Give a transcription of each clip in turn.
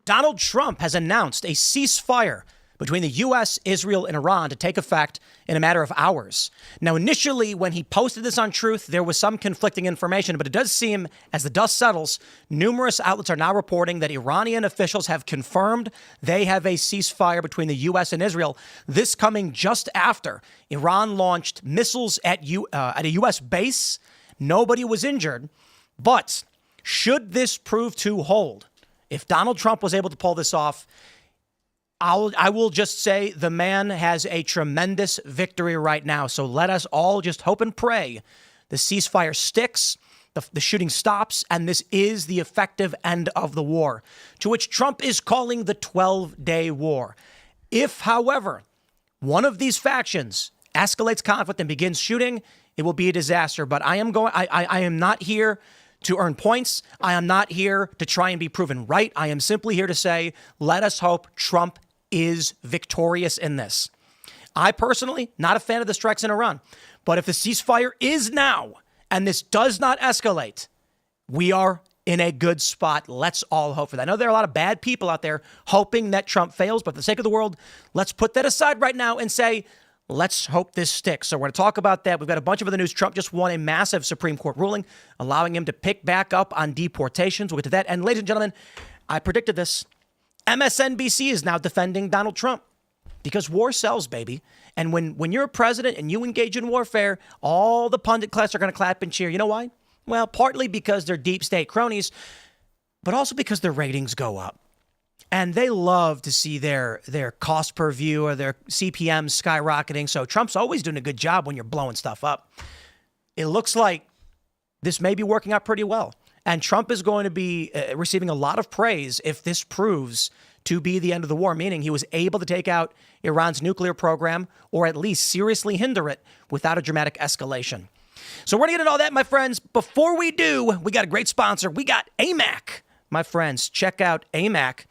Donald Trump has announced a ceasefire between the U.S., Israel, and Iran to take effect in a matter of hours. Now, initially, when he posted this on Truth, there was some conflicting information, but it does seem, as the dust settles, numerous outlets are now reporting that Iranian officials have confirmed they have a ceasefire between the U.S. and Israel. This coming just after Iran launched missiles at a U.S. base. Nobody was injured, but should this prove to hold, if Donald Trump was able to pull this off, I will just say the man has a tremendous victory right now. So let us all just hope and pray the ceasefire sticks, the shooting stops, and this is the effective end of the war, to which Trump is calling the 12-day war. If, however, one of these factions escalates conflict and begins shooting, it will be a disaster. But I am not here to earn points. I am not here to try and be proven right. I am simply here to say, let us hope Trump is victorious in this. I personally, not a fan of the strikes in Iran, but if the ceasefire is now and this does not escalate, we are in a good spot. Let's all hope for that. I know there are a lot of bad people out there hoping that Trump fails, but for the sake of the world, let's put that aside right now and say, let's hope this sticks. So we're going to talk about that. We've got a bunch of other news. Trump just won a massive Supreme Court ruling, allowing him to pick back up on deportations. We'll get to that. And ladies and gentlemen, I predicted this. MSNBC is now defending Donald Trump because war sells, baby. And when you're a president and you engage in warfare, all the pundit class are going to clap and cheer. You know why? Well, partly because they're deep state cronies, but also because their ratings go up. And they love to see their cost per view or their CPM skyrocketing. So Trump's always doing a good job when you're blowing stuff up. It looks like this may be working out pretty well. And Trump is going to be receiving a lot of praise if this proves to be the end of the war, meaning he was able to take out Iran's nuclear program or at least seriously hinder it without a dramatic escalation. So we're going to get into all that, my friends. Before we do, we got a great sponsor. We got AMAC. My friends, check out AMAC.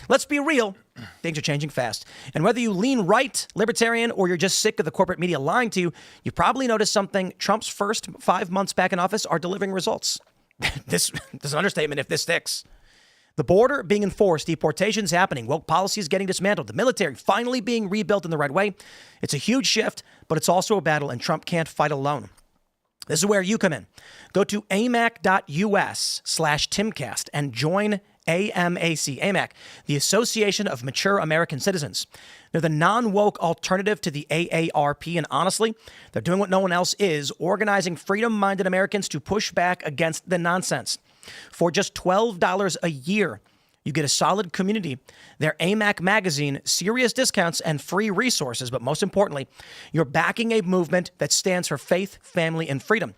Let's be real. Things are changing fast. And whether you lean right, libertarian, or you're just sick of the corporate media lying to you, you probably noticed something. Trump's first 5 months back in office are delivering results. This is an understatement if this sticks. The border being enforced, deportations happening, woke policies getting dismantled, the military finally being rebuilt in the right way. It's a huge shift, but it's also a battle, and Trump can't fight alone. This is where you come in. Go to amac.us/Timcast and join AMAC, the Association of Mature American Citizens. They're the non-woke alternative to the AARP, and honestly, they're doing what no one else is, organizing freedom-minded Americans to push back against the nonsense. For just $12 a year, you get a solid community, their AMAC magazine, serious discounts, and free resources, but most importantly, you're backing a movement that stands for faith, family, and freedom.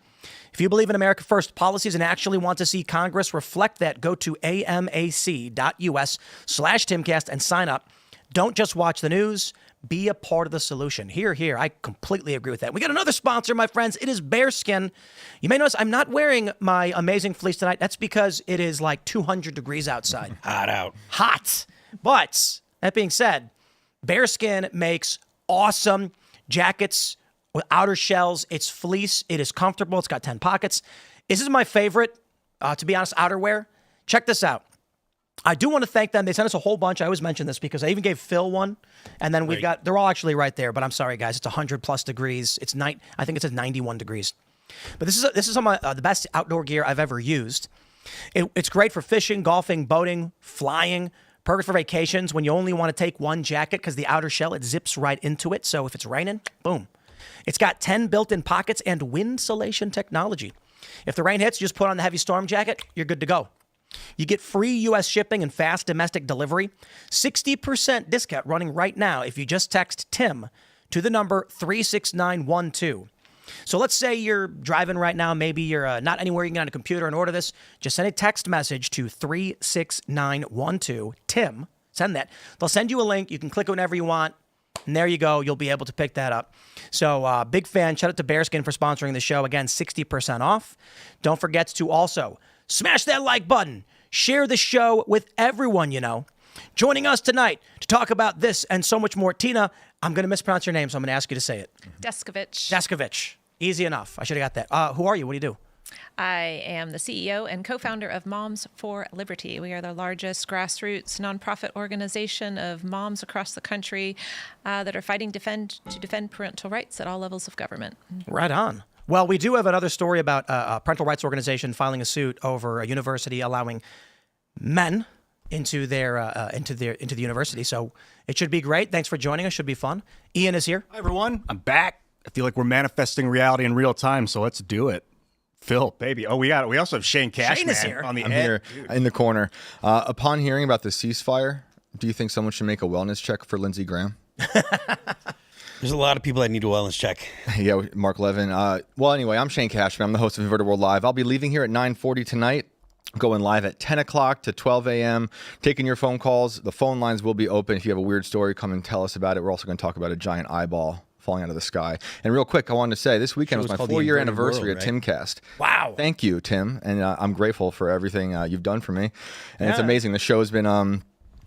If you believe in America First policies and actually want to see Congress reflect that, go to amac.us/Timcast and sign up. Don't just watch the news. Be a part of the solution. Here. I completely agree with that. We got another sponsor, my friends. It is Bearskin. You may notice I'm not wearing my amazing fleece tonight. That's because it is like 200 degrees outside. Hot out. Hot. But that being said, Bearskin makes awesome jackets with outer shells. It's fleece. It is comfortable. It's got 10 pockets. This is my favorite, to be honest, outerwear. Check this out. I do want to thank them. They sent us a whole bunch. I always mention this because I even gave Phil one. And then we've got, they're all actually right there. But I'm sorry, guys. It's 100 plus degrees. I think it says 91 degrees. But this is some of the best outdoor gear I've ever used. It's great for fishing, golfing, boating, flying. Perfect for vacations when you only want to take one jacket because the outer shell, it zips right into it. So if it's raining, boom. It's got 10 built-in pockets and windsolation technology. If the rain hits, you just put on the heavy storm jacket, you're good to go. You get free U.S. shipping and fast domestic delivery. 60% discount running right now if you just text Tim to the number 36912. So let's say you're driving right now. Maybe you're not anywhere you can get on a computer and order this. Just send a text message to 36912. Tim, send that. They'll send you a link. You can click it whenever you want. And there you go. You'll be able to pick that up. So big fan. Shout out to Bearskin for sponsoring the show. Again, 60% off. Don't forget to also smash that like button. Share the show with everyone you know. Joining us tonight to talk about this and so much more. Tina, I'm going to mispronounce your name, so I'm going to ask you to say it. Descovich. Descovich. Easy enough. I should have got that. Who are you? What do you do? I am the CEO and co-founder of Moms for Liberty. We are the largest grassroots nonprofit organization of moms across the country that are fighting to defend parental rights at all levels of government. Right on. Well, we do have another story about a parental rights organization filing a suit over a university allowing men into the university. So it should be great. Thanks for joining us. Should be fun. Ian is here. Hi, everyone. I'm back. I feel like we're manifesting reality in real time, so let's do it. Phil, baby. Oh, we also have Shane Cashman is here. on the I'm end. here in the corner. Upon hearing about the ceasefire, do you think someone should make a wellness check for Lindsey Graham? There's a lot of people that need a wellness check. Yeah, Mark Levin. Well, anyway, I'm Shane Cashman. I'm the host of Inverted World Live. I'll be leaving here at 9:40 tonight, going live at 10 o'clock to 12 a.m., taking your phone calls. The phone lines will be open. If you have a weird story, come and tell us about it. We're also going to talk about a giant eyeball falling out of the sky. And real quick, I wanted to say, this weekend was my 4-year anniversary at Timcast. Wow. Thank you, Tim. And I'm grateful for everything you've done for me. And it's amazing. The show's been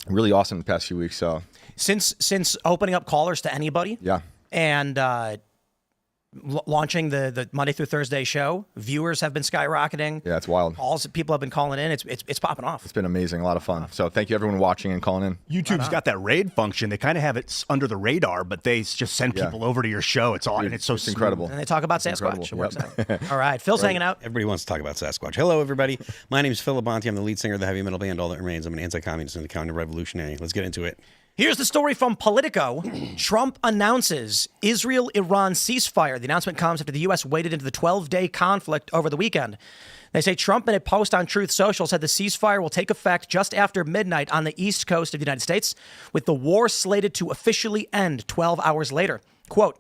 really awesome the past few weeks. So Since opening up callers to anybody, yeah, and launching the Monday through Thursday show, viewers have been skyrocketing. yeah, it's wild. People have been calling in. It's popping off. It's been amazing, a lot of fun. So thank you everyone watching and calling in. YouTube's got that raid function. They kind of have it under the radar, but they just send people over to your show. It's all, and it's so It's incredible. And they talk about Sasquatch. It works out. All right, Phil's hanging out. Everybody wants to talk about Sasquatch. Hello, everybody. My name is Phil Labonte. I'm the lead singer of the heavy metal band All That Remains. I'm an anti-communist and a counter-revolutionary. Let's get into it. Here's the story from Politico. Trump announces Israel-Iran ceasefire. The announcement comes after the U.S. waded into the 12-day conflict over the weekend. They say Trump, in a post on Truth Social, said the ceasefire will take effect just after midnight on the east coast of the United States, with the war slated to officially end 12 hours later. Quote,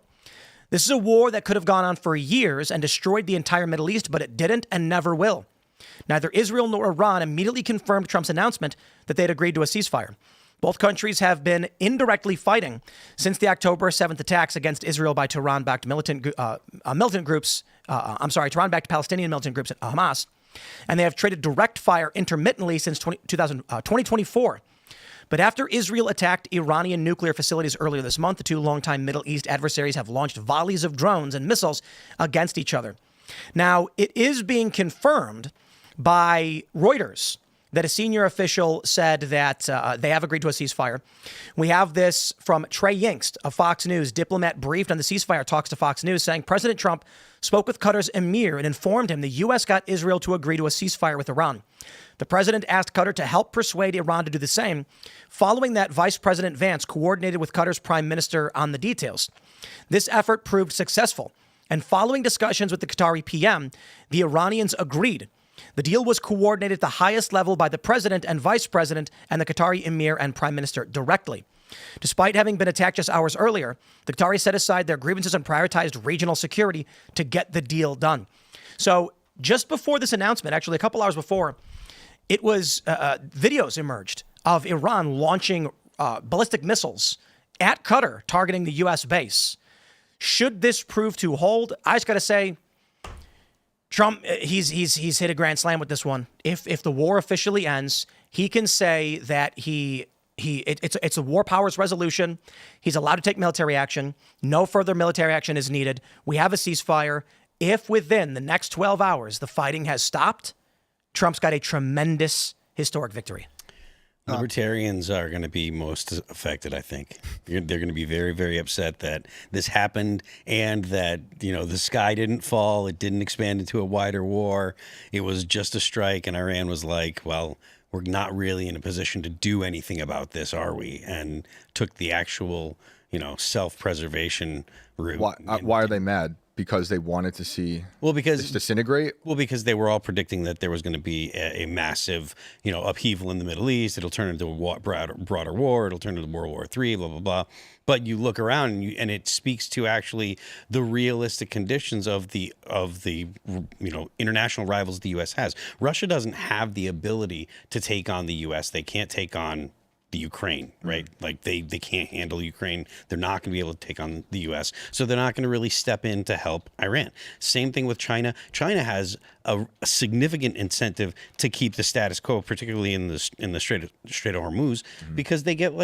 "This is a war that could have gone on for years and destroyed the entire Middle East, but it didn't and never will." Neither Israel nor Iran immediately confirmed Trump's announcement that they had agreed to a ceasefire. Both countries have been indirectly fighting since the October 7th attacks against Israel by Tehran-backed Palestinian militant groups, Hamas, and they have traded direct fire intermittently since 2024. But after Israel attacked Iranian nuclear facilities earlier this month, the two longtime Middle East adversaries have launched volleys of drones and missiles against each other. Now, it is being confirmed by Reuters that a senior official said that they have agreed to a ceasefire. We have this from Trey Yingst of Fox News. Diplomat briefed on the ceasefire talks to Fox News, saying President Trump spoke with Qatar's emir and informed him the U.S. got Israel to agree to a ceasefire with Iran. The president asked Qatar to help persuade Iran to do the same. Following that, Vice President Vance coordinated with Qatar's prime minister on the details. This effort proved successful, and following discussions with the Qatari PM, the Iranians agreed. The deal was coordinated at the highest level by the president and vice president and the Qatari emir and prime minister directly. Despite having been attacked just hours earlier, the Qataris set aside their grievances and prioritized regional security to get the deal done. So just before this announcement, actually a couple hours before, it was videos emerged of Iran launching ballistic missiles at Qatar, targeting the U.S. base. Should this prove to hold, I just got to say, Trump, he's hit a grand slam with this one. If the war officially ends, he can say that it's a war powers resolution. He's allowed to take military action. No further military action is needed. We have a ceasefire. If within the next 12 hours the fighting has stopped, Trump's got a tremendous historic victory. Libertarians are going to be most affected, I think. They're going to be very, very upset that this happened and that, the sky didn't fall. It didn't expand into a wider war. It was just a strike. And Iran was like, well, we're not really in a position to do anything about this, are we? And took the actual, self-preservation route. Why are they mad? Because they wanted to see this disintegrate? Well, because they were all predicting that there was going to be a massive, upheaval in the Middle East. It'll turn into a broader war. It'll turn into World War III, blah, blah, blah. But you look around and it speaks to actually the realistic conditions of the international rivals the U.S. has. Russia doesn't have the ability to take on the U.S. They can't take on the Ukraine, right? Like they can't handle Ukraine. They're not going to be able to take on the U.S. So they're not going to really step in to help Iran. Same thing with China. China has a significant incentive to keep the status quo, particularly in the Strait of Hormuz, because they get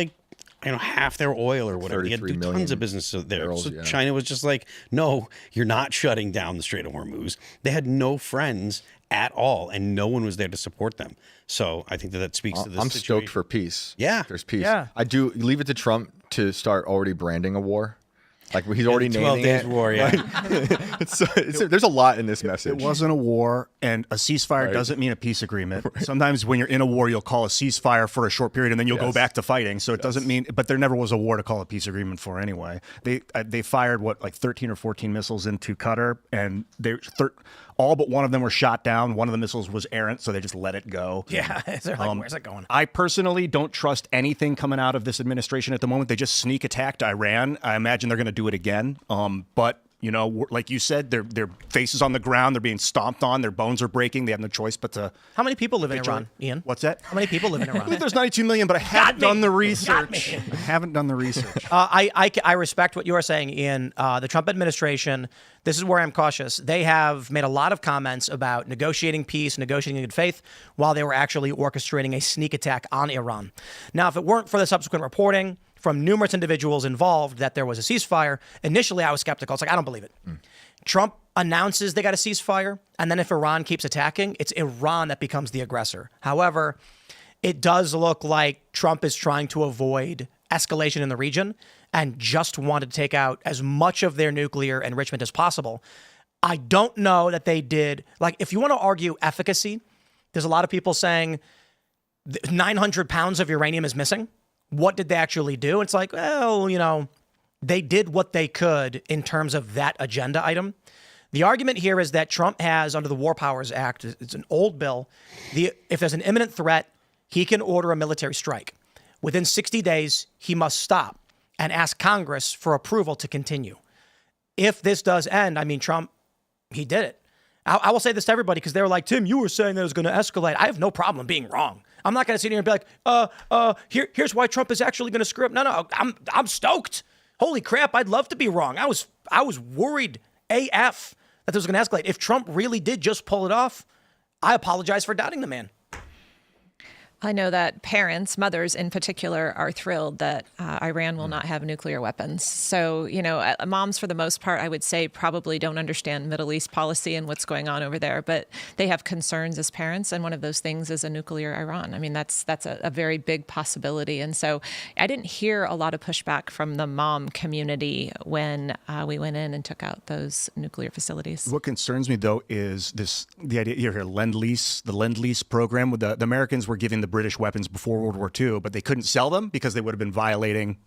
half their oil or whatever. They had 33 tons million of business there. barrels, So yeah. China was just like, no, you're not shutting down the Strait of Hormuz. They had no friends at all, and no one was there to support them. So I think that speaks to this I'm situation. stoked for peace. Yeah. There's peace. Yeah. I do leave it to Trump to start already branding a war. Like he's already the 12 naming days it. war, yeah. There's a lot in this message. It wasn't a war, and a ceasefire doesn't mean a peace agreement. Sometimes when you're in a war, you'll call a ceasefire for a short period, and then you'll go back to fighting. So it doesn't mean, but there never was a war to call a peace agreement for anyway. They fired, 13 or 14 missiles into Qatar, and all but one of them were shot down. One of the missiles was errant, so they just let it go. Yeah, they're like, where's it going? I personally don't trust anything coming out of this administration at the moment. They just sneak attacked Iran. I imagine they're going to do it again. But like you said, their faces on the ground. They're being stomped on. Their bones are breaking. They have no choice but to. How many people live in Iran, Ian? What's that? How many people live in I Iran? believe there's 92 million, but I haven't done the research. me. I haven't done the research. I respect what you are saying, Ian. The Trump administration, this is where I'm cautious. They have made a lot of comments about negotiating peace, negotiating in good faith, while they were actually orchestrating a sneak attack on Iran. Now, if it weren't for the subsequent reporting from numerous individuals involved that there was a ceasefire, initially I was skeptical. It's like, I don't believe it. Trump announces they got a ceasefire, and then if Iran keeps attacking, it's Iran that becomes the aggressor. However, it does look like Trump is trying to avoid escalation in the region and just wanted to take out as much of their nuclear enrichment as possible. I don't know that they did. Like, if you want to argue efficacy, there's a lot of people saying 900 pounds of uranium is missing. What did they actually do? It's like, well, they did what they could in terms of that agenda item. The argument here is that Trump has, under the War Powers Act, it's an old bill, if there's an imminent threat, he can order a military strike. Within 60 days, he must stop and ask Congress for approval to continue. If this does end, Trump, he did it. I will say this to everybody because they were like, Tim, you were saying that it was going to escalate. I have no problem being wrong. I'm not going to sit here and be like, here's why Trump is actually going to screw up. No, I'm stoked. Holy crap, I'd love to be wrong. I was worried AF that this was going to escalate. If Trump really did just pull it off, I apologize for doubting the man. I know that parents, mothers in particular, are thrilled that Iran will not have nuclear weapons. So, moms, for the most part, I would say probably don't understand Middle East policy and what's going on over there, but they have concerns as parents. And one of those things is a nuclear Iran. That's a very big possibility. And so I didn't hear a lot of pushback from the mom community when we went in and took out those nuclear facilities. What concerns me, though, is the idea here, Lend-Lease, the Lend-Lease program. With the Americans were giving the British weapons before World War II, but they couldn't sell them because they would have been violating,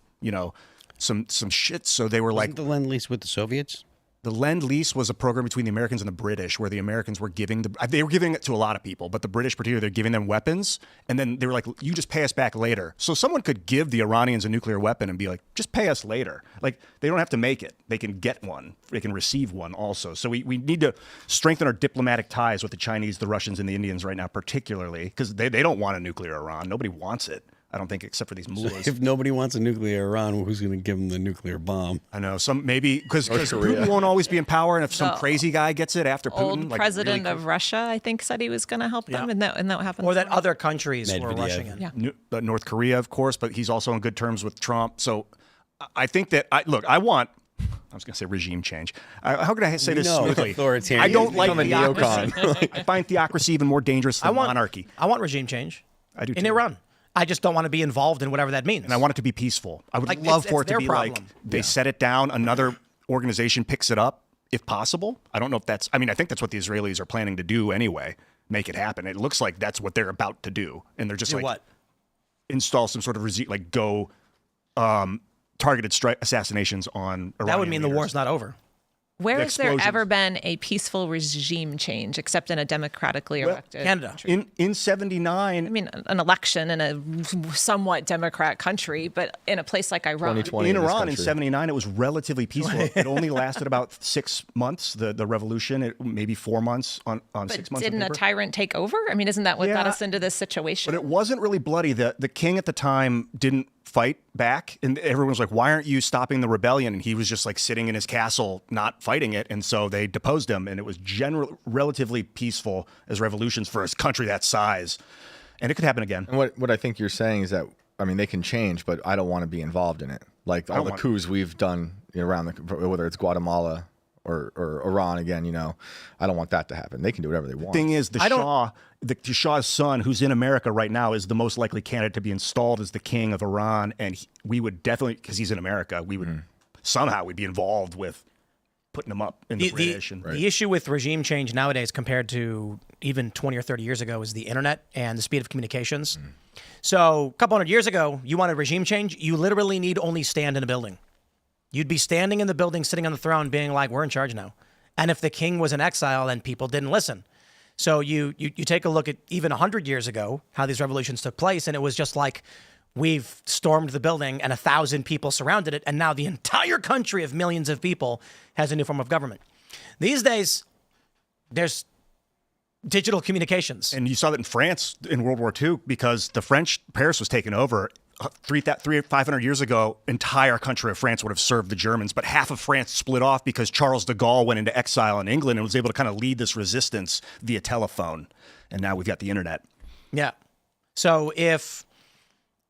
some shit. So they were Wasn't the Lend-Lease with the Soviets? The Lend-Lease was a program between the Americans and the British where the Americans were giving they were giving it to a lot of people, but the British particularly, they're giving them weapons. And then they were like, you just pay us back later. So someone could give the Iranians a nuclear weapon and be like, just pay us later. Like, they don't have to make it. They can get one. They can receive one also. So we need to strengthen our diplomatic ties with the Chinese, the Russians, and the Indians right now, particularly, because they don't want a nuclear Iran. Nobody wants it. I don't think, except for these mullahs. If nobody wants a nuclear Iran, who's going to give them the nuclear bomb? I know, maybe because Putin won't always be in power, and if some crazy guy gets it after Putin, Old president of Russia, I think, said he was going to help them, and that happened. Or that other countries were Medvedev. rushing in. Yeah. North Korea, of course, but he's also on good terms with Trump. So I think that I was going to say regime change. How can I say this smoothly? Authoritarian. I don't like Become a theocracy. I find theocracy even more dangerous than monarchy. I want regime change. I do in too. Iran. I just don't want to be involved in whatever that means. And I want it to be peaceful. I would Like, love it's for it to their be problem. like they set it down, another organization picks it up, if possible. I don't know if that's, I think that's what the Israelis are planning to do anyway, make it happen. It looks like that's what they're about to do. And they're just install some sort of targeted assassinations on Iranian That would mean the leaders. war's not over. Where has there explosions. ever been a peaceful regime change except in a democratically elected Canada. country? In 79, An election in a somewhat democrat country, but in a place like Iran. 2020 in in this Iran in country. 79, it was relatively peaceful. It only lasted about 6 months, the revolution, maybe 4 months on 6 But months. on didn't a paper. tyrant take over? Isn't that what got us into this situation? But it wasn't really bloody. The king at the time didn't fight back, and everyone was like, why aren't you stopping the rebellion? And he was just like sitting in his castle not fighting it, and so they deposed him, and it was relatively peaceful as revolutions for a country that size. And it could happen again. And what I think you're saying is that I mean, they can change, but I don't want to be involved in it. Like all the coups we've done around whether it's Guatemala or Iran again, I don't want that to happen. They can do whatever they want. The thing is, the Shah's son, who's in America right now, is the most likely candidate to be installed as the king of Iran, and we would definitely, because he's in America, we would somehow we'd be involved with putting him up in the British. The issue with regime change nowadays compared to even 20 or 30 years ago is the internet and the speed of communications. So a couple hundred years ago, you wanted regime change, you literally need only stand in a building. You'd be standing in the building, sitting on the throne, being like, we're in charge now. And if the king was in exile, then people didn't listen. So you take a look at even 100 years ago, how these revolutions took place, and it was just like, we've stormed the building and 1,000 people surrounded it, and now the entire country of millions of people has a new form of government. These days, there's digital communications. And you saw that in France in World War II, because the French, Paris was taken over. 500 years ago, entire country of France would have served the Germans, but half of France split off because Charles de Gaulle went into exile in England and was able to kind of lead this resistance via telephone. And now we've got the internet. Yeah. So if,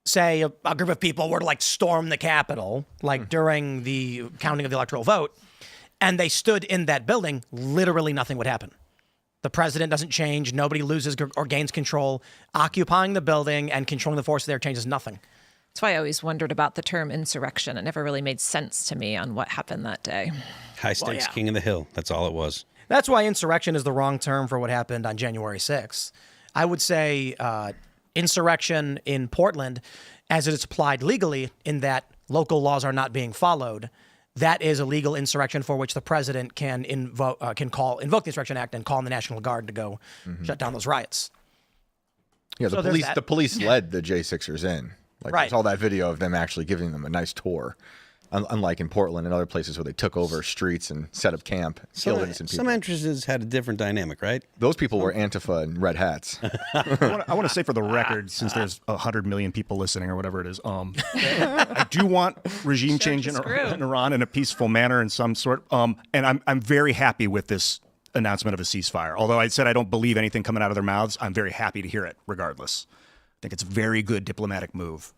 say, a group of people were to like storm the Capitol, like during the counting of the electoral vote, and they stood in that building, literally nothing would happen. The president doesn't change. Nobody loses or gains control. Occupying the building and controlling the force there changes nothing. That's why I always wondered about the term insurrection. It never really made sense to me on what happened that day. High stakes king of the hill. That's all it was. That's why insurrection is the wrong term for what happened on January 6th. I would say insurrection in Portland, as it is applied legally in that local laws are not being followed, that is a legal insurrection for which the president can invoke the Insurrection Act and call in the National Guard to go shut down those riots. Yeah, the police led the J6ers in. Like, there's all that video of them actually giving them a nice tour. Unlike in Portland and other places where they took over streets and set up camp, killed innocent people. Some entrances had a different dynamic, right? Those people were Antifa and red hats. I want to say for the record, since there's 100 million people listening or whatever it is, I do want regime change in Iran in a peaceful manner in some sort. And I'm very happy with this announcement of a ceasefire. Although I said I don't believe anything coming out of their mouths, I'm very happy to hear it regardless. I think it's a very good diplomatic move.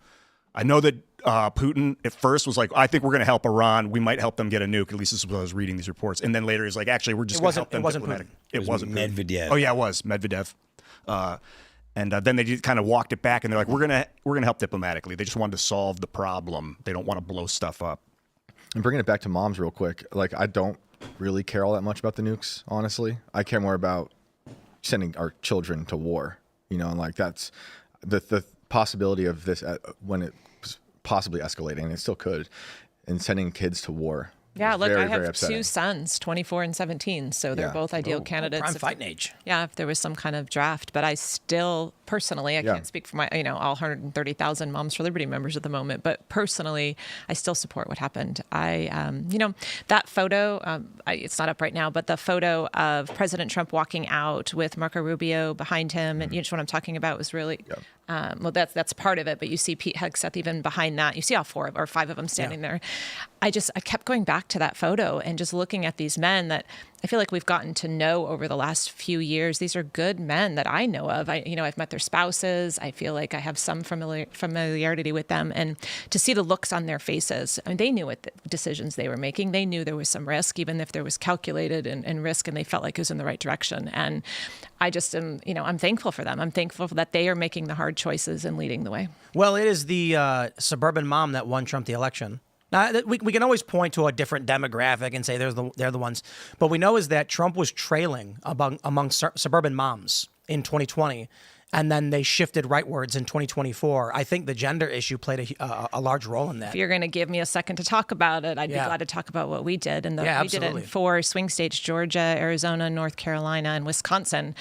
I know that Putin at first was like, I think we're going to help Iran. We might help them get a nuke. At least this is what I was reading these reports. And then later he's like, actually, we're just going to help them. It wasn't diplomatic. Putin. It wasn't Medvedev. Oh yeah, it was Medvedev. And then they just kind of walked it back, and they're like, we're gonna help diplomatically. They just wanted to solve the problem. They don't want to blow stuff up. And bringing it back to moms real quick, like I don't really care all that much about the nukes, honestly. I care more about sending our children to war. And like that's the possibility of this when it's possibly escalating, and it still could, and sending kids to war. Yeah, look, very, I have upsetting. 2 sons, 24 and 17, so they're both ideal candidates. Prime fighting age. Yeah, if there was some kind of draft. But I still, personally, I can't speak for my, all 130,000 Moms for Liberty members at the moment, but personally, I still support what happened. That photo, it's not up right now, but the photo of President Trump walking out with Marco Rubio behind him, and what I'm talking about was really, well, that's part of it, but you see Pete Hegseth even behind that. You see all 4 or 5 of them standing there. I kept going back to that photo and just looking at these men that I feel like we've gotten to know over the last few years. These are good men that I know of. I've met their spouses. I feel like I have some familiarity with them. And to see the looks on their faces, they knew what the decisions they were making. They knew there was some risk, even if there was calculated and risk, and they felt like it was in the right direction. And I just am, I'm thankful for them. I'm thankful that they are making the hard choices and leading the way. Well, it is the suburban mom that won Trump the election. Now, we can always point to a different demographic and say they're the ones. But we know is that Trump was trailing among suburban moms in 2020, and then they shifted rightwards in 2024. I think the gender issue played a large role in that. If you're going to give me a second to talk about it, I'd be glad to talk about what we did. And we did it in 4 swing states, Georgia, Arizona, North Carolina, and Wisconsin.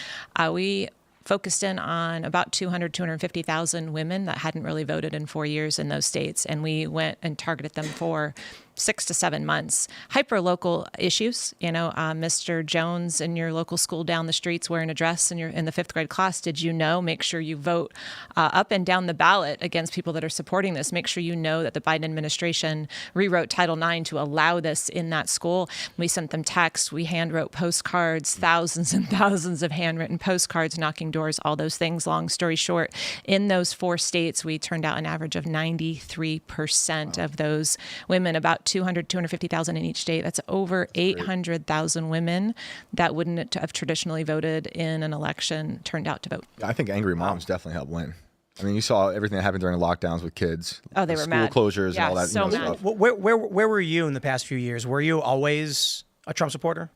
We focused in on about 250,000 women that hadn't really voted in 4 years in those states. And we went and targeted them for 6 to 7 months. Hyper-local issues, Mr. Jones in your local school down the street's wearing a dress in the 5th grade class. Did you know? Make sure you vote up and down the ballot against people that are supporting this. Make sure you know that the Biden administration rewrote Title IX to allow this in that school. We sent them texts. We handwrote postcards, thousands and thousands of handwritten postcards, knocking doors, all those things. Long story short, in those 4 states, we turned out an average of 93% of those women, about 250,000 in each state. That's over 800,000 women that wouldn't have traditionally voted in an election turned out to vote. I think angry moms definitely helped win. I mean, you saw everything that happened during the lockdowns with kids. Oh, they were school mad. closures Yeah, and all that so mad. stuff. Where were you in the past few years? Were you always a Trump supporter?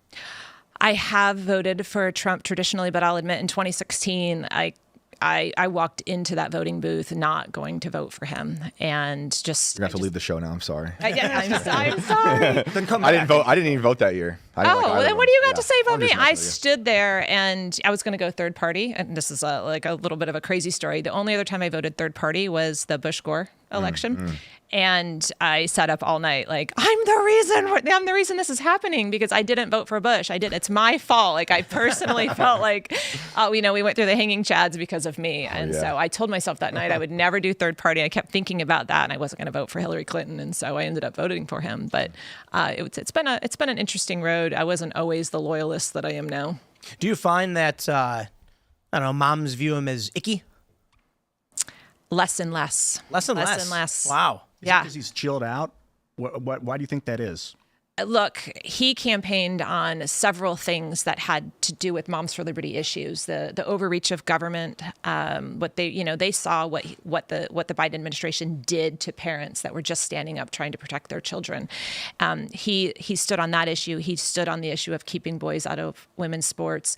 I have voted for Trump traditionally, but I'll admit in 2016, I walked into that voting booth not going to vote for him, and just You're gonna have to leave the show now. I'm sorry. I'm sorry. Then come I didn't vote. I didn't even vote that year. Well, then what do you got to say about I'm me? just I messing with you. stood there and I was going to go third party. And this is like a little bit of a crazy story. The only other time I voted third party was the Bush-Gore election. And I sat up all night like, I'm the reason this is happening because I didn't vote for Bush. It's my fault. Like I personally felt like, we went through the hanging chads because of me. And so I told myself that night I would never do third party. I kept thinking about that and I wasn't going to vote for Hillary Clinton. And so I ended up voting for him. But it's been an interesting road. I wasn't always the loyalist that I am now. Do you find that, moms view him as icky? Less and less. Less and less. Wow. Yeah. Because he's chilled out. Why do you think that is? Look, he campaigned on several things that had to do with Moms for Liberty issues, the overreach of government, what they saw what the Biden administration did to parents that were just standing up trying to protect their children. He stood on that issue. He stood on the issue of keeping boys out of women's sports.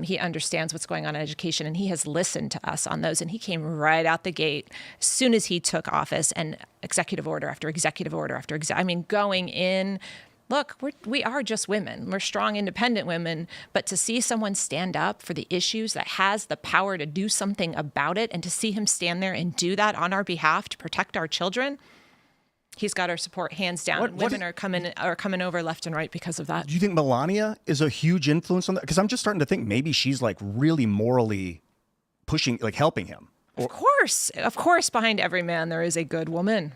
He understands what's going on in education, and he has listened to us on those. And he came right out the gate as soon as he took office, and executive order after executive order after going in. Look, we are just women. We're strong, independent women. But to see someone stand up for the issues that has the power to do something about it, and to see him stand there and do that on our behalf to protect our children, he's got our support hands down. Women are coming over left and right because of that. Do you think Melania is a huge influence on that? Because I'm just starting to think maybe she's like really morally pushing, like helping him. Of course, behind every man there is a good woman.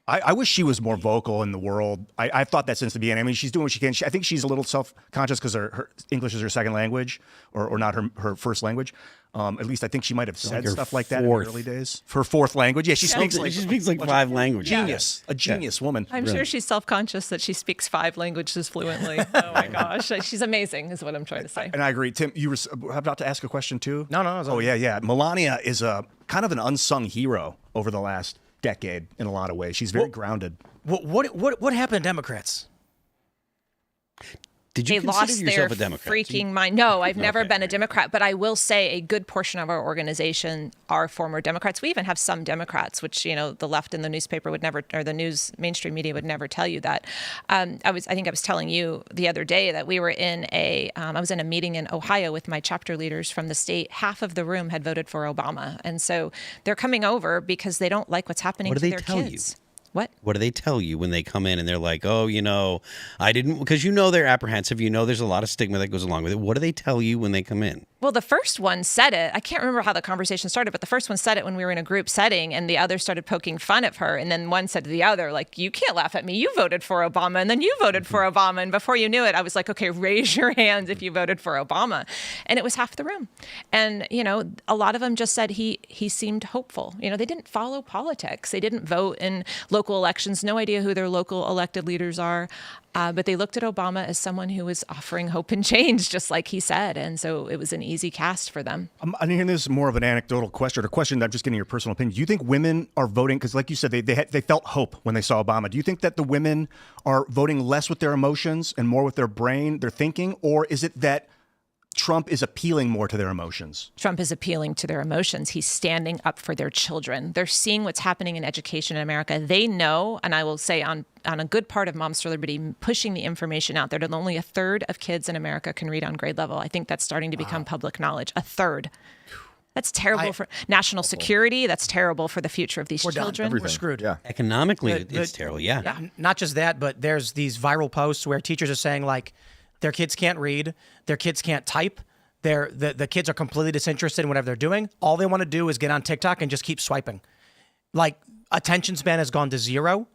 I wish she was more vocal in the world. I've thought that since the beginning. I mean, she's doing what she can. I think she's a little self-conscious because her English is her second language, or not her first language. At least I think she might have said stuff like that in the early days. Her fourth language. Yeah, she speaks like 5 languages. Genius. A genius woman. I'm sure she's self-conscious that she speaks 5 languages fluently. Oh my gosh, she's amazing is what I'm trying to say. And I agree. Tim, you were about to ask a question too? No. Oh, yeah. Melania is a kind of an unsung hero over the last decade in a lot of ways. She's very grounded. What happened to Democrats? Did you they consider lost yourself their a Democrat? freaking mind. No, I've never been a Democrat, but I will say a good portion of our organization are former Democrats. We even have some Democrats, which the left in the newspaper would never, or the mainstream media would never tell you that. I think I was telling you the other day that we were in I was in a meeting in Ohio with my chapter leaders from the state. Half of the room had voted for Obama, and so they're coming over because they don't like what's happening to their kids. What do they tell you when they come in and they're like, oh, I didn't, because they're apprehensive. There's a lot of stigma that goes along with it. What do they tell you when they come in? Well, the first one said it. I can't remember how the conversation started, but the first one said it when we were in a group setting, and the other started poking fun at her. And then one said to the other, like, you can't laugh at me. You voted for Obama, and then you voted for Obama. And before you knew it, I was like, okay, raise your hands if you voted for Obama. And it was half the room. And, a lot of them just said he seemed hopeful. They didn't follow politics. They didn't vote in local elections, no idea who their local elected leaders are. But they looked at Obama as someone who was offering hope and change, just like he said. And so it was an easy cast for them. I'm hearing this more of an anecdotal question, or a question that I'm just getting your personal opinion. Do you think women are voting, because like you said, they felt hope when they saw Obama. Do you think that the women are voting less with their emotions and more with their brain, their thinking? Or is it that Trump is appealing more to their emotions? Trump is appealing to their emotions. He's standing up for their children. They're seeing what's happening in education in America. They know, and I will say on a good part of Moms for Liberty, pushing the information out there that only 1/3 of kids in America can read on grade level. I think that's starting to become public knowledge. 1/3. That's terrible for national security. That's terrible for the future of these We're done. children. We're screwed. Yeah. Economically, The- it's terrible. Yeah. Not just that, but there's these viral posts where teachers are saying like their kids can't read, their kids can't type, the kids are completely disinterested in whatever they're doing. All they want to do is get on TikTok and just keep swiping. Like attention span has gone to 0,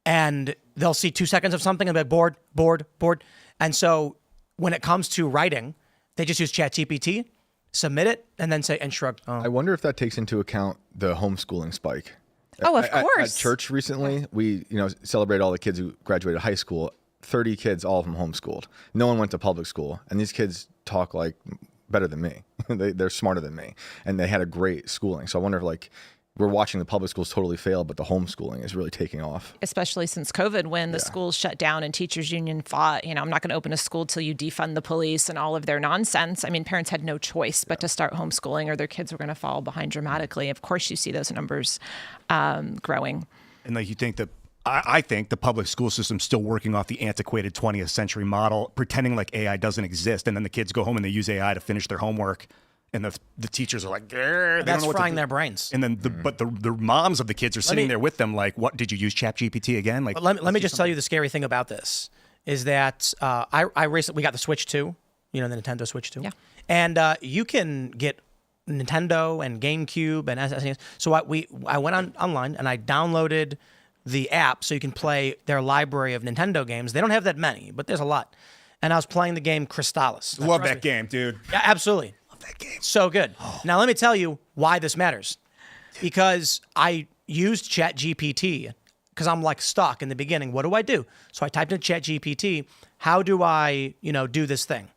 and they'll see 2 seconds of something and be like, bored. And so when it comes to writing, they just use ChatGPT, submit it, and then say, and shrug. Oh. I wonder if that takes into account the homeschooling spike. Oh, of At course. church recently, we celebrated all the kids who graduated high school. 30 kids, all of them homeschooled. No one went to public school, and these kids talk like better than me. They're smarter than me, and they had a great schooling. So I wonder if like we're watching the public schools totally fail, but the homeschooling is really taking off. Especially since COVID, when the schools shut down and teachers union fought, I'm not going to open a school till you defund the police and all of their nonsense. I mean, parents had no choice but to start homeschooling, or their kids were going to fall behind dramatically. Of course, you see those numbers growing. And like you think that I think the public school system's still working off the antiquated 20th century model, pretending like AI doesn't exist, and then the kids go home and they use AI to finish their homework, and the teachers are like, they don't That's know what to frying do. their brains. And then the moms of the kids are sitting there with them like, what, did you use ChatGPT again? Like, Let me just tell you the scary thing about this is that I recently we got the Switch 2, the Nintendo Switch 2. Yeah. And you can get Nintendo and GameCube and SNES. So I went online and I downloaded the app so you can play their library of Nintendo games. They don't have that many, but there's a lot. And I was playing the game Crystallis. love that game, dude. Yeah, absolutely. Love that game. So good. Now let me tell you why this matters. Because I used ChatGPT because I'm like stuck in the beginning. What do I do? So I typed in ChatGPT, how do I, do this thing?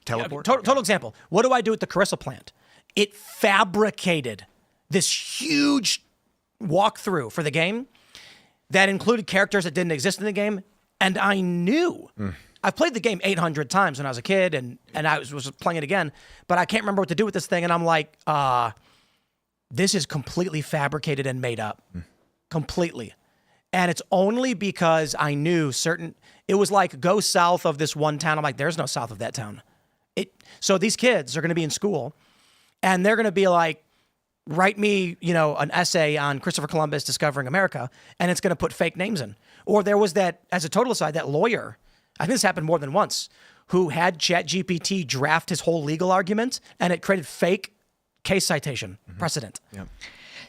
Teleport. Total example. What do I do at the Carissa plant? It fabricated this huge walkthrough for the game that included characters that didn't exist in the game, and I knew. I've played the game 800 times when I was a kid, and I was playing it again, but I can't remember what to do with this thing, and I'm like, this is completely fabricated and made up. Completely. And it's only because I knew it was like, go south of this one town. I'm like, there's no south of that town. So these kids are going to be in school, and they're going to be like, write me, an essay on Christopher Columbus discovering America, and it's going to put fake names in. Or there was that, as a total aside, that lawyer, I think this happened more than once, who had ChatGPT draft his whole legal argument, and it created fake case citation precedent. Yep.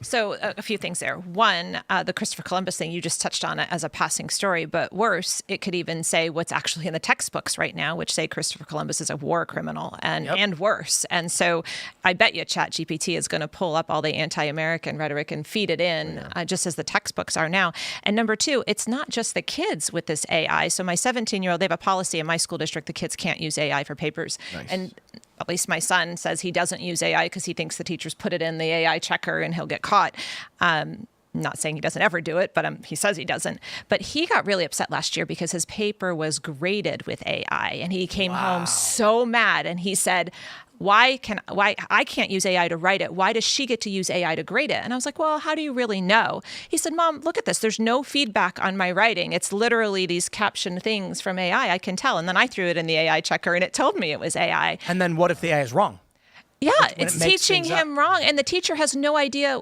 So a few things there. One, the Christopher Columbus thing, you just touched on it as a passing story, but worse, it could even say what's actually in the textbooks right now, which say Christopher Columbus is a war criminal and worse. And so I bet you ChatGPT is going to pull up all the anti-American rhetoric and feed it in just as the textbooks are now. And number two, it's not just the kids with this AI. So my 17-year-old, they have a policy in my school district, the kids can't use AI for papers. Nice. And at least my son says he doesn't use AI because he thinks the teachers put it in the AI checker and he'll get caught. Not saying he doesn't ever do it, but he says he doesn't. But he got really upset last year because his paper was graded with AI, and he came home so mad, and he said, why I can't use AI to write it? Why does she get to use AI to grade it? And I was like, well, how do you really know? He said, Mom, look at this. There's no feedback on my writing. It's literally these captioned things from AI. I can tell. And then I threw it in the AI checker, and it told me it was AI. And then what if the AI is wrong? Yeah, when it's it makes teaching things up. him wrong, and the teacher has no idea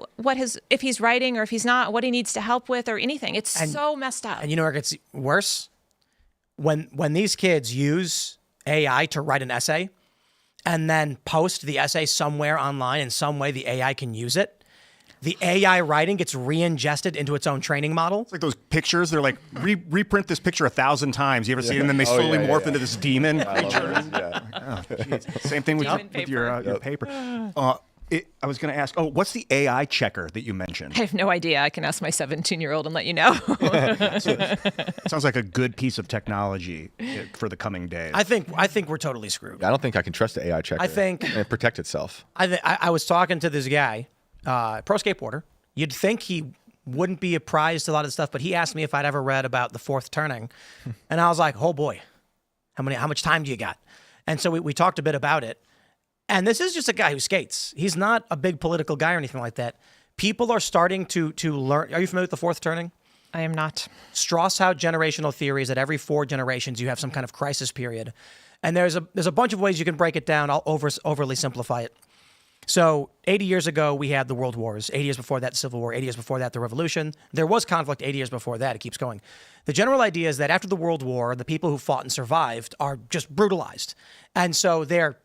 if he's writing or if he's not, what he needs to help with or anything. It's so messed up. And you know where it gets worse? When these kids use AI to write an essay and then post the essay somewhere online in some way the AI can use it, the AI writing gets re-ingested into its own training model. It's like those pictures. They're like, reprint this picture 1,000 times. You ever see it? And then they slowly morph into this demon creature. Same thing with your paper. I was going to ask, what's the AI checker that you mentioned? I have no idea. I can ask my 17-year-old and let you know. Sounds like a good piece of technology for the coming days. I think we're totally screwed. I don't think I can trust the AI checker. I think- and it protect itself. I was talking to this guy, pro skateboarder. You'd think he wouldn't be apprised to a lot of the stuff, but he asked me if I'd ever read about the fourth turning. And I was like, oh boy, how much time do you got? And so we talked a bit about it. And this is just a guy who skates. He's not a big political guy or anything like that. People are starting to learn. Are you familiar with the fourth turning? I am not. Strauss-Howe generational theory is that every 4 generations you have some kind of crisis period. And there's a bunch of ways you can break it down. I'll overly simplify it. So 80 years ago, we had the World Wars. 80 years before that, the Civil War. 80 years before that, the Revolution. There was conflict 80 years before that. It keeps going. The general idea is that after the World War, the people who fought and survived are just brutalized. And so they're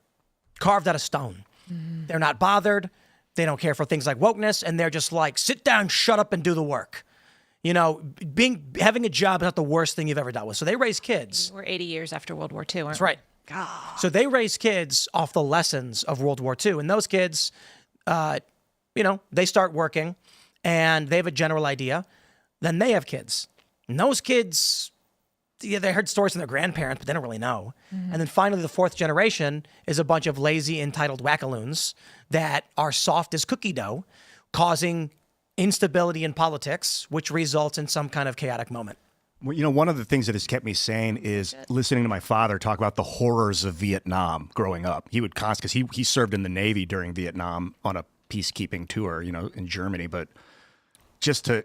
carved out of stone. They're not bothered. They don't care for things like wokeness. And they're just like, sit down, shut up, and do the work. You know, having a job is not the worst thing you've ever dealt with. So they raise kids. We're 80 years after World War II, aren't That's right. God. So they raise kids off the lessons of World War II. And those kids, they start working and they have a general idea. Then they have kids. And those kids, they heard stories from their grandparents, but they don't really know. And then finally, the fourth generation is a bunch of lazy, entitled wackaloons that are soft as cookie dough, causing instability in politics, which results in some kind of chaotic moment. Well, one of the things that has kept me sane is listening to my father talk about the horrors of Vietnam growing up. He would because he served in the Navy during Vietnam on a peacekeeping tour, in Germany. But just to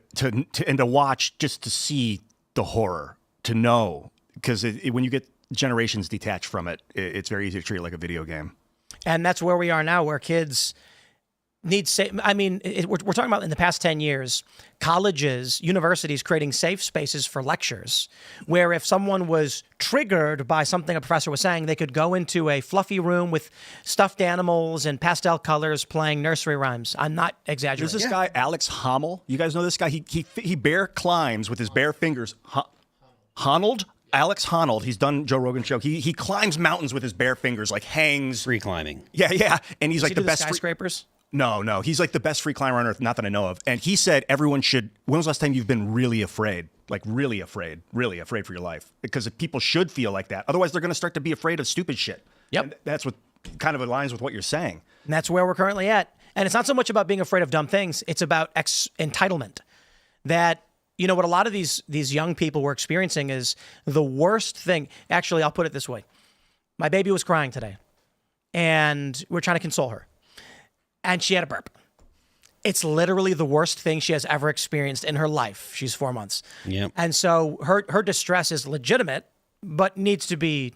watch, just to see the horror, to know, because when you get generations detached from it, it's very easy to treat it like a video game. And that's where we are now, where kids need safe. I mean, we're talking about in the past 10 years, colleges, universities creating safe spaces for lectures, where if someone was triggered by something a professor was saying, they could go into a fluffy room with stuffed animals and pastel colors playing nursery rhymes. I'm not exaggerating. There's this guy, Alex Hommel. You guys know this guy? He bear climbs with his bare fingers. Honnold? Alex Honnold, he's done Joe Rogan's show. He climbs mountains with his bare fingers, like hangs. Free climbing. Yeah. And he's like the best. Skyscrapers? No. He's like the best free climber on earth, not that I know of. And he said everyone should. When was the last time you've been really afraid? Like really afraid for your life? Because people should feel like that. Otherwise, they're going to start to be afraid of stupid shit. Yep. And that's what kind of aligns with what you're saying. And that's where we're currently at. And it's not so much about being afraid of dumb things. It's about entitlement. That, what a lot of these young people were experiencing is the worst thing. Actually, I'll put it this way. My baby was crying today. And we're trying to console her. And she had a burp. It's literally the worst thing she has ever experienced in her life. She's 4 months. Yep. And so her distress is legitimate, but needs to be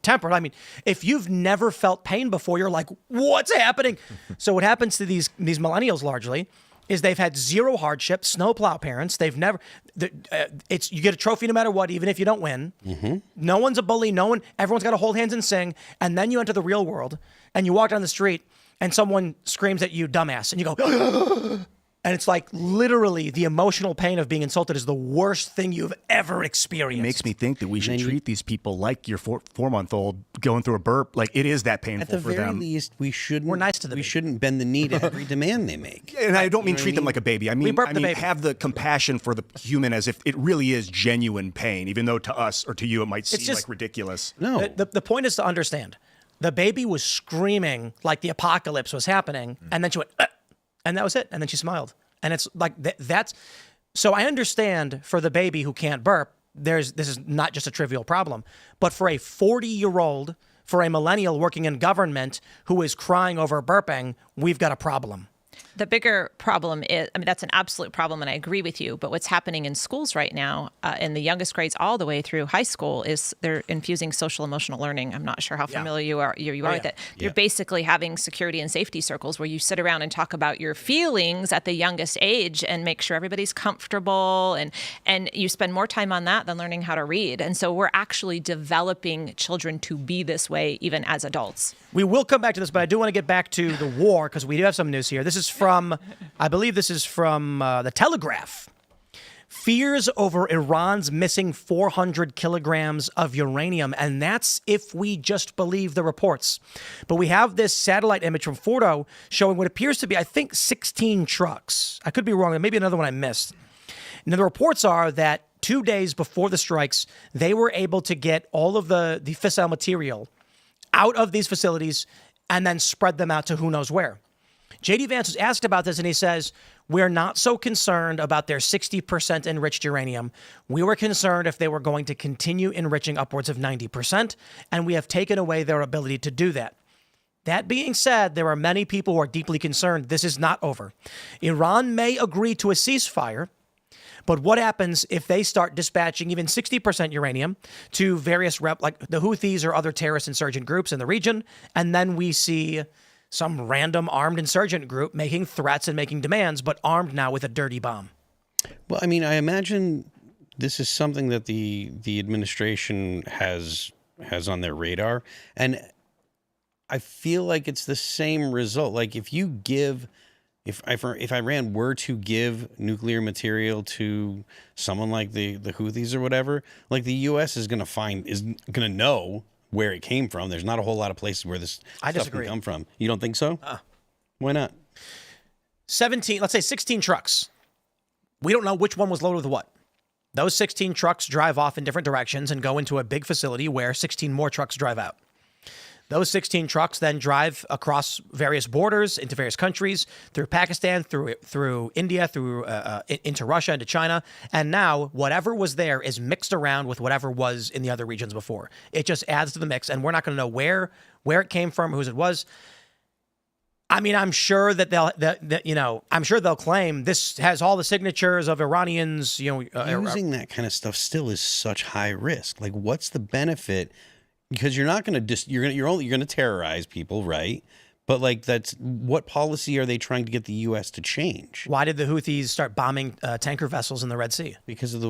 tempered. I mean, if you've never felt pain before, you're like, what's happening? So what happens to these millennials largely is they've had zero hardship, snowplow parents. They've never, you get a trophy no matter what, even if you don't win. Mm-hmm. No one's a bully. Everyone's got to hold hands and sing. And then you enter the real world and you walk down the street and someone screams at you, dumbass, and you go, and it's like literally the emotional pain of being insulted is the worst thing you've ever experienced. It makes me think that we should treat these people like your 4-month-old going through a burp. Like it is that painful for them. At the very least, we shouldn't. We're nice to them. We shouldn't bend the knee to every demand they make. And I don't mean treat them like a baby. I mean burp the baby. Have the compassion for the human as if it really is genuine pain, even though to us or to you it might seem like ridiculous. No. The point is to understand. The baby was screaming like the apocalypse was happening, and then she went, and that was it. And then she smiled. And it's like, that's, so I understand for the baby who can't burp, this is not just a trivial problem, but for a 40-year-old, for a millennial working in government who is crying over burping, we've got a problem. The bigger problem is, that's an absolute problem, and I agree with you. But what's happening in schools right now, in the youngest grades all the way through high school, is they're infusing social emotional learning. I'm not sure how familiar you are with it. They're basically having security and safety circles where you sit around and talk about your feelings at the youngest age and make sure everybody's comfortable. And you spend more time on that than learning how to read. And so we're actually developing children to be this way, even as adults. We will come back to this, but I do want to get back to the war because we do have some news here. This is from, I believe this is from The Telegraph. Fears over Iran's missing 400 kilograms of uranium, and that's if we just believe the reports. But we have this satellite image from Fordo showing what appears to be, I think, 16 trucks. I could be wrong. There may be another one I missed. Now, the reports are that 2 days before the strikes, they were able to get all of the fissile material out of these facilities and then spread them out to who knows where. J.D. Vance was asked about this, and he says, we're not so concerned about their 60% enriched uranium. We were concerned if they were going to continue enriching upwards of 90%, and we have taken away their ability to do that. That being said, there are many people who are deeply concerned this is not over. Iran may agree to a ceasefire, but what happens if they start dispatching even 60% uranium to various like the Houthis or other terrorist insurgent groups in the region, and then we see some random armed insurgent group making threats and making demands, but armed now with a dirty bomb. Well, I mean, I imagine this is something that the administration has on their radar, and I feel like it's the same result. Like if Iran were to give nuclear material to someone like the Houthis or whatever, like the U.S. is going to know where it came from. There's not a whole lot of places where this stuff can come from. You don't think so? Why not? 17, let's say 16 trucks. We don't know which one was loaded with what. Those 16 trucks drive off in different directions and go into a big facility where 16 more trucks drive out. Those 16 trucks then drive across various borders into various countries, through Pakistan, through India, into Russia, into China. And now whatever was there is mixed around with whatever was in the other regions before. It just adds to the mix, and we're not going to know where it came from, whose it was. I mean, I'm sure that they'll claim this has all the signatures of Iranians. Using that kind of stuff still is such high risk. Like, what's the benefit? Because you're not going to you're going to terrorize people, right? But like, that's what policy are they trying to get the U.S. to change? Why did the Houthis start bombing tanker vessels in the Red Sea? Because of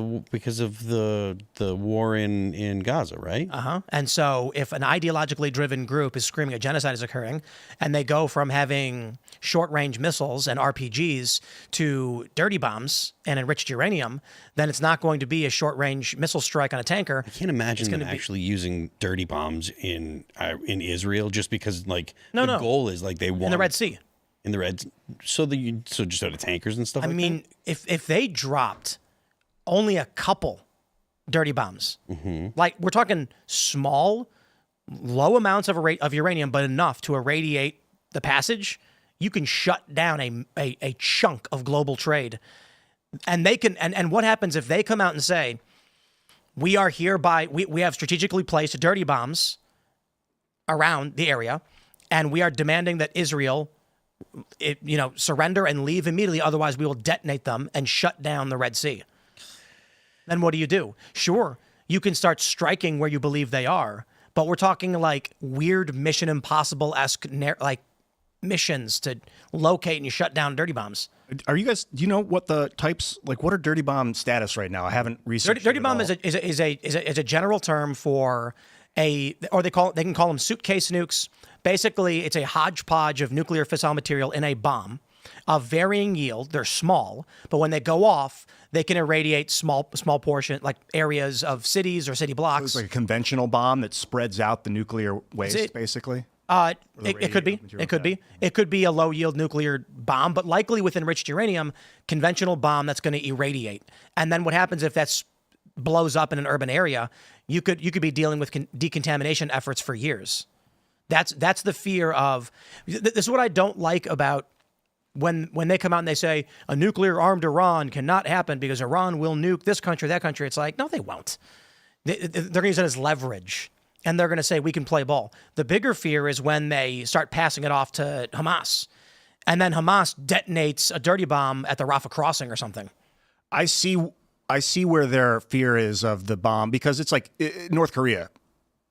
the war in Gaza, right? And so if an ideologically driven group is screaming a genocide is occurring, and they go from having short-range missiles and RPGs to dirty bombs and enriched uranium, then it's not going to be a short-range missile strike on a tanker. I can't imagine them actually using dirty bombs in Israel, just because the goal is like they want in the Red Sea. In the Red, so just out of tankers and stuff. I mean, if they dropped only a couple dirty bombs, like we're talking small, low amounts of uranium, but enough to irradiate the passage, you can shut down a chunk of global trade. And they can, and what happens if they come out and say, we are hereby, we have strategically placed dirty bombs around the area, and we are demanding that Israel, surrender and leave immediately. Otherwise, we will detonate them and shut down the Red Sea. Then what do? Sure, you can start striking where you believe they are, but we're talking like weird Mission Impossible-esque missions to locate and shut down dirty bombs. Are you guys? Do you know what the types what are dirty bomb status right now? I haven't researched. Dirty bomb is a general term for they can call them suitcase nukes. Basically, it's a hodgepodge of nuclear fissile material in a bomb of varying yield. They're small, but when they go off, they can irradiate small portion, like areas of cities or city blocks. So it's like a conventional bomb that spreads out the nuclear waste, basically. It could be. It could be. It could be a low yield nuclear bomb, but likely with enriched uranium, conventional bomb that's going to irradiate. And then what happens if that blows up in an urban area? You could be dealing with decontamination efforts for years. That's the fear of. This is what I don't like about when they come out and they say a nuclear armed Iran cannot happen because Iran will nuke this country, that country. It's like, no, they won't. They're going to use it as leverage. And they're going to say, we can play ball. The bigger fear is when they start passing it off to Hamas. And then Hamas detonates a dirty bomb at the Rafah crossing or something. I see where their fear is of the bomb, because it's like North Korea.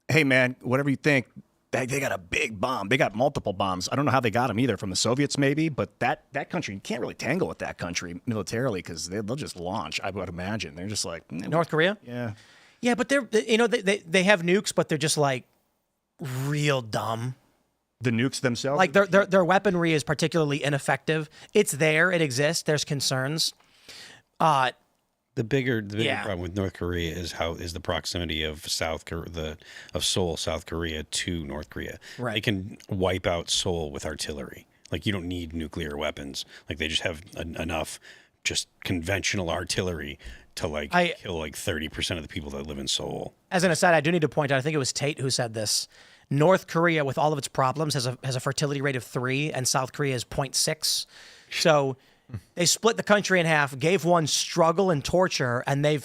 Hey, man, whatever you think, they got a big bomb. They got multiple bombs. I don't know how they got them either, from the Soviets maybe, but that country, you can't really tangle with that country militarily because they'll just launch, I would imagine. They're just like... North Korea? Yeah. Yeah, but they have nukes, but they're just like real dumb. The nukes themselves? Like their weaponry is particularly ineffective. It's there, it exists. There's concerns. The bigger problem with North Korea is the proximity of Seoul, South Korea to North Korea. Right. They can wipe out Seoul with artillery. Like, you don't need nuclear weapons. Like, they just have enough just conventional artillery to kill 30% of the people that live in Seoul. As an aside, I do need to point out, I think it was Tate who said this. North Korea, with all of its problems, has a fertility rate of 3, and South Korea is 0.6. So they split the country in half, gave one struggle and torture, and the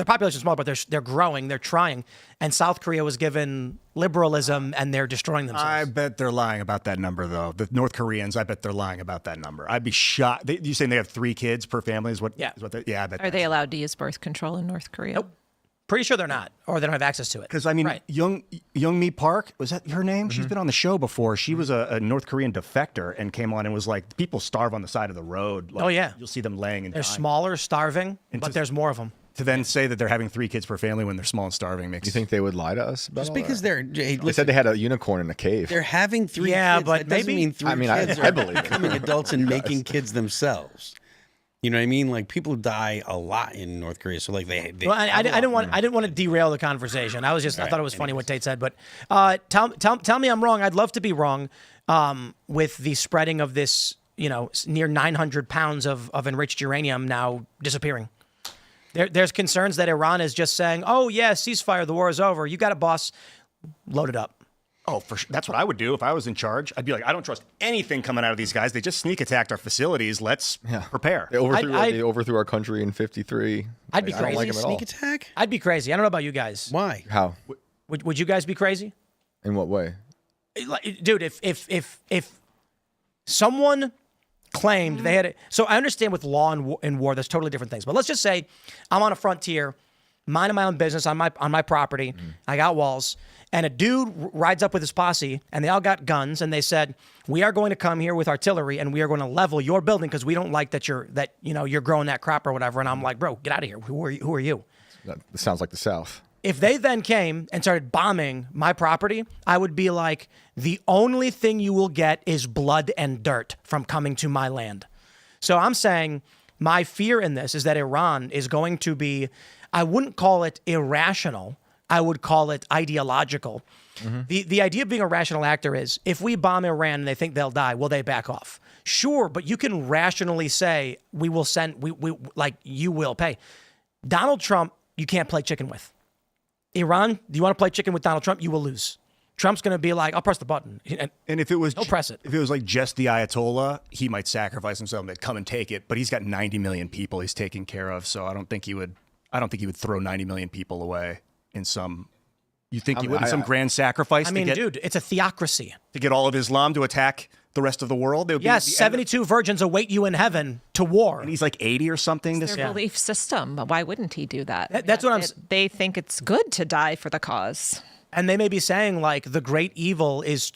population is small, but they're growing, they're trying. And South Korea was given liberalism, and they're destroying themselves. I bet they're lying about that number, though. The North Koreans, I bet they're lying about that number. I'd be shocked. You saying they have 3 kids per family? I bet. Are they allowed to use birth control in North Korea? Nope. Pretty sure they're not, or they don't have access to it. Because I mean, Right. Young Mi Park, was that her name? She's been on the show before. She was a North Korean defector and came on and was like, people starve on the side of the road. Like, Oh, yeah. you'll see them laying and They're dying. smaller, starving, but there's more of them. To then say that they're having 3 kids per family when they're small and starving makes You think they would lie to us about Just all because that? they're hey, They listen, said they had a unicorn in a cave. they're having 3 Yeah, kids. but that doesn't maybe- mean 3 I mean, kids I are believe it. becoming adults and making kids themselves. You know what I mean? Like people die a lot in North Korea, so like they Well, I didn't want to derail the conversation. I thought it was funny what Tate said, but tell me I'm wrong. I'd love to be wrong with the spreading of this, near 900 pounds of enriched uranium now disappearing. There's concerns that Iran is just saying, "Oh yeah, ceasefire, the war is over. You got it, boss. Load it up." Oh, for sure. That's what I would do if I was in charge. I'd be like, I don't trust anything coming out of these guys. They just sneak attacked our facilities. Let's prepare. They overthrew our country in '53. I'd be I don't like crazy. them at all. sneak attack. I'd be crazy. I don't know about you guys. Why? How? Would you guys be crazy? In what way? Dude, if someone claimed they had it, so I understand with law and war, there's totally different things. But let's just say I'm on a frontier, minding my own business on my property. I got walls, and a dude rides up with his posse, and they all got guns, and they said, "We are going to come here with artillery, and we are going to level your building because we don't like that you're growing that crop or whatever." And I'm like, "Bro, get out of here. Who are you?" That sounds like the South. If they then came and started bombing my property, I would be like, the only thing you will get is blood and dirt from coming to my land. So I'm saying my fear in this is that Iran is going to be, I wouldn't call it irrational. I would call it ideological. The idea of being a rational actor is if we bomb Iran and they think they'll die, will they back off? Sure, but you can rationally say we you will pay. Donald Trump, you can't play chicken with. Iran, do you want to play chicken with Donald Trump? You will lose. Trump's going to be like, I'll press the button. And if it was, He'll press it. If it was like just the Ayatollah, he might sacrifice himself and come and take it. But he's got 90 million people he's taking care of, so I don't think he would throw 90 million people away in some. You think he would in some grand sacrifice? I mean, dude, it's a theocracy. To get all of Islam to attack the rest of the world. They would Yes, be 72 virgins await you in heaven to war. And he's like 80 or something. Their belief system. Why wouldn't he do that? That's what They think it's good to die for the cause. And they may be saying like the great evil is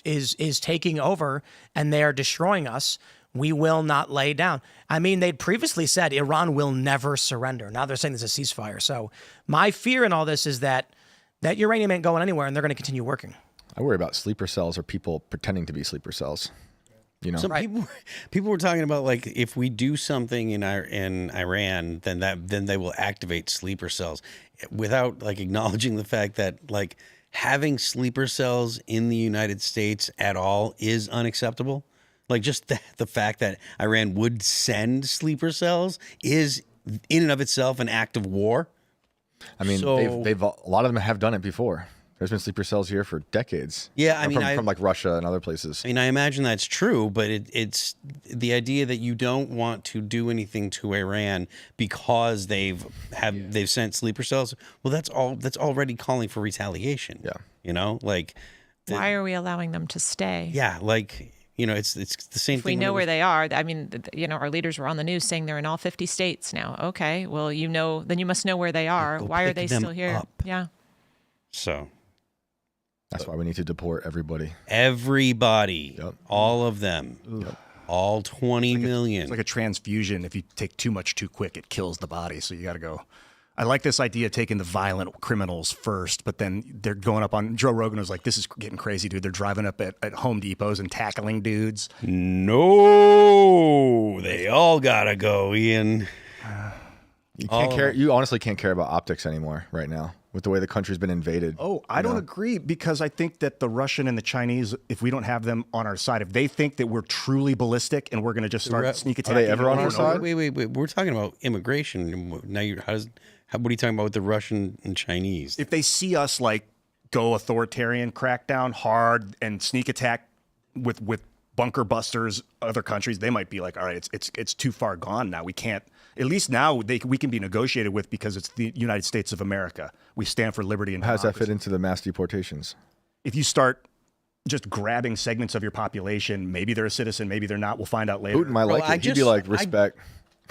taking over and they are destroying us. We will not lay down. I mean, they'd previously said Iran will never surrender. Now they're saying there's a ceasefire. So my fear in all this is that uranium ain't going anywhere and they're going to continue working. I worry about sleeper cells or people pretending to be sleeper cells. Some people were talking about like if we do something in Iran, then they will activate sleeper cells, without like acknowledging the fact that like having sleeper cells in the United States at all is unacceptable. Like just the fact that Iran would send sleeper cells is in and of itself an act of war. I mean, they've a lot of them have done it before. There's been sleeper cells here for decades. Yeah, I mean, from like Russia and other places. I mean, I imagine that's true, but it's the idea that you don't want to do anything to Iran because they've sent sleeper cells. Well, that's already calling for retaliation. Yeah, like why are we allowing them to stay? Yeah, like it's the same if thing. We know where they are. I mean, our leaders were on the news saying they're in all 50 states now. Okay, well, then you must know where they are. Go why are they pick them still here? up. Yeah. So. That's why we need to deport everybody. Everybody. Yep. All of them. Yep. All 20 million. It's like a transfusion. If you take too much too quick, it kills the body. So you got to go. I like this idea of taking the violent criminals first, but then they're going up on. Joe Rogan was like, this is getting crazy, dude. They're driving up at Home Depots and tackling dudes. No, they all got to go, Ian. You can't care. You honestly can't care about optics anymore right now with the way the country's been invaded. Oh, I don't agree, because I think that the Russian and the Chinese, if we don't have them on our side, if they think that we're truly ballistic and we're going to just start sneak attacking, are they ever on our side? Wait. We're talking about immigration now. What are you talking about with the Russian and Chinese? If they see us like go authoritarian, crack down hard, and sneak attack with bunker busters, other countries, they might be like, all right, it's too far gone now. We can't. At least now we can be negotiated with because it's the United States of America. We stand for liberty and how does that democracy. fit into the mass deportations? If you start just grabbing segments of your population, maybe they're a citizen, maybe they're not. We'll find out later. Putin might like it. He'd be like, respect.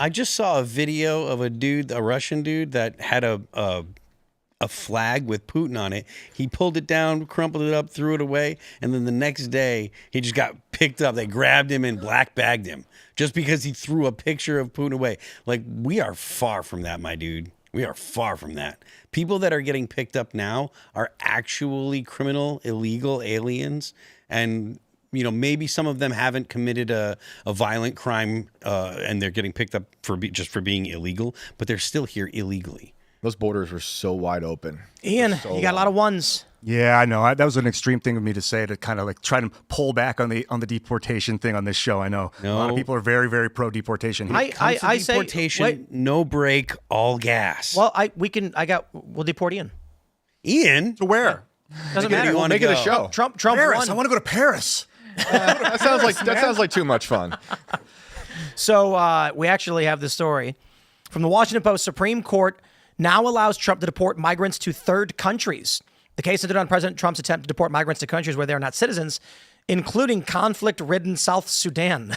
I just saw a video of a Russian dude that had a a flag with Putin on it. He pulled it down, crumpled it up, threw it away, and then the next day he just got picked up. They grabbed him and black bagged him just because he threw a picture of Putin away. Like, we are far from that, my dude. We are far from that. People that are getting picked up now are actually criminal, illegal aliens, and maybe some of them haven't committed a violent crime, and they're getting picked up just for being illegal, but they're still here illegally. Those borders were so wide open. Ian, you got a lot of ones. Yeah, I know. That was an extreme thing of me to say, to kind of like try to pull back on the deportation thing on this show. I know a lot of people are very, very pro deportation. I say deportation, wait. no break, all gas. Well, we'll deport Ian. Ian, to where? Doesn't Where do matter. you We'll wanna make it a go? show. Trump Paris. won. I want to go to Paris. That sounds like too much fun. So we actually have this story from the Washington Post. Supreme Court now allows Trump to deport migrants to third countries. The case centered on President Trump's attempt to deport migrants to countries where they are not citizens, including conflict-ridden South Sudan.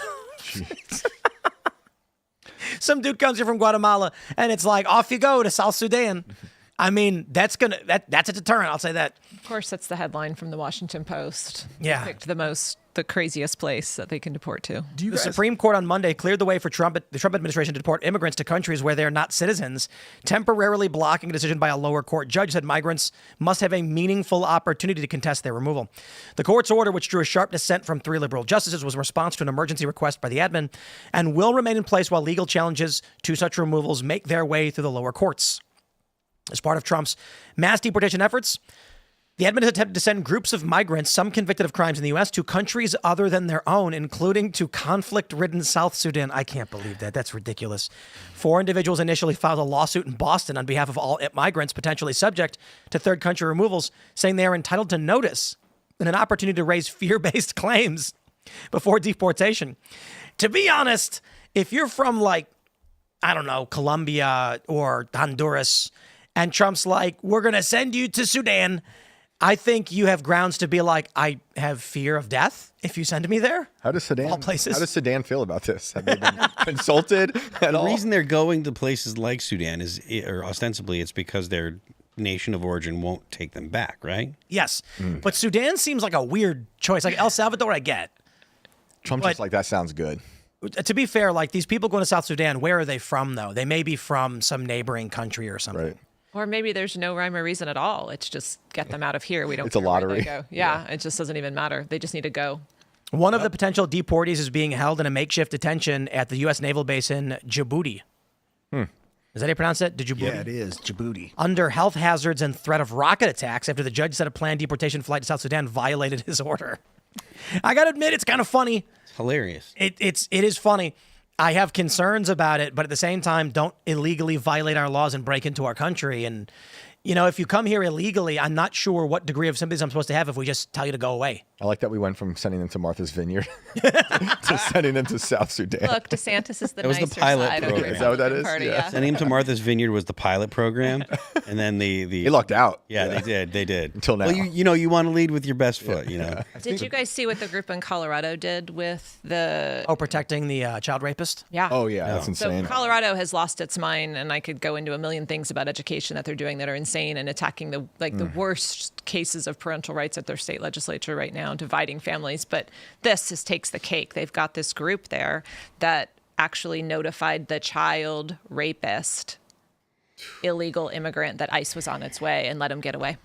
Some dude comes here from Guatemala, and it's like, off you go to South Sudan. I mean, that's a deterrent. I'll say that. Of course, that's the headline from the Washington Post. Yeah. They picked the craziest place that they can deport to. The Supreme Court on Monday cleared the way for the Trump administration to deport immigrants to countries where they are not citizens, temporarily blocking a decision by a lower court judge said migrants must have a meaningful opportunity to contest their removal. The court's order, which drew a sharp dissent from 3 liberal justices, was a response to an emergency request by the admin and will remain in place while legal challenges to such removals make their way through the lower courts. As part of Trump's mass deportation efforts, the admin has attempted to send groups of migrants, some convicted of crimes in the U.S., to countries other than their own, including to conflict-ridden South Sudan. I can't believe that. That's ridiculous. 4 individuals initially filed a lawsuit in Boston on behalf of all migrants potentially subject to third country removals, saying they are entitled to notice and an opportunity to raise fear-based claims before deportation. To be honest, if you're from, Colombia or Honduras, and Trump's like, we're going to send you to Sudan, I think you have grounds to be like, I have fear of death if you send me there. How does Sudan? All places. How does Sudan feel about this? Have they been consulted at all? The reason they're going to places like Sudan or ostensibly, it's because their nation of origin won't take them back, right? Yes. But Sudan seems like a weird choice. Like El Salvador, I get. Trump's just like, that sounds good. To be fair, like these people going to South Sudan, where are they from, though? They may be from some neighboring country or something. Right. Or maybe there's no rhyme or reason at all. It's just get them out of here. We don't. It's a care where they lottery. go. Yeah, it just doesn't even matter. They just need to go. One of the potential deportees is being held in a makeshift detention at the U.S. naval base in Djibouti. Is that how you pronounce it? Djibouti? Yeah, it is Djibouti. Under health hazards and threat of rocket attacks after the judge said a planned deportation flight to South Sudan violated his order. I got to admit, it's kind of funny. It's hilarious. It is funny. I have concerns about it, but at the same time, don't illegally violate our laws and break into our country. And, if you come here illegally, I'm not sure what degree of sympathy I'm supposed to have if we just tell you to go away. I like that we went from sending them to Martha's Vineyard to sending them to South Sudan. Look, DeSantis is the That was the nicer pilot side of the program. Is that what that Republican is? Party. Yeah. Sending him to Martha's Vineyard was the pilot program, and then the He lucked out. Yeah, they did. Until now. Well, you want to lead with your best foot, Did you guys see what the group in Colorado did with the? Protecting the child rapist? Yeah. Oh, yeah. That's So insane. Colorado has lost its mind, and I could go into a million things about education that they're doing that are insane and attacking the worst cases of parental rights at their state legislature right now, dividing families. But this takes the cake. They've got this group there that actually notified the child rapist, illegal immigrant, that ICE was on its way and let him get away.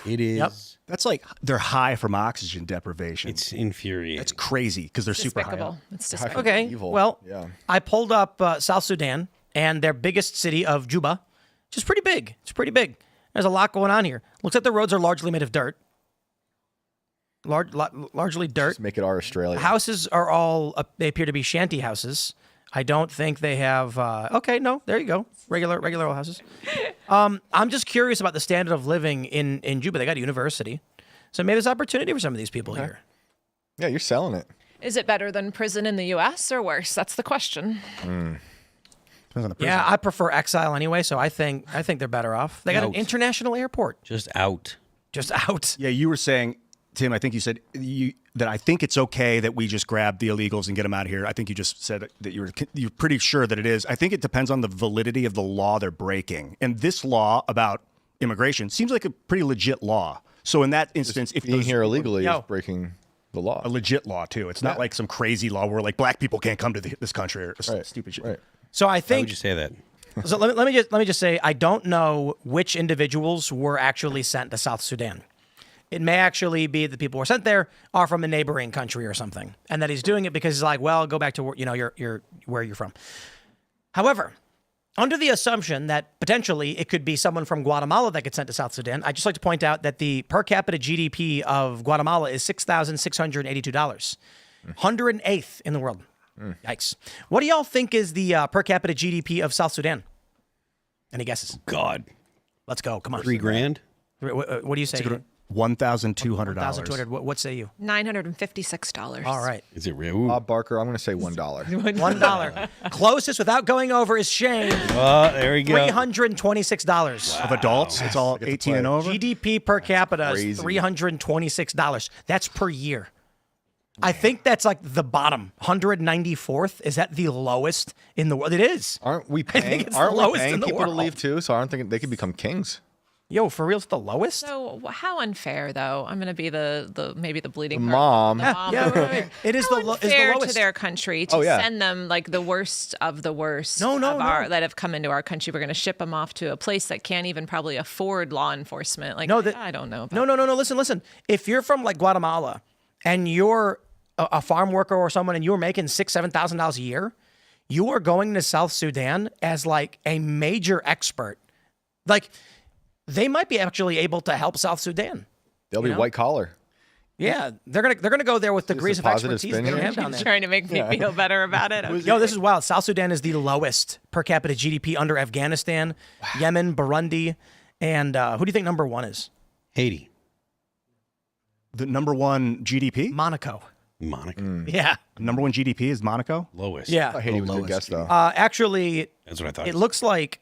It is. Yep. That's like they're high from oxygen deprivation. It's infuriating. It's crazy because they're super high. Despicable. Up. It's despicable. Okay. Evil. Well, Yeah. I pulled up South Sudan and their biggest city of Juba, which is pretty big. It's pretty big. There's a lot going on here. Looks like the roads are largely made of dirt. Largely dirt. Just make it our Australia. Houses are all, they appear to be shanty houses. I don't think they have, okay, no, there you go. Regular old houses. I'm just curious about the standard of living in Juba. They got a university. So maybe there's opportunity for some of these people here. Yeah, you're selling it. Is it better than prison in the U.S. or worse? That's the question. Depends on the person. Yeah, I prefer exile anyway, so I think they're better off. They got an Out. international airport. Just out. Just out. Yeah, you were saying, Tim, I think you said that I think it's okay that we just grab the illegals and get them out of here. I think you just said that you're pretty sure that it is. I think it depends on the validity of the law they're breaking. And this law about immigration seems like a pretty legit law. So in that instance, if Being those here illegally Yo. is breaking the law. a legit law too, it's not like some crazy law where like black people can't come to this country or stupid shit. Right. So I Why think would you say that? so. Let me just say I don't know which individuals were actually sent to South Sudan. It may actually be that people who were sent there are from a neighboring country or something, and that he's doing it because he's like, well, go back to your where you're from. However, under the assumption that potentially it could be someone from Guatemala that gets sent to South Sudan, I'd just like to point out that the per capita GDP of Guatemala is $6,682, 108th in the world. Yikes! What do y'all think is the per capita GDP of South Sudan? Any guesses? God, Let's go. Come on. $3,000. What do you say? $1,200. $1,200. What say you? $956. All right. Is it real? Bob Barker, I'm going to say $1. $1. Closest without going over is Shane. There we go. $326. Of adults, it's all 18 and over. GDP per capita is Crazy. $326. That's per year. I think that's like the bottom. 194th. Is that the lowest in the world? It is. Aren't we think paying? it's the Aren't we lowest paying in the people to world. leave too? So aren't thinking they could become kings. Yo, for real, it's the lowest? So how unfair, though? I'm going to be the maybe the bleeding heart. Mom. The mom. Yeah, right. It is How the unfair lowest. to their country to Oh, yeah. send them like the worst of the worst No, that have come into our country. We're going to ship them off to a place that can't even probably afford law enforcement. Like, No, I don't know. No. Listen. If you're from like Guatemala and you're a farm worker or someone and you're making $6,000-7,000 a year, you are going to South Sudan as like a major expert. Like they might be actually able to help South Sudan. They'll be white collar. Yeah, they're gonna go there with degrees a of positive expertise spin they don't here? have down there. Trying to make me feel better about it. Okay. Yo, this is wild. South Sudan is the lowest per capita GDP under Afghanistan, Yemen, Burundi, and who do you think number one is? Haiti. The number one GDP? Monaco. Monaco. Yeah. Number one GDP is Monaco? Lowest. Yeah. I hate it was a good lowest guess though. Actually, That's what I thought. it looks like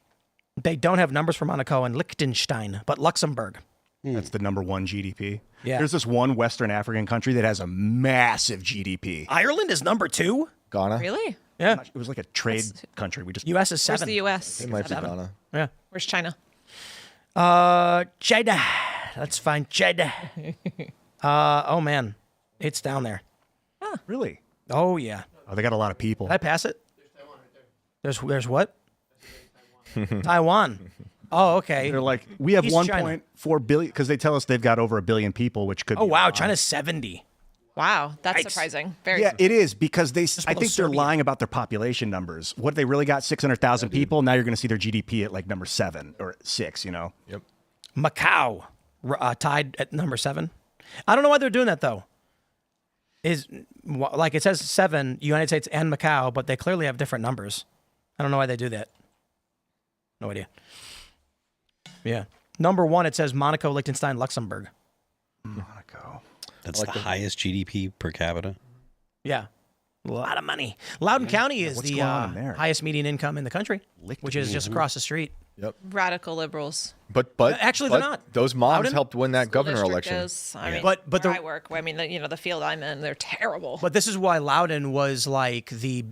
they don't have numbers for Monaco and Liechtenstein, but Luxembourg. That's the number one GDP. Yeah. There's this one Western African country that has a massive GDP. Ireland is number two. Ghana. Really? Yeah. It was like a trade country. We just U.S. is Where's 7. the U.S.? It might be Ghana. Yeah. Where's China? China. Let's find China. Oh man, it's down there. really. Oh yeah. Oh, they got a lot of people. Did I pass it? There's what? Taiwan. Oh, okay. They're like, we have East China. 1.4 billion because they tell us they've got over 1 billion people, which could. Oh be wow, a lot. China's 70. Wow, that's Yikes. surprising. Very. Yeah, it is because I below think they're Serbia. lying about their population numbers. What they really got 600,000 people. Now you're going to see their GDP at like number 7 or 6. You know. Yep. Macau tied at number 7. I don't know why they're doing that though. Is like it says 7 United States and Macau, but they clearly have different numbers. I don't know why they do that. No idea. Yeah. Number 1, it says Monaco, Liechtenstein, Luxembourg. Monaco. That's the highest GDP per capita. Yeah. A lot of money. Loudoun County is What's the going on there? highest median income in the country, which is just across the street. Yep. Radical liberals. But Actually, they're not. Those moms Loudon? helped win that governor District election. is, I mean, But where the- I work, I mean, the field I'm in, they're terrible. But this is why Loudoun was like the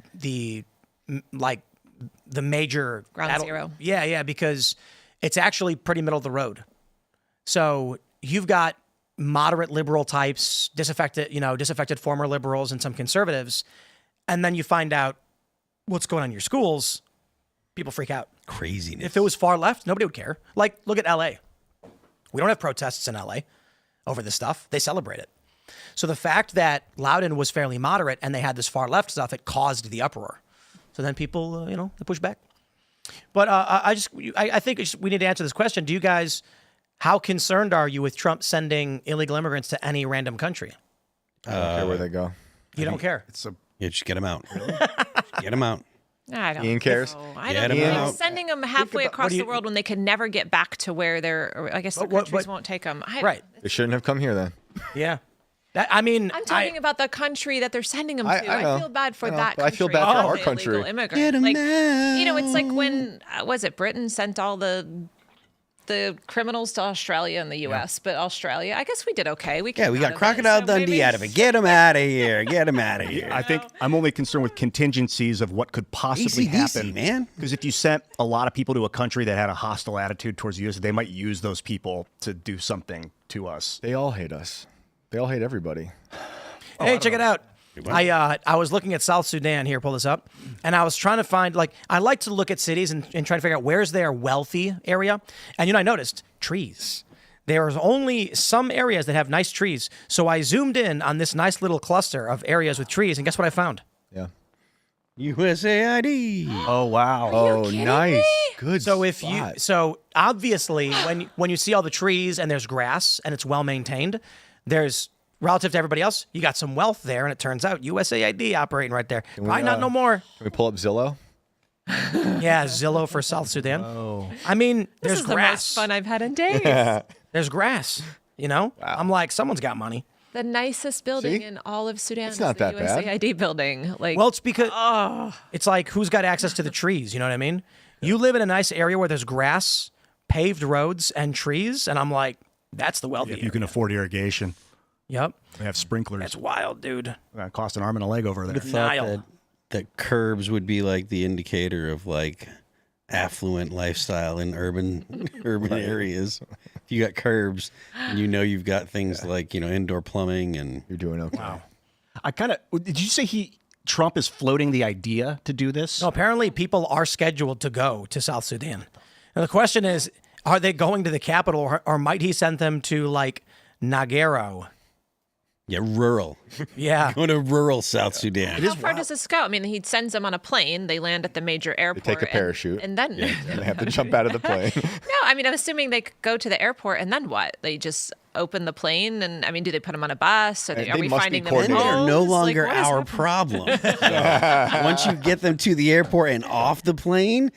major Ground zero. Yeah, because it's actually pretty middle of the road. So you've got moderate liberal types, disaffected former liberals and some conservatives, and then you find out what's going on in your schools. People freak out. Craziness. If it was far left, nobody would care. Like, look at LA. We don't have protests in LA over this stuff. They celebrate it. So the fact that Loudoun was fairly moderate and they had this far left stuff, it caused the uproar. So then people, they push back. But I think we need to answer this question. Do you guys, how concerned are you with Trump sending illegal immigrants to any random country? I don't care where they go. You don't care. Yeah, just get them out. Get them out. I don't Ian cares. know. I Get don't 'em think out. sending them halfway across the world when they can never get back to where or I guess the countries won't take them. Right. They shouldn't have come here then. Yeah. I'm talking about the country that they're sending them to. I know. feel bad for I know, that but I country. feel bad not for our the country. illegal immigrant. Get 'em like, out. it's like when was it Britain sent all the the criminals to Australia and the U.S., but Australia, I guess we did okay. We Yeah, we came got out of it, Crocodile so Dundee maybe- out of it. Get him out of here. Get him out of here. I think I'm only concerned with contingencies of what could possibly AC/DC, happen, man. Because if you sent a lot of people to a country that had a hostile attitude towards the U.S., they might use those people to do something to us. They all hate us. They all hate everybody. Hey, check it out. I was looking at South Sudan here, pull this up, and I was trying to find, like, I like to look at cities and try to figure out where's their wealthy area. And, you know, I noticed trees. There's only some areas that have nice trees. So I zoomed in on this nice little cluster of areas with trees, and guess what I found? Yeah. USAID. Oh, wow. Oh, nice. Good. So spot. Obviously when you see all the trees and there's grass and it's well maintained, there's relative to everybody else, you got some wealth there, and it turns out USAID operating right there. Probably not no more. Can we pull up Zillow? Yeah, Zillow for South Sudan. I mean, This there's is the grass. most fun I've had in days. There's grass. You know, I'm like, someone's got money. The nicest building See? in all of Sudan It's is not the that bad. USAID building. Like, Well, it's because it's like who's got access to the trees. You know what I mean? You live in a nice area where there's grass, paved roads, and trees, and I'm like, that's the wealthy. If you can afford irrigation, Yep, they have sprinklers. that's wild, dude. That cost an arm and a leg over there. Would have thought Nile. that curbs would be like the indicator of like affluent lifestyle in urban areas. If you got curbs, you know you've got things like, you know, indoor plumbing and You're doing okay. Wow. Did you say Trump is floating the idea to do this? No, apparently people are scheduled to go to South Sudan. And the question is, are they going to the capital, or might he send them to like Nagero? yeah, rural. Yeah. Go to rural South Sudan. how far does this go? I mean, he sends them on a plane. They land at the major airport. take a parachute. And then, They have to jump out of the plane. no, I mean, I'm assuming they go to the airport, and then what? They just open the plane, and I mean, do they put them on a bus? Or They are we must finding be them in Then coordinated. they're no homes? Like, longer what is our happening? problem. So, once you get them to the airport and off the plane,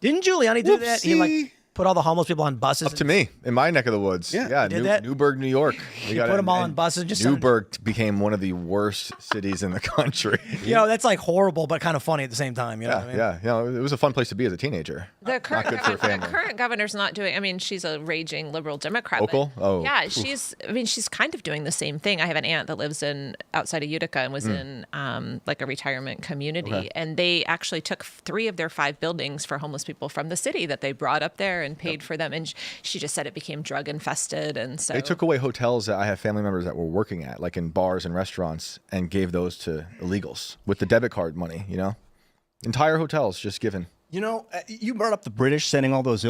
Didn't Giuliani do that? He like Whoopsie. put all the homeless people on buses. Up to me, in my neck of the woods. Yeah. He did that? Newburgh, New York. We Put them all on buses. Just Newburgh became one of the worst cities in the country. You know, that's like horrible, but kind of funny at the same time. You know what I mean? Yeah. You know, it was a fun place to be as a teenager. The current, good for a family. the current governor's not doing. I mean, she's a raging liberal Democrat. but- Hochul? Oh, yeah. oof. She's. I mean, she's kind of doing the same thing. I have an aunt that lives outside of Utica and was in like a retirement community, and they actually took 3 of their 5 buildings for homeless people from the city that they brought up there and paid for them. And she just said it became drug infested, and so They took away hotels that I have family members that were working at, like in bars and restaurants, and gave those to illegals with the debit card money, you know? Entire hotels just given. You know, you brought up the British sending all those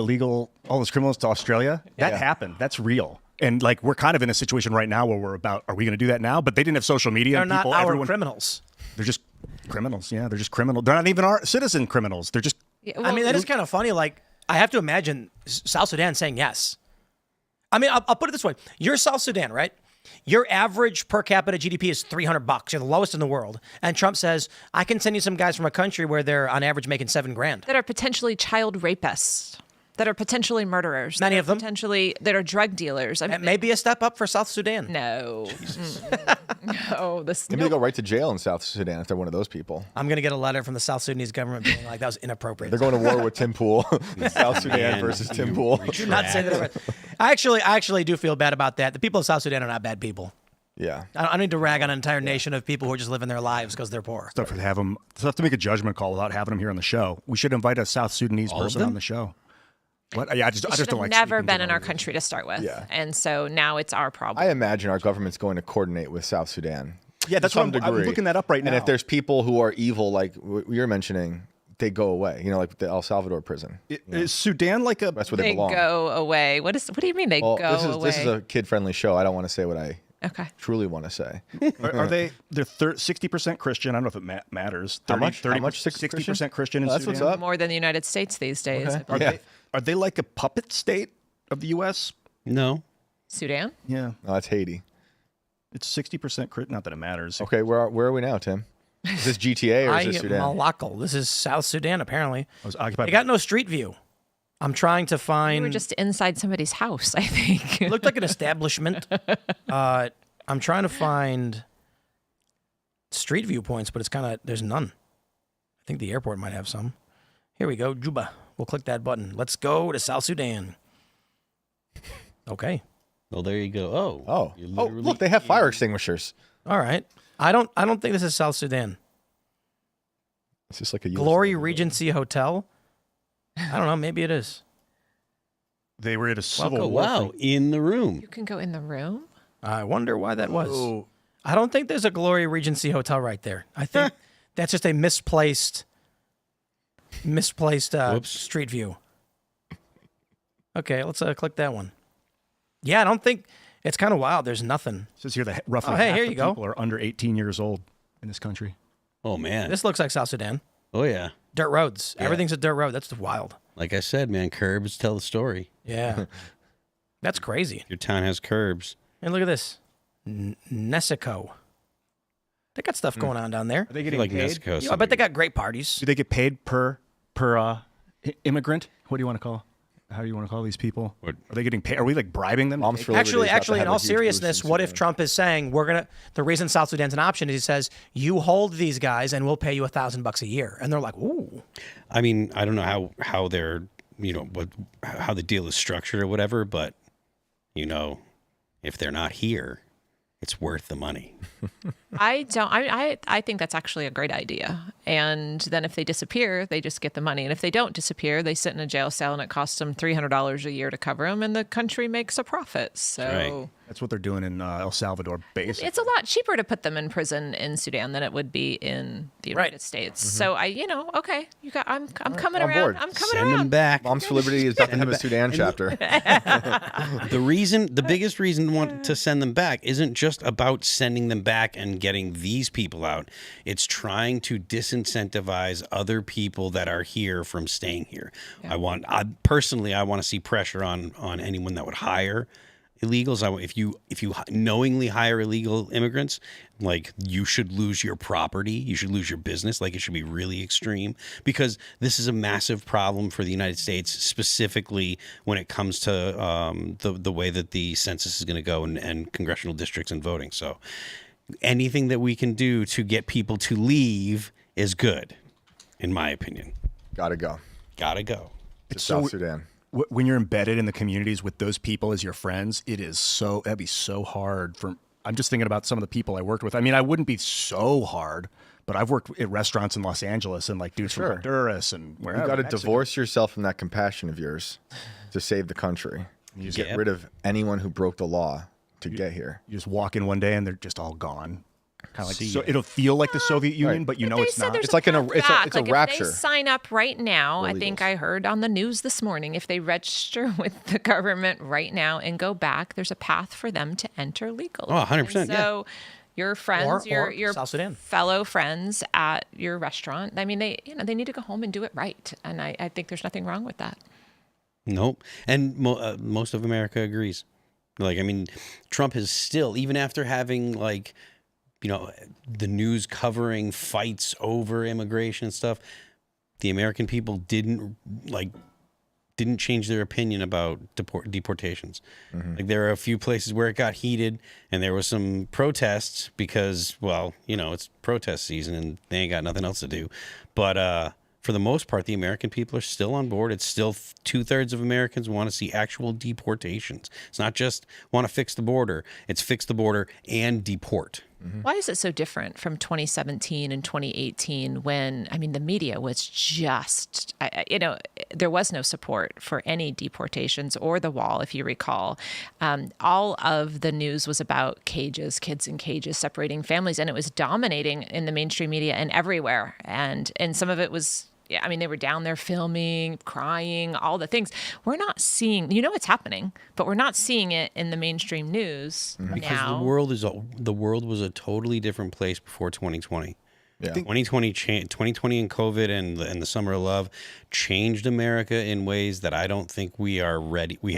criminals to Australia. That happened. That's real. And like, we're kind of in a situation right now where are we going to do that now? But they didn't have social media. They're and not people, our criminals. They're just criminals. Yeah, they're just criminal. They're not even our citizen criminals. They're just. Yeah, I mean, that is kind of funny. Like, I have to imagine South Sudan saying yes. I mean, I'll put it this way. You're South Sudan, right? Your average per capita GDP is $300. You're the lowest in the world. And Trump says, I can send you some guys from a country where they're on average making $7,000. that are potentially child rapists, that are potentially murderers, Many that of them. are potentially that are drug dealers. I mean, That may be a step up for South Sudan. no, no, this Maybe they go right to jail in South Sudan if they're one of those people. I'm going to get a letter from the South Sudanese government being like, that was inappropriate. They're going to war with Tim Pool. South Sudan Man, versus Tim you Pool. Do not say that. I actually do feel bad about that. The people of South Sudan are not bad people. Yeah. I don't need to rag on an entire nation of people who are just living their lives because they're poor. Stuff to have them. Stuff to make a judgment call without having them here on the show. We should invite a South Sudanese All of person them? on the show. What? Yeah, I just should don't have like. never speaking been to in them. our country to start with, Yeah. and so now it's our problem. I imagine our government's going to coordinate with South Sudan. Yeah, that's to what some I'm degree. looking that up right now. And if there's people who are evil, like you're mentioning, they go away. You know, like the El Salvador prison. Is Sudan like a? That's where they they belong. go away. What do you mean they Well, go away? this is a kid-friendly show. I don't want to say what I okay. truly want to say. Are they? They're 60% Christian. I don't know if it matters. How much? 60% Christian in That's Sudan. what's up. More than the United States these days. Okay. Are they like a puppet state of the U.S.? no. Sudan. Yeah, No, that's Haiti. it's 60% Christian. Not that it matters. Okay, where are we now, Tim? Is this GTA or is this Sudan? Malakal. This is South Sudan, apparently. I was occupied. They got no street view. I'm trying to We find. were just inside somebody's house, I think. It looked like an establishment. I'm trying to find street view points, but it's kind of, there's none. I think the airport might have some. Here we go, Juba. We'll click that button. Let's go to South Sudan. Okay. Well, there you go. Oh, you oh, literally- look, they have fire extinguishers. All right. I don't think this is South Sudan. It's just like a US Glory building. Regency Hotel. I don't know. Maybe it is. They were at a civil Welcome. war. Wow, in the room. You can go in the room. I wonder why that was. Oh, I don't think there's a Glory Regency Hotel right there. I think that's just a misplaced Whoops. street view. Okay, let's click that one. Yeah, I don't think it's kind of wild. There's nothing. it says here that roughly Oh, hey, half here the you go. people are under 18 years old in this country. Oh man. This looks like South Sudan. Oh yeah. Dirt roads. Everything's a dirt road. That's wild. Like I said, man, curbs tell the story. Yeah. That's crazy. Your town has curbs. And look at this. Nesico. They got stuff going on down there. Are they I getting feel like paid? Nesco. Yeah, I bet they got great parties. Do they get paid per immigrant? What do you want to call? How do you want to call these people? What? Are they getting paid? Are we like bribing them? Moms for Liberty is about to Actually, in have a all huge seriousness, boost in what if Sudan. Trump is saying the reason South Sudan's an option is he says you hold these guys and we'll pay you $1,000 a year, and they're like, ooh, I mean, I don't know how they're how the deal is structured or whatever, but if they're not here, it's worth the money. I think that's actually a great idea. And then if they disappear, they just get the money. And if they don't disappear, they sit in a jail cell and it costs them $300 a year to cover them, and the country makes a profit. So Right. That's what they're doing in El Salvador, basically. it's a lot cheaper to put them in prison in Sudan than it would be in the United States. So okay, I'm coming on around. board. I'm coming Send them around. back. Moms for Liberty is about to have a Sudan chapter. The biggest reason to want to send them back isn't just about sending them back and getting these people out. It's trying to disincentivize other people that are here from staying here. I personally want to see pressure on anyone that would hire illegals. If you knowingly hire illegal immigrants, like, you should lose your property, you should lose your business. Like, it should be really extreme, because this is a massive problem for the United States, specifically when it comes to the way that the census is going to go and congressional districts and voting. So anything that we can do to get people to leave is good, in my opinion. Gotta go Gotta go. to so- South Sudan. When you're embedded in the communities with those people as your friends, that'd be so hard. I'm just thinking about some of the people I worked with. I mean, I wouldn't be so hard, but I've worked at restaurants in Los Angeles and like dudes Sure. from Honduras and wherever. You got to Mexico. divorce yourself from that compassion of yours to save the country. You get Yep. rid of anyone who broke the law to get here. You just walk in one day and they're just all gone. Kind of See like ya. it'll feel like the Soviet Union, but They it's said not. there's It's a like path it's a back. Like, rapture. If they sign up right now, I think Illegals. I heard on the news this morning, if they register with the government right now and go back, there's a path for them to enter legally. Oh, 100%, And so your friends, Or your South Sudan. fellow friends at your restaurant, I mean, they need to go home and do it right. And I think there's nothing wrong with that. Nope. And most of America agrees. Like, I mean, Trump has still, even after having, like, the news covering fights over immigration and stuff, the American people didn't change their opinion about deportations. Like, there are a few places where it got heated and there was some protests because, well, it's protest season and they ain't got nothing else to do. But for the most part, the American people are still on board. It's still 2/3 of Americans want to see actual deportations. It's not just want to fix the border. It's fix the border and deport. Why is it so different from 2017 and 2018 when, I mean, the media was just, there was no support for any deportations or the wall, if you recall. All of the news was about cages, kids in cages, separating families, and it was dominating in the mainstream media and everywhere. And some of it was, I mean, they were down there filming, crying, all the things. We're not seeing, it's happening, but we're not seeing it in the mainstream news Because now. the world was a totally different place before 2020. Yeah. 2020 and COVID and the Summer of Love changed America in ways that I don't think we are ready. We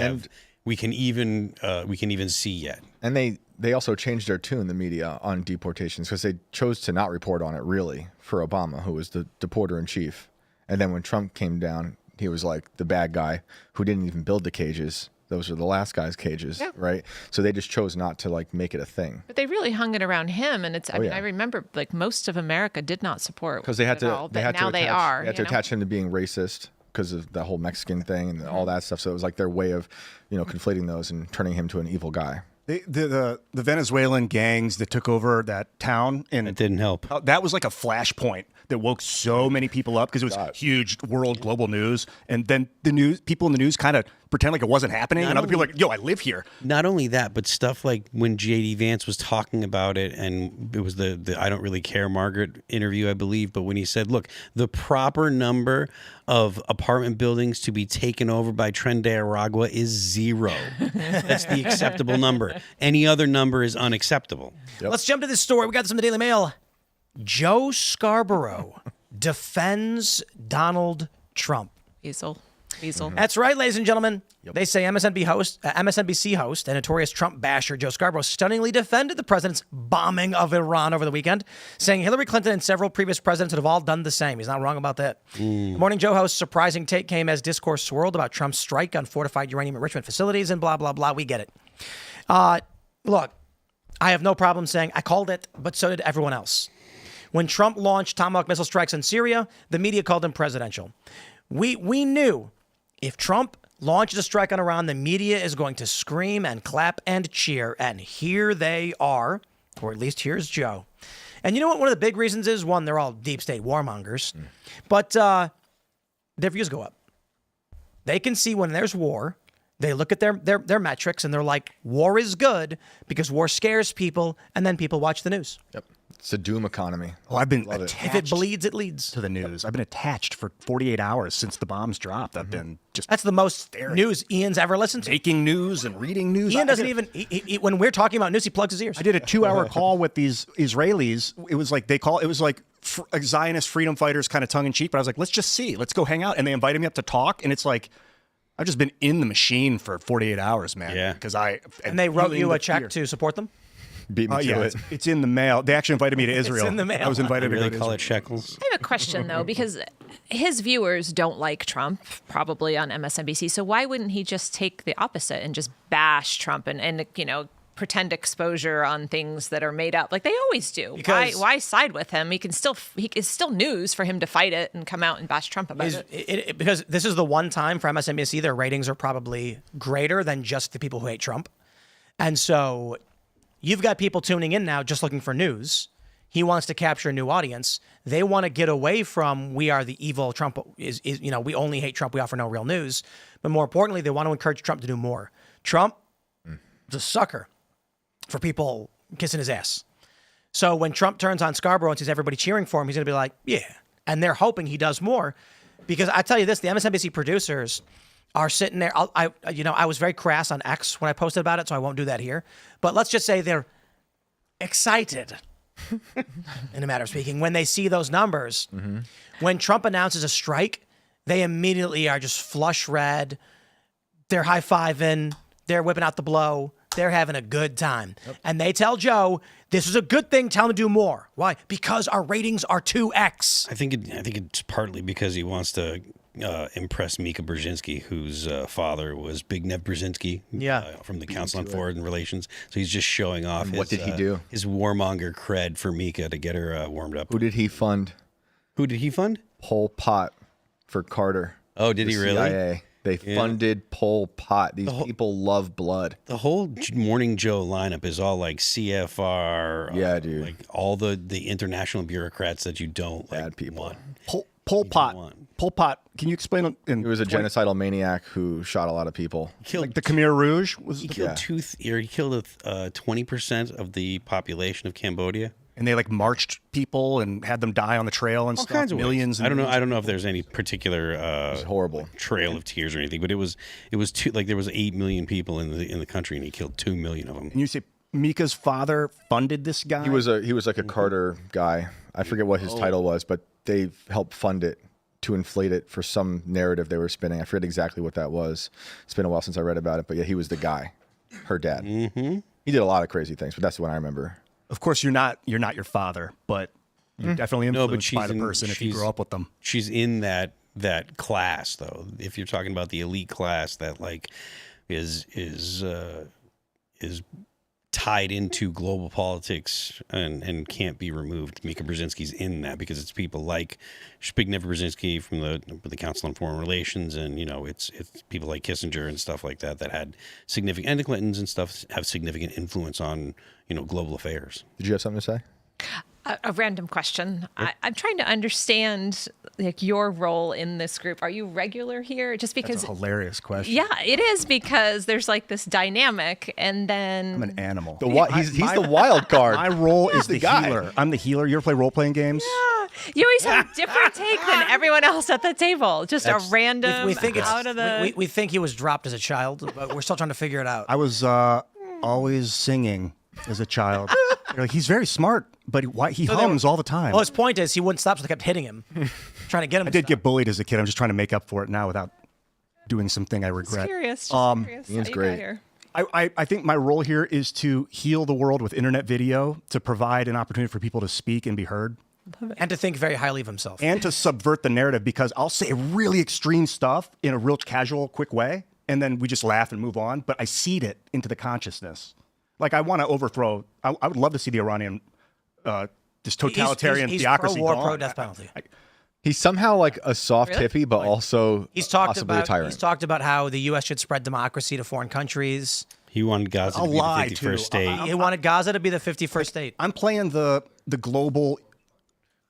can even see yet. And they also changed their tune, the media, on deportations, because they chose to not report on it, really, for Obama, who was the deporter in chief. And then when Trump came down, he was like the bad guy who didn't even build the cages. Those are the last guy's cages, right? So they just chose not to make it a thing. But they really hung it around him, and I mean, yeah. I remember most of America did not support Because they had it to, at all, they but had now to they attach, are. They had to attach him to being racist. because of the whole Mexican thing and all that stuff. So it was like their way of, conflating those and turning him to an evil guy. The Venezuelan gangs that took over that town, and It didn't help. that was like a flashpoint that woke so many people up because it was huge global news. And then people in the news kind of pretend like it wasn't happening. And other people are like, yo, I live here. Not only that, but stuff like when J.D. Vance was talking about it, and it was the I Don't Really Care Margaret interview, I believe, but when he said, look, the proper number of apartment buildings to be taken over by Tren de Aragua is 0. That's the acceptable number. Any other number is unacceptable. Let's jump to this story. We got this from the Daily Mail. Joe Scarborough defends Donald Trump. Weasel. That's right, ladies and gentlemen. They say MSNBC host and notorious Trump basher Joe Scarborough stunningly defended the president's bombing of Iran over the weekend, saying Hillary Clinton and several previous presidents would have all done the same. He's not wrong about that. Morning Joe host's surprising take came as discourse swirled about Trump's strike on fortified uranium enrichment facilities and blah, blah, blah. We get it. Look, I have no problem saying I called it, but so did everyone else. When Trump launched Tomahawk missile strikes in Syria, the media called him presidential. We knew if Trump launches a strike on Iran, the media is going to scream and clap and cheer. And here they are, or at least here's Joe. And you know what one of the big reasons is? One, they're all deep state warmongers. But their views go up. They can see when there's war. They look at their metrics and they're like, war is good because war scares people. And then people watch the news. Yep. It's a doom economy. Oh, I've been If it bleeds, it leads. to the news. I've been attached for 48 hours since the bombs dropped. I've been just That's the most news Ian's ever listened to. taking news and reading news. Ian doesn't even, when we're talking about news, he plugs his ears. I did a 2-hour call with these Israelis. It was like Zionist freedom fighters, kind of tongue in cheek. But I was like, let's just see, let's go hang out. And they invited me up to talk. And it's like, I've just been in the machine for 48 hours, man. Yeah. Because And they wrote you a check to support them? Beat me to yeah, it. it's in the mail. They actually invited me to Israel. in the mail. I was invited They to really go to call Israel. it shekels. I have a question, though, because his viewers don't like Trump, probably on MSNBC. So why wouldn't he just take the opposite and just bash Trump and pretend exposure on things that are made up like they always do? Because- Why side with him? It's still news for him to fight it and come out and bash Trump about it. Because this is the one time for MSNBC, their ratings are probably greater than just the people who hate Trump. And so you've got people tuning in now just looking for news. He wants to capture a new audience. They want to get away from we are the evil Trump is we only hate Trump. We offer no real news. But more importantly, they want to encourage Trump to do more. Trump is a sucker for people kissing his ass. So when Trump turns on Scarborough and sees everybody cheering for him, he's going to be like, yeah. And they're hoping he does more. Because I tell you this, the MSNBC producers are sitting there. I was very crass on X when I posted about it, so I won't do that here. But let's just say they're excited, in a matter of speaking, when they see those numbers. When Trump announces a strike, they immediately are just flush red. They're high-fiving. They're whipping out the blow. They're having a good time. And they tell Joe, this is a good thing. Tell him to do more. Why? Because our ratings are 2X. I think it's partly because he wants to impress Mika Brzezinski, whose father was Big Nev Brzezinski from the Council on Foreign Relations. So he's just showing off What did he do? His warmonger cred for Mika to get her warmed up. Who did he fund? Who did he fund? Pol Pot for Carter. Oh, did he really? CIA. They funded Pol Pot. These people love blood. The whole Morning Joe lineup is all like CFR. Yeah, dude. Like all the international bureaucrats that you don't Bad people. want. Pol Pot. Pol Pot. Can you explain? He was a genocidal maniac who shot a lot of people. Like the Khmer Rouge was. He killed 20% of the population of Cambodia. And they like marched people and had them die on the trail and All stuff. kinds of millions. ways. And I don't know if there's any particular horrible trail of tears or anything, but it was there was 8 million people in the country and he killed 2 million of them. And you say Mika's father funded this guy? He was like a Carter guy. I forget what his title was, but they helped fund it to inflate it for some narrative they were spinning. I forget exactly what that was. It's been a while since I read about it, but yeah, he was the guy, her dad. He did a lot of crazy things, but that's the one I remember. Of course, you're not your father, but you're definitely influenced by the person if you grew up with them. She's in that class, though. If you're talking about the elite class that like is tied into global politics and can't be removed. Mika Brzezinski's in that because it's people like Zbigniew Brzezinski from the Council on Foreign Relations, and it's people like Kissinger and stuff like that had significant, and the Clintons and stuff have significant influence on global affairs. Did you have something to say? A random question. I'm trying to understand your role in this group. Are you regular here? Just because That's a hilarious question. Yeah, it is, because there's like this dynamic, and then I'm an animal. He's the wild card. My role is the guy. healer. I'm the healer. You ever play role-playing games? you always have a different take than everyone else at the table. Just a random We think it's out of the. we think he was dropped as a child, but we're still trying to figure it out. I was always singing as a child. He's very smart, but he hums all the time. Well, his point is he wouldn't stop, so they kept hitting him, trying to get him. I did get bullied as a kid. I'm just trying to make up for it now without doing something I regret. Curious. Just curious. Ian's how you great. got here. I think my role here is to heal the world with internet video, to provide an opportunity for people to speak and be heard, and to think very highly of himself. and to subvert the narrative, because I'll say really extreme stuff in a real casual, quick way, and then we just laugh and move on, but I seed it into the consciousness. Like, I want to overthrow, I would love to see the Iranian, this totalitarian he's theocracy pro-war, gone. pro-death penalty. He's somehow like a soft hippie, but also He's talked possibly a tyrant. about how the U.S. should spread democracy to foreign countries. He wanted Gaza to I'll be lie, the too. 51st state. He wanted Gaza to be the 51st state. I'm playing the global,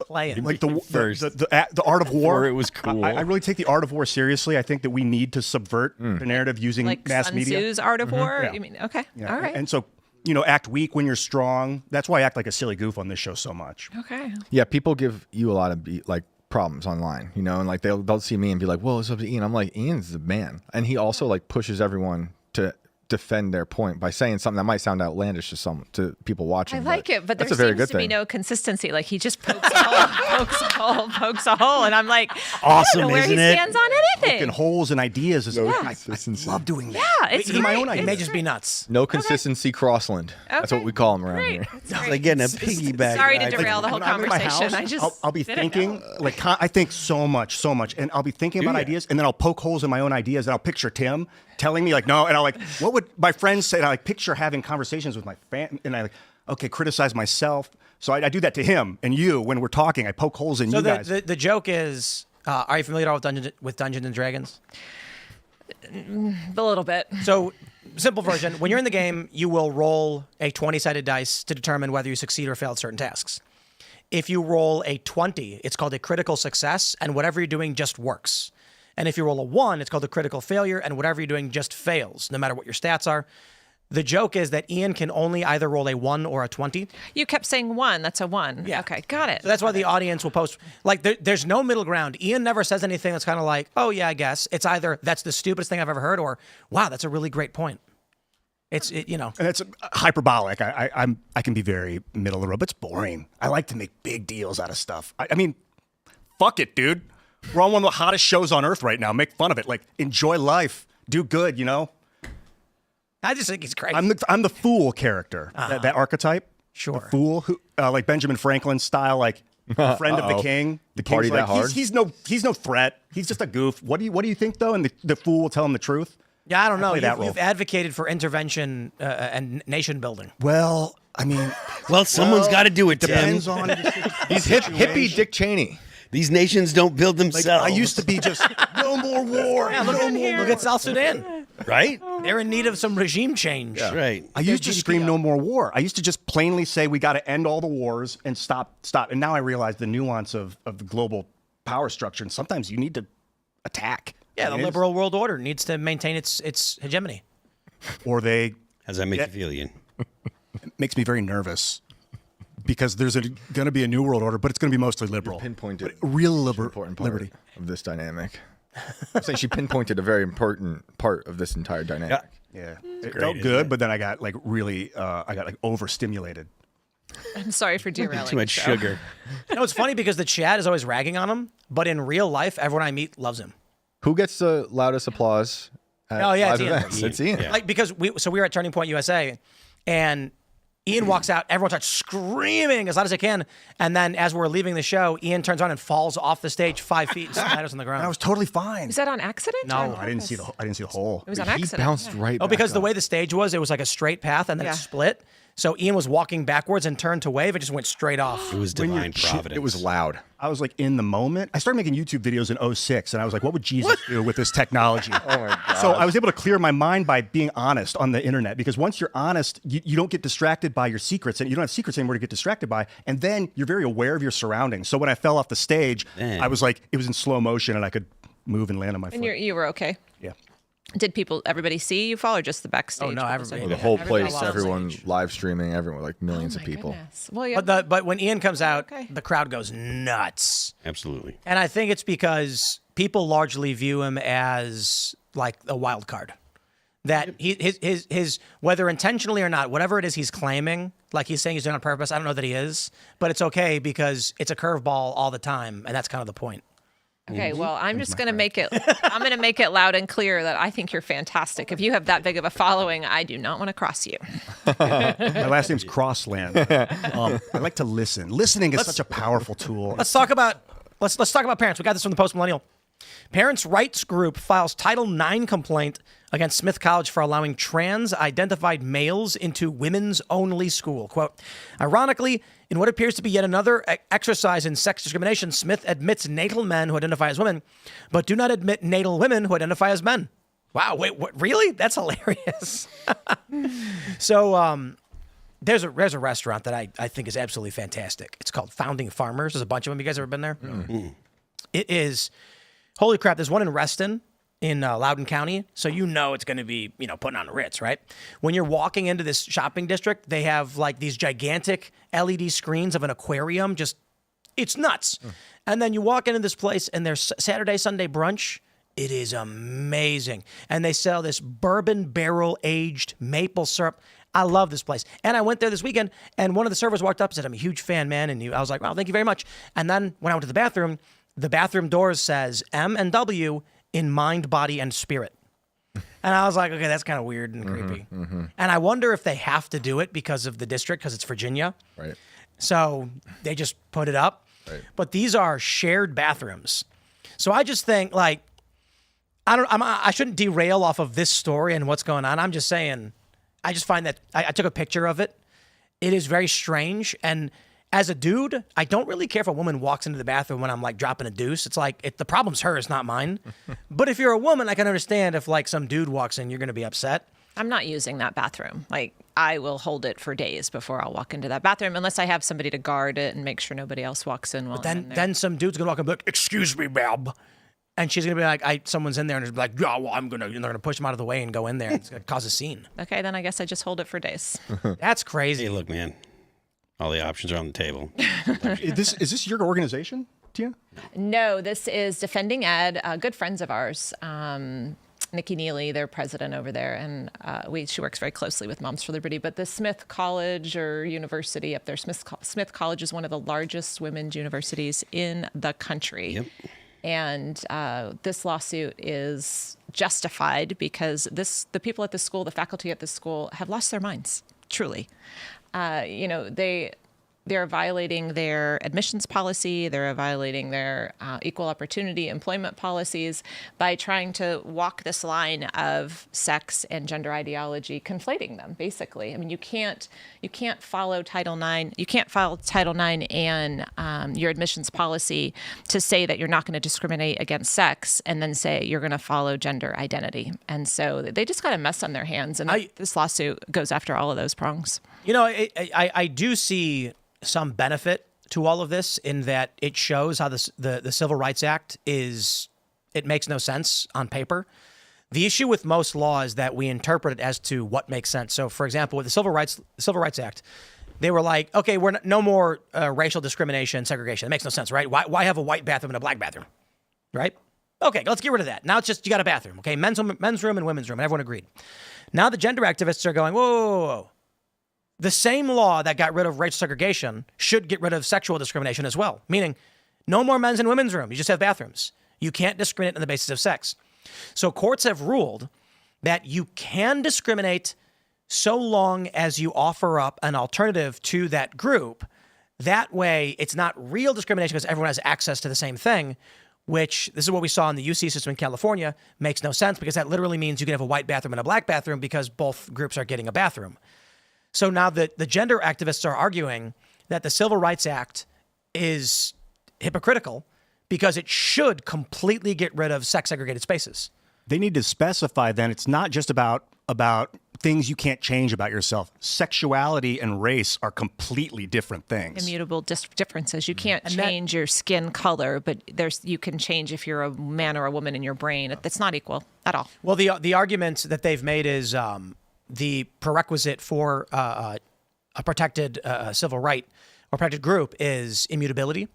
Playing. like the First. the art of war. Before it was cool. I really take the art of war seriously. I think that we need to subvert the narrative using Like mass Sun media. Tzu's Art of War. Yeah. You mean okay? Yeah. All right. And so, act weak when you're strong. That's why I act like a silly goof on this show so much. Okay. Yeah, people give you a lot of problems online, and like they'll see me and be like, "Well, it's up to Ian." I'm like, Ian's the man, and he also like pushes everyone to defend their point by saying something that might sound outlandish to people watching. I like it, but there that's a very seems good to be thing. no consistency. Like he just pokes a hole, pokes a hole, and I'm like, I Awesome, don't know where he isn't it? stands on anything. And holes and ideas is I consistency. love doing that. Yeah, it's Even my great. own He ideas. may just be nuts. No consistency, Crossland. That's what Okay. we call him around Great. here. That's It's great. like getting a piggyback. Sorry to ride. derail the whole When I'm in my conversation. house, I just I'll be didn't thinking know. I think so much, and I'll be thinking about ya? ideas, and then I'll poke holes in my own ideas, and I'll picture Tim telling me no, and I'll what would my friends say? And I picture having conversations with my fan, and I criticize myself. So I do that to him and you when we're talking. I poke holes in So you guys. the joke is, are you familiar at all with Dungeons and Dragons? A little bit. So, simple version, when you're in the game, you will roll a 20-sided dice to determine whether you succeed or fail at certain tasks. If you roll a 20, it's called a critical success, and whatever you're doing just works. And if you roll a 1, it's called a critical failure, and whatever you're doing just fails, no matter what your stats are. The joke is that Ian can only either roll a 1 or a 20. You kept saying 1. That's a 1. Yeah. Okay, got it. So that's why the audience will post, there's no middle ground. Ian never says anything that's kind of like, oh, yeah, I guess. It's either that's the stupidest thing I've ever heard, or wow, that's a really great point. And it's hyperbolic. I can be very middle of the road, but it's boring. I like to make big deals out of stuff. I mean, fuck it, dude. We're on one of the hottest shows on earth right now. Make fun of it. Enjoy life. Do good, I just think he's crazy. I'm the fool character. That archetype. Sure. The fool who, like Benjamin Franklin style, friend of the king. The Party king's that hard? He's no threat. He's just a goof. What do you think though? And the fool will tell him the truth. Yeah, I don't know. play that role. You've advocated for intervention and nation building. Well, I mean, Well, someone's got to do it, Tim. depends on. He's hippie Dick Cheney. These nations don't build themselves. I used to be just no more war. Look at South Sudan. right? They're in need of some regime change. Right. I used to scream no more war. I used to just plainly say we got to end all the wars and stop. And now I realize the nuance of the global power structure. And sometimes you need to attack. Yeah, the liberal world order needs to maintain its hegemony. Or they How's that make you feel, Ian? makes me very nervous because there's going to be a new world order, but it's going to be mostly liberal. Pinpointed But real an important part liberty. of this dynamic. I'm saying she pinpointed a very important part of this entire dynamic. Yeah, it great, felt isn't good, it? but then I got really, overstimulated. I'm sorry for derailing. Too much the show. sugar. It's funny because the chat is always ragging on him, but in real life, everyone I meet loves him. Who gets the loudest applause at Oh, yeah, live it's Ian. events? It's Ian. Yeah. Because we were at Turning Point USA, and Ian walks out. Everyone starts screaming as loud as they can. And then as we're leaving the show, Ian turns on and falls off the stage 5 feet and splatters on the ground. I was totally fine. Is that on accident? No, or on I didn't see purpose? the hole. It was on He accident. bounced yeah. right Oh, back because the up. way the stage was, it was like a straight path and then it Yeah. split. So Ian was walking backwards and turned to wave and just went straight off. It was divine providence. It was loud. I was like in the moment. I started making YouTube videos in 2006, and I was like, what would Jesus do with this technology? Oh my God. So I was able to clear my mind by being honest on the internet, because once you're honest, you don't get distracted by your secrets, and you don't have secrets anymore to get distracted by. And then you're very aware of your surroundings. So when I fell off the stage, Man. I was like, it was in slow motion, and I could move and land on my And foot. you were okay. Yeah. Did everybody see you fall or just the backstage? Oh, no, people everybody. said- The whole Everybody place, was on everyone stage. live streaming, everyone, like millions Oh of my people. goodness. Well, yeah. But when Ian comes out, Okay. the crowd goes nuts. Absolutely. And I think it's because people largely view him as like a wild card. That his whether intentionally or not, whatever it is he's claiming, like he's saying he's doing it on purpose, I don't know that he is, but it's okay because it's a curveball all the time, and that's kind of the point. Okay, well, I'm just going to make it. I'm going to make it loud and clear that I think you're fantastic. If you have that big of a following, I do not want to cross you. My last name's Crossland. I like to listen. Listening is such a powerful tool. Let's talk about parents. We got this from the Post Millennial. Parents' rights group files Title IX complaint against Smith College for allowing trans-identified males into women's-only school. Quote, ironically, in what appears to be yet another exercise in sex discrimination, Smith admits natal men who identify as women, but do not admit natal women who identify as men. Wow, wait, what? Really? That's hilarious. So, there's a restaurant that I think is absolutely fantastic. It's called Founding Farmers. There's a bunch of them. You guys ever been there? It is, holy crap, there's one in Reston in Loudoun County. So you know it's going to be, putting on the Ritz, right? When you're walking into this shopping district, they have like these gigantic LED screens of an aquarium. It's nuts. And then you walk into this place and there's Saturday, Sunday brunch. It is amazing. And they sell this bourbon barrel aged maple syrup. I love this place. And I went there this weekend and one of the servers walked up and said, I'm a huge fan, man. And I was like, wow, thank you very much. And then when I went to the bathroom doors says M&W in mind, body, and spirit. And I was like, okay, that's kind of weird and creepy. And I wonder if they have to do it because of the district, because it's Virginia. Right. So they just put it up. Right. But these are shared bathrooms. So I just think, like, I shouldn't derail off of this story and what's going on. I'm just saying, I just find that I took a picture of it. It is very strange. And as a dude, I don't really care if a woman walks into the bathroom when I'm like dropping a deuce. It's like, the problem's hers, not mine. But if you're a woman, I can understand if like some dude walks in, you're going to be upset. I'm not using that bathroom. Like, I will hold it for days before I'll walk into that bathroom, unless I have somebody to guard it and make sure nobody else walks in while I'm in there. Then some dude's going to walk in and be like, excuse me, ma'am. And she's going to be like, someone's in there and just be like, yeah, well, and they're going to push him out of the way and go in there. And it's going to cause a scene. Okay, then I guess I just hold it for days. That's crazy. Hey, look, man. All the options are on the table. Is this your organization, Tia? No, this is Defending Ed, good friends of ours. Nikki Neely, their president over there, and she works very closely with Moms for Liberty. But the Smith College or university up there, Smith College is one of the largest women's universities in the country. Yep. And this lawsuit is justified because the people at the school, the faculty at the school, have lost their minds, truly. They're violating their admissions policy. They're violating their equal opportunity employment policies by trying to walk this line of sex and gender ideology, conflating them, basically. I mean, you can't follow Title IX. You can't follow Title IX and your admissions policy to say that you're not going to discriminate against sex and then say you're going to follow gender identity. And so they just got a mess on their hands. And this lawsuit goes after all of those prongs. I do see some benefit to all of this in that it shows how the Civil Rights Act it makes no sense on paper. The issue with most law is that we interpret it as to what makes sense. So, for example, with the Civil Rights Act, they were like, okay, no more racial discrimination, segregation. It makes no sense, right? Why have a white bathroom and a black bathroom, right? Okay, let's get rid of that. Now it's just you got a bathroom, okay? Men's room and women's room, and everyone agreed. Now the gender activists are going, whoa. The same law that got rid of racial segregation should get rid of sexual discrimination as well, meaning no more men's and women's room. You just have bathrooms. You can't discriminate on the basis of sex. So courts have ruled that you can discriminate so long as you offer up an alternative to that group. That way, it's not real discrimination because everyone has access to the same thing, which this is what we saw in the UC system in California. Makes no sense because that literally means you can have a white bathroom and a black bathroom because both groups are getting a bathroom. So now the gender activists are arguing that the Civil Rights Act is hypocritical because it should completely get rid of sex segregated spaces. They need to specify then it's not just about things you can't change about yourself. Sexuality and race are completely different things. Immutable differences. You can't change your skin color, but you can change if you're a man or a woman in your brain. It's not equal at all. Well, the argument that they've made is the prerequisite for a protected civil right or protected group is immutability,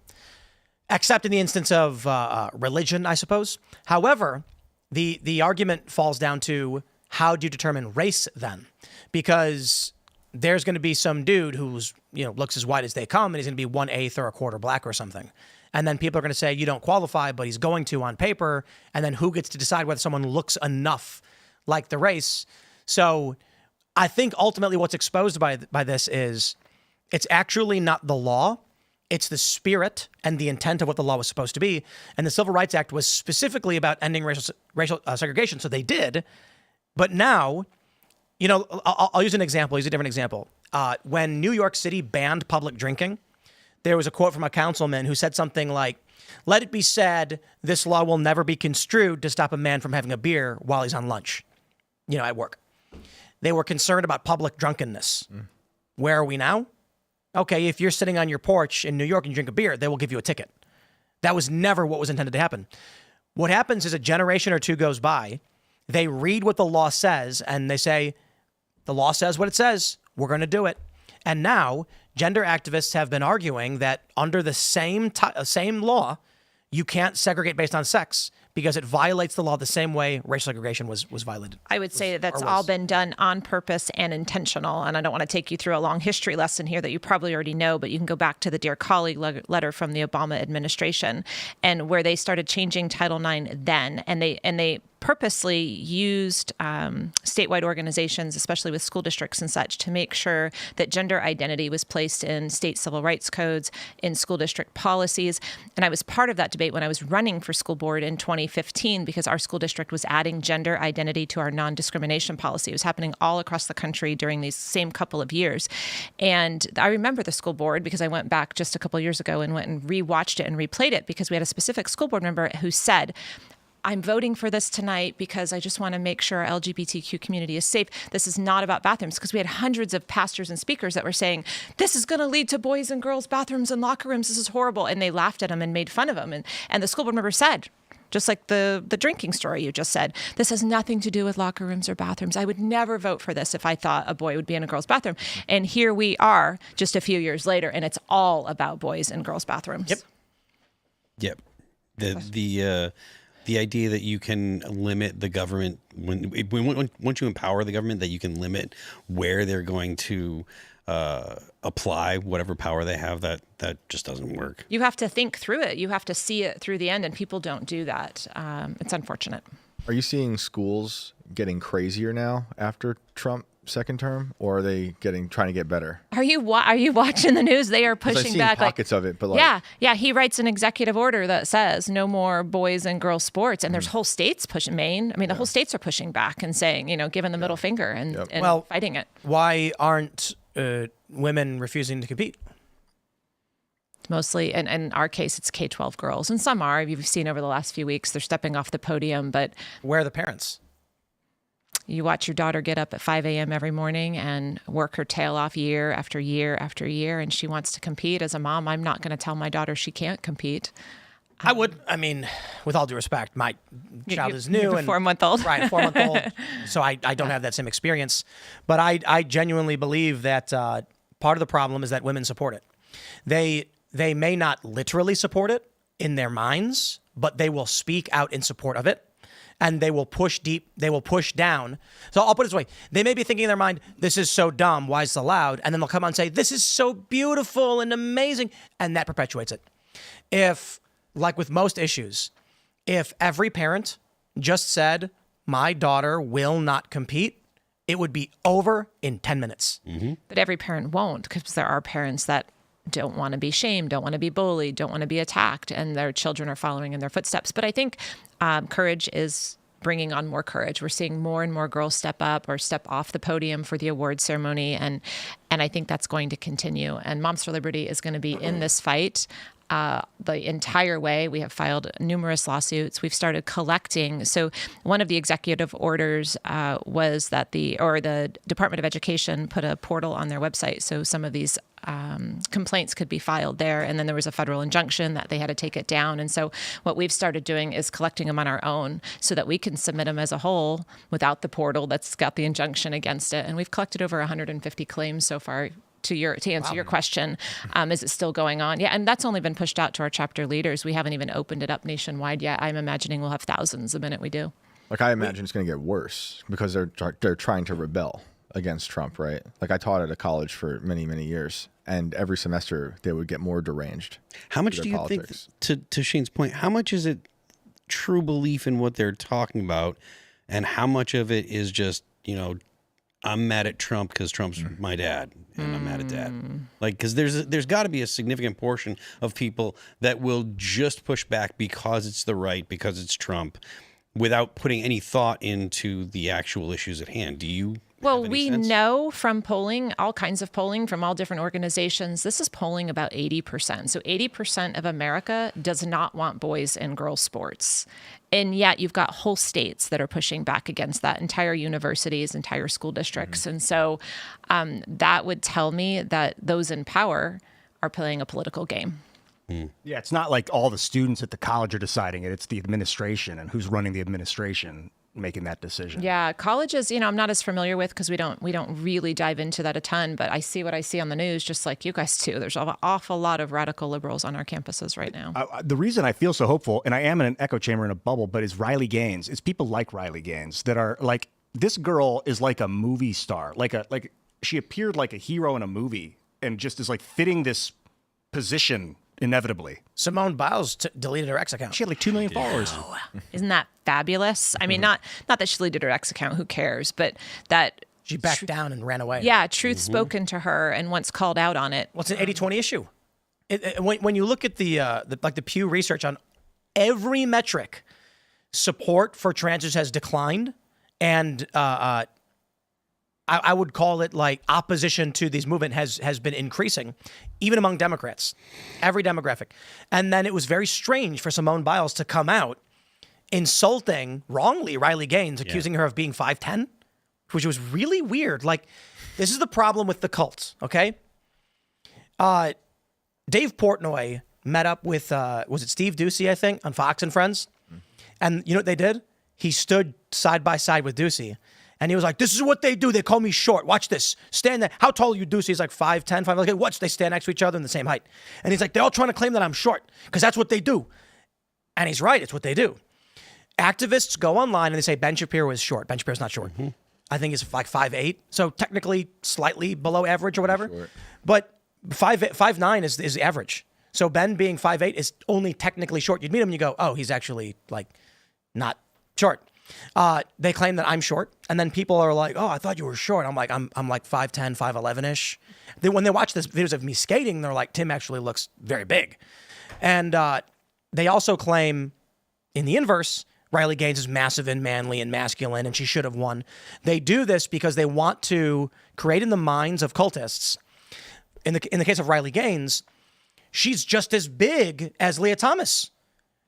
except in the instance of religion, I suppose. However, the argument falls down to how do you determine race then? Because there's going to be some dude who's, looks as white as they come and he's going to be 1/8 or a quarter black or something. And then people are going to say, you don't qualify, but he's going to on paper. And then who gets to decide whether someone looks enough like the race? So I think ultimately what's exposed by this is it's actually not the law. It's the spirit and the intent of what the law was supposed to be. And the Civil Rights Act was specifically about ending racial segregation. So they did. But now, I'll use an example. Use a different example. When New York City banned public drinking, there was a quote from a councilman who said something like, "Let it be said, this law will never be construed to stop a man from having a beer while he's on lunch, at work." They were concerned about public drunkenness. Where are we now? Okay, if you're sitting on your porch in New York and you drink a beer, they will give you a ticket. That was never what was intended to happen. What happens is a generation or two goes by, they read what the law says, and they say, the law says what it says, we're going to do it. And now, gender activists have been arguing that under the same law, you can't segregate based on sex because it violates the law the same way racial segregation was violated. I would say that's all been done on purpose and intentional. And I don't want to take you through a long history lesson here that you probably already know, but you can go back to the Dear Colleague letter from the Obama administration and where they started changing Title IX then. And they purposely used statewide organizations, especially with school districts and such, to make sure that gender identity was placed in state civil rights codes, in school district policies. And I was part of that debate when I was running for school board in 2015 because our school district was adding gender identity to our non-discrimination policy. It was happening all across the country during these same couple of years. And I remember the school board because I went back just a couple of years ago and went and rewatched it and replayed it because we had a specific school board member who said, "I'm voting for this tonight because I just want to make sure our LGBTQ community is safe. This is not about bathrooms," because we had hundreds of pastors and speakers that were saying, "This is going to lead to boys and girls bathrooms and locker rooms. This is horrible." And they laughed at him and made fun of him. And the school board member said, just like the drinking story you just said, "This has nothing to do with locker rooms or bathrooms. I would never vote for this if I thought a boy would be in a girl's bathroom." And here we are just a few years later, and it's all about boys and girls' bathrooms. Yep. The idea that you can limit the government once you empower the government, that you can limit where they're going to apply whatever power they have, that just doesn't work. You have to think through it. You have to see it through the end, and people don't do that. It's unfortunate. Are you seeing schools getting crazier now after Trump second term, or are they trying to get better? Are you watching the news? They are pushing I've seen back pockets of it, but yeah. He writes an executive order that says no more boys and girls sports, and there's whole states pushing. Maine, the whole states are pushing back and saying, giving the middle finger and fighting it. Why aren't women refusing to compete? Mostly, and in our case, it's K-12 girls, and some are. You've seen over the last few weeks, they're stepping off the podium, but where are the parents? You watch your daughter get up at 5 a.m. every morning and work her tail off year after year after year, and she wants to compete. As a mom, I'm not going to tell my daughter she can't compete. I would. With all due respect, my child is new. You're a 4-month-old. Right, 4-month-old. So I don't have that same experience. But I genuinely believe that part of the problem is that women support it. They may not literally support it in their minds, but they will speak out in support of it. And they will push deep, they will push down. So I'll put it this way. They may be thinking in their mind, this is so dumb, why is it allowed? And then they'll come out and say, this is so beautiful and amazing. And that perpetuates it. If, like with most issues, if every parent just said, my daughter will not compete, it would be over in 10 minutes. But every parent won't, because there are parents that don't want to be shamed, don't want to be bullied, don't want to be attacked, and their children are following in their footsteps. But I think courage is bringing on more courage. We're seeing more and more girls step up or step off the podium for the award ceremony, and I think that's going to continue. And Moms for Liberty is going to be in this fight the entire way. We have filed numerous lawsuits. We've started collecting. So one of the executive orders was that the Department of Education put a portal on their website, so some of these complaints could be filed there. And then there was a federal injunction that they had to take it down. And so what we've started doing is collecting them on our own so that we can submit them as a whole without the portal that's got the injunction against it. And we've collected over 150 claims so far. To answer your question, is it still going on? Yeah, and that's only been pushed out to our chapter leaders. We haven't even opened it up nationwide yet. I'm imagining we'll have thousands the minute we do. Like, I imagine it's going to get worse because they're trying to rebel against Trump, right? Like, I taught at a college for many, many years, and every semester they would get more deranged. How much do you think, to Shane's point, how much is it true belief in what they're talking about, and how much of it is just, I'm mad at Trump because Trump's my dad, and I'm mad at dad. Like, because there's got to be a significant portion of people that will just push back because it's the right, because it's Trump, without putting any thought into the actual issues at hand. Do you? Well, we know from polling, all kinds of polling from all different organizations, this is polling about 80%. So 80% of America does not want boys and girls sports. And yet you've got whole states that are pushing back against that, entire universities, entire school districts. And so that would tell me that those in power are playing a political game. Yeah, it's not like all the students at the college are deciding it. It's the administration and who's running the administration making that decision. Yeah, colleges, I'm not as familiar with because we don't really dive into that a ton, but I see what I see on the news just like you guys do. There's an awful lot of radical liberals on our campuses right now. The reason I feel so hopeful, and I am in an echo chamber in a bubble, but is Riley Gaines. It's people like Riley Gaines that are like, this girl is like a movie star. Like she appeared like a hero in a movie and just is like fitting this position inevitably. Simone Biles deleted her X account. She had like 2 million followers. Isn't that fabulous? I mean, not that she deleted her X account, who cares, but that she backed down and ran away. Yeah, truth spoken to her and once called out on it. Well, it's an 80-20 issue. When you look at the Pew research on every metric, support for transgenders has declined, and I would call it like opposition to these movement has been increasing, even among Democrats, every demographic. And then it was very strange for Simone Biles to come out insulting wrongly Riley Gaines, accusing her of being 5'10", which was really weird. Like, this is the problem with the cult, okay? Dave Portnoy met up with, was it Steve Ducey, I think, on Fox and Friends? And you know what they did? He stood side by side with Ducey. And he was like, this is what they do. They call me short. Watch this. Stand there. How tall are you, Ducey? He's like 5'10", 5'11". Like, watch, they stand next to each other in the same height. And he's like, they're all trying to claim that I'm short because that's what they do. And he's right. It's what they do. Activists go online and they say Ben Shapiro is short. Ben Shapiro's not short. I think he's like 5'8". So technically slightly below average or whatever. Short. But 5'9" is the average. So Ben being 5'8" is only technically short. You'd meet him and you go, oh, he's actually like not short. They claim that I'm short, and then people are like, "Oh, I thought you were short." I'm like, I'm like 5'10", 5'11"-ish. When they watch this videos of me skating, they're like, "Tim actually looks very big," and they also claim, in the inverse, Riley Gaines is massive and manly and masculine, and she should have won. They do this because they want to create in the minds of cultists. In the case of Riley Gaines, she's just as big as Leah Thomas.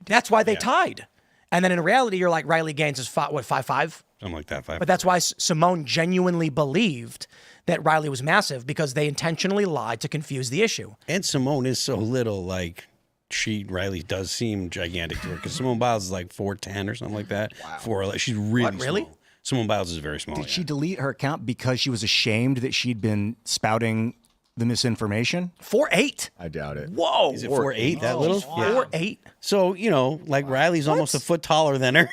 That's why they tied. And then in reality, you're like, Riley Gaines is 5'5"? Something like that, 5'5". But that's why Simone genuinely believed that Riley was massive, because they intentionally lied to confuse the issue. And Simone is so little, like, Riley does seem gigantic to her, because Simone Biles is like 4'10" or something like that. Wow. She's really small. Simone Biles is very small. Did she delete her account because she was ashamed that she'd been spouting the misinformation? 4'8". I doubt it. Whoa. Is it 4'8", that little? 4'8". So, like Riley's almost a foot taller than her.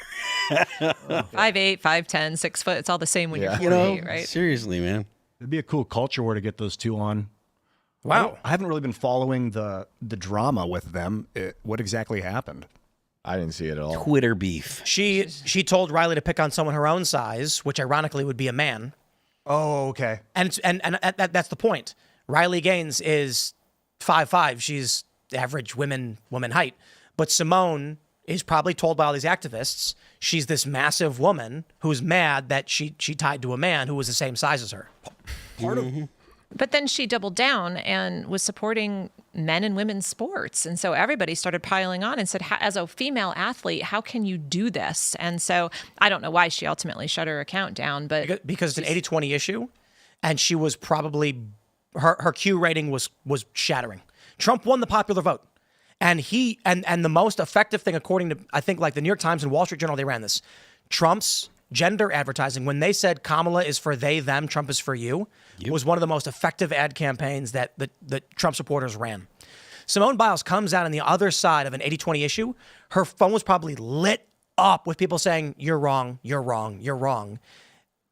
5'8", 5'10", 6 foot. It's all the same when you're 48, right? Seriously, man. It'd be a cool culture war to get those two on. Wow. I haven't really been following the drama with them. What exactly happened? I didn't see it at all. Twitter beef. She told Riley to pick on someone her own size, which ironically would be a man. Oh, okay. And that's the point. Riley Gaines is 5'5". She's average woman height. But Simone is probably told by all these activists she's this massive woman who's mad that she tied to a man who was the same size as her. But then she doubled down and was supporting men and women's sports. And so everybody started piling on and said, as a female athlete, how can you do this? And so I don't know why she ultimately shut her account down, but Because it's an 80-20 issue, and she was probably, her Q rating was shattering. Trump won the popular vote. And the most effective thing, according to, I think, like the New York Times and Wall Street Journal, they ran this. Trump's gender advertising, when they said Kamala is for they, them, Trump is for you, was one of the most effective ad campaigns that the Trump supporters ran. Simone Biles comes out on the other side of an 80-20 issue. Her phone was probably lit up with people saying, you're wrong, you're wrong, you're wrong.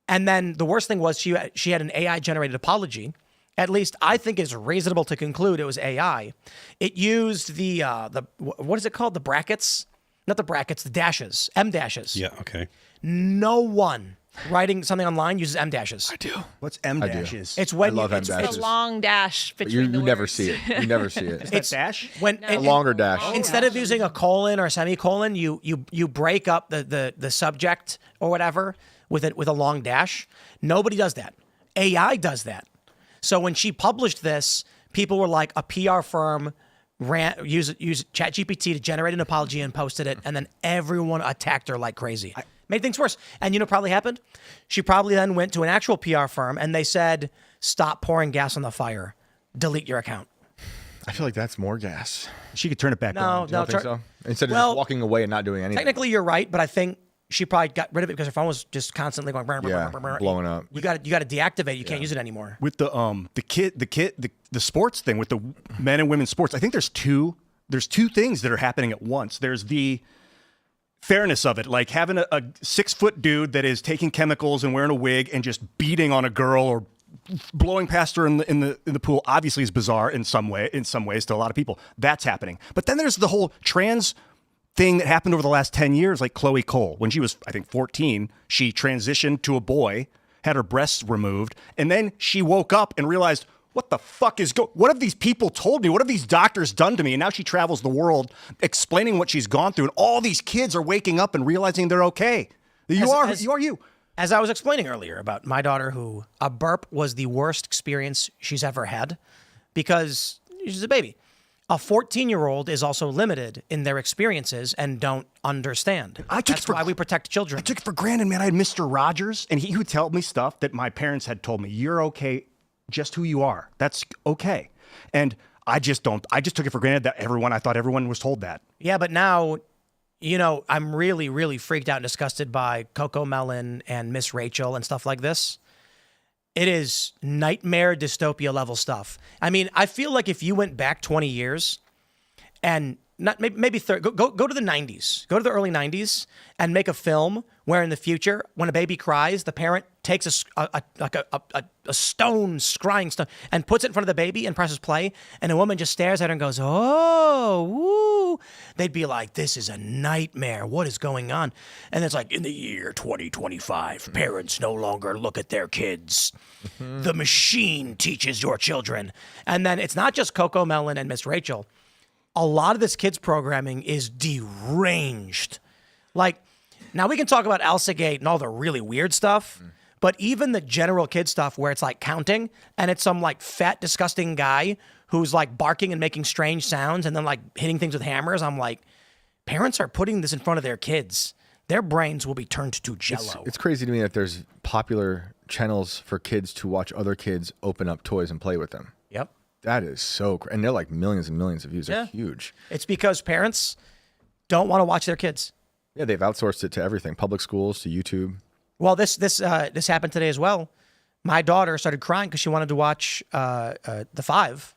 And then the worst thing was she had an AI-generated apology. At least I think it's reasonable to conclude it was AI. It used the what is it called? The brackets? Not the brackets, the dashes, M dashes. Yeah, okay. No one writing something online uses M dashes. I do. What's M dashes? It's when I love it's M dashes. the long dash You between the never words. see it. You never see it. It's dash? when A longer dash. Instead of using a colon or a semicolon, you break up the subject or whatever with a long dash. Nobody does that. AI does that. So when she published this, people were like, a PR firm used ChatGPT to generate an apology and posted it, and then everyone attacked her like crazy. Made things worse. And you know what probably happened? She probably then went to an actual PR firm, and they said, stop pouring gas on the fire. Delete your account. I feel like that's more gas. She could turn it back on. You don't think so? Instead of Well, just walking away and not doing anything. Technically, you're right, but I think she probably got rid of it because her phone was just constantly going. Blowing up. You got to deactivate. You can't use it anymore. With the sports thing, with the men and women's sports, I think there's two things that are happening at once. There's the fairness of it, like having a 6-foot dude that is taking chemicals and wearing a wig and just beating on a girl or blowing past her in the pool. Obviously, is bizarre in some ways to a lot of people. That's happening. But then there's the whole trans thing that happened over the last 10 years, like Chloe Cole. When she was, I think, 14, she transitioned to a boy, had her breasts removed, and then she woke up and realized, what the fuck what have these people told me? What have these doctors done to me? And now she travels the world explaining what she's gone through, and all these kids are waking up and realizing they're okay. You are you. As I was explaining earlier about my daughter, who a burp was the worst experience she's ever had because she's a baby. A 14-year-old is also limited in their experiences and don't understand. That's why we protect children. I took it for granted, man. I had Mr. Rogers, and he would tell me stuff that my parents had told me. You're okay, just who you are. That's okay. And I just took it for granted that I thought everyone was told that. Yeah, but now, I'm really, really freaked out and disgusted by Coco Melon and Miss Rachel and stuff like this. It is nightmare dystopia level stuff. I mean, I feel like if you went back 20 years and not maybe 30, go to the 90s, go to the early 90s and make a film where in the future, when a baby cries, the parent takes a stone, scrying stone, and puts it in front of the baby and presses play, and a woman just stares at her and goes, oh, woo. They'd be like, this is a nightmare. What is going on? And it's like, in the year 2025, parents no longer look at their kids. The machine teaches your children. And then it's not just Coco Melon and Miss Rachel. A lot of this kids programming is deranged. Like, now we can talk about Elsa Gate and all the really weird stuff, but even the general kid stuff where it's like counting and it's some like fat, disgusting guy who's like barking and making strange sounds and then like hitting things with hammers. I'm like, parents are putting this in front of their kids. Their brains will be turned to jello. It's crazy to me that there's popular channels for kids to watch other kids open up toys and play with them. Yep. That is so crazy. And they're like millions and millions of views. They're huge. It's because parents don't want to watch their kids. Yeah, they've outsourced it to everything, public schools to YouTube. Well, this happened today as well. My daughter started crying because she wanted to watch The Five.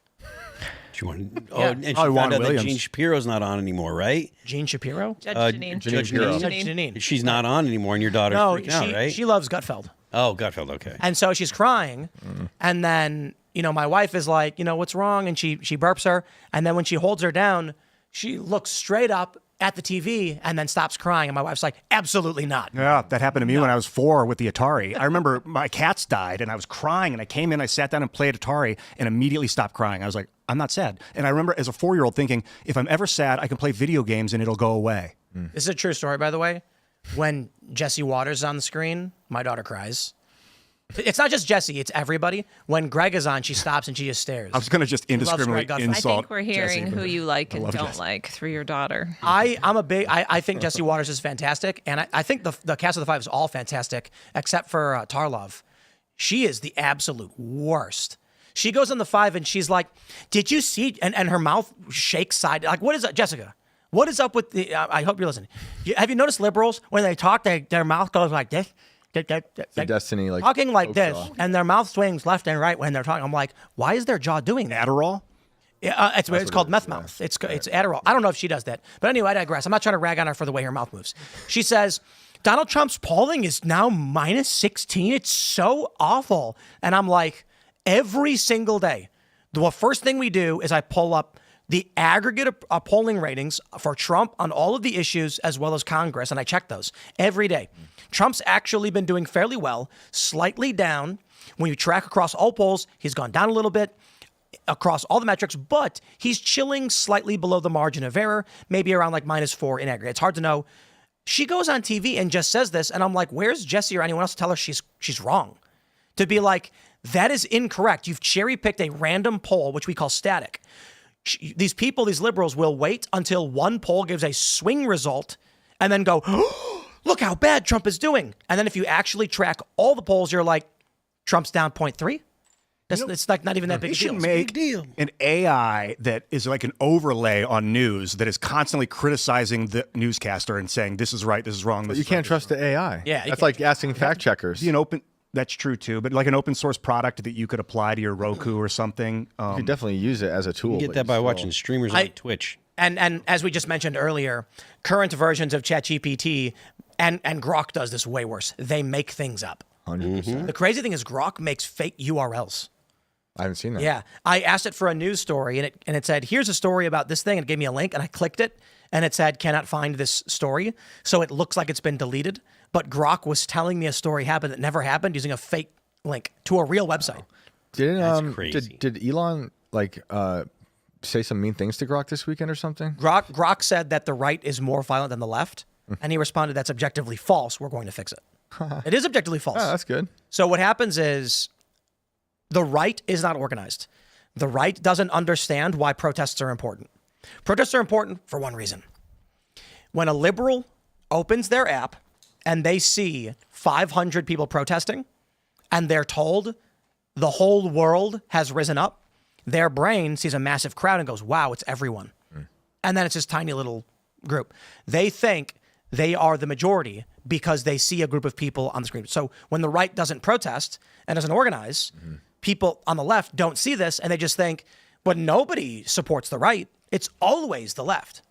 She wanted, Yeah. and she found out that Gene Shapiro's not on anymore, right? Gene Shapiro? Judge Janine. Judge Shapiro. Judge Janine. She's not on anymore, and your daughter's No, freaking out, right? she loves Gutfeld. Oh, Gutfeld, okay. And so she's crying. And then, my wife is like, what's wrong? And she burps her. And then when she holds her down, she looks straight up at the TV and then stops crying. And my wife's like, absolutely not. Yeah, that happened to me when I was 4 with the Atari. I remember my cats died and I was crying and I came in, I sat down and played Atari and immediately stopped crying. I was like, I'm not sad. And I remember as a 4-year-old thinking, if I'm ever sad, I can play video games and it'll go away. This is a true story, by the way. When Jesse Waters is on the screen, my daughter cries. It's not just Jesse, it's everybody. When Greg is on, she stops and she just stares. I was going to just indiscriminately Greg Gutfeld. insult I think we're hearing Jesse, who you like and don't Jesse. like through your daughter. I think Jesse Waters is fantastic, and I think the cast of the 5 is all fantastic, except for Tarlov. She is the absolute worst. She goes on the 5 and she's like, did you see, and her mouth shakes side, like, what is up, Jessica? What is up with the, I hope you're listening. Have you noticed liberals, when they talk, their mouth goes like this? The Destiny, like talking like this, jaw. and their mouth swings left and right when they're talking. I'm like, why is their jaw doing that? Adderall? It's called meth mouth. It's Adderall. I don't know if she does that. But anyway, I digress. I'm not trying to rag on her for the way her mouth moves. She says, Donald Trump's polling is now minus 16. It's so awful. And I'm like, every single day, the first thing we do is I pull up the aggregate of polling ratings for Trump on all of the issues as well as Congress, and I check those every day. Trump's actually been doing fairly well, slightly down. When you track across all polls, he's gone down a little bit across all the metrics, but he's chilling slightly below the margin of error, maybe around like -4 in aggregate. It's hard to know. She goes on TV and just says this, and I'm like, where's Jesse or anyone else to tell her she's wrong? To be like, that is incorrect. You've cherry-picked a random poll, which we call static. These people, these liberals, will wait until one poll gives a swing result and then go, oh, look how bad Trump is doing. And then if you actually track all the polls, you're like, Trump's down 0.3? It's like not even that big a They deal. should make an AI that is like an overlay on news that is constantly criticizing the newscaster and saying, this is right, this is wrong. This You is can't right, trust the AI. Yeah, That's like asking fact checkers. Be an open. That's true too, but like an open source product that you could apply to your Roku or something. You could definitely use it as a tool. You get but that by still- watching streamers on Twitch. And as we just mentioned earlier, current versions of ChatGPT and Grok does this way worse. They make things up. 100%. The crazy thing is Grok makes fake URLs. I haven't seen that. Yeah. I asked it for a news story and it said, here's a story about this thing. And it gave me a link and I clicked it and it said, cannot find this story. So it looks like it's been deleted. But Grok was telling me a story happened that never happened using a fake link to a real website. Didn't crazy. did Elon say some mean things to Grok this weekend or something? Grok said that the right is more violent than the left. And he responded, that's objectively false. We're going to fix it. It is objectively false. Oh, that's good. So what happens is the right is not organized. The right doesn't understand why protests are important. Protests are important for one reason. When a liberal opens their app and they see 500 people protesting and they're told the whole world has risen up, their brain sees a massive crowd and goes, wow, it's everyone. And then it's this tiny little group. They think they are the majority because they see a group of people on the screen. So when the right doesn't protest and doesn't organize, people on the left don't see this and they just think, but nobody supports the right. It's always the left.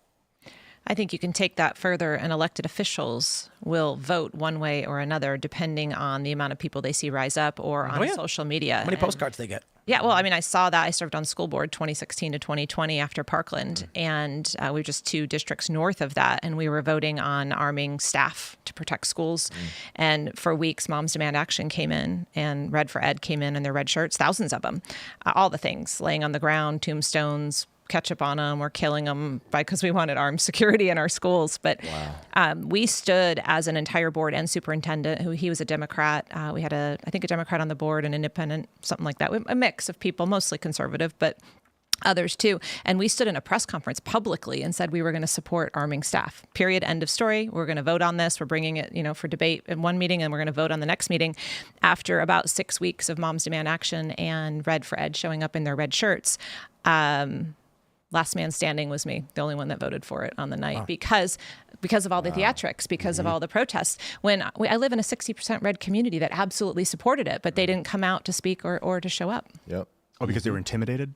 I think you can take that further, and elected officials will vote one way or another depending on the amount of people they see rise up or on social media. How many postcards they get? Yeah, well, I mean, I saw that. I served on school board 2016 to 2020 after Parkland, and we were just 2 districts north of that, and we were voting on arming staff to protect schools. And for weeks, Moms Demand Action came in, and Red for Ed came in their red shirts, thousands of them, all the things, laying on the ground, tombstones, ketchup on them, or killing them because we wanted armed security in our schools. But we stood as an entire board and superintendent, who he was a Democrat. We had I think a Democrat on the board, an independent, something like that, a mix of people, mostly conservative, but others too. And we stood in a press conference publicly and said we were going to support arming staff. Period. End of story. We're going to vote on this. We're bringing it, for debate in one meeting, and we're going to vote on the next meeting. After about 6 weeks of Moms Demand Action and Red for Ed showing up in their red shirts, last man standing was me, the only one that voted for it on the night, because of all the theatrics, because of all the protests. I live in a 60% red community that absolutely supported it, but they didn't come out to speak or to show up. Yep. Oh, because they were intimidated?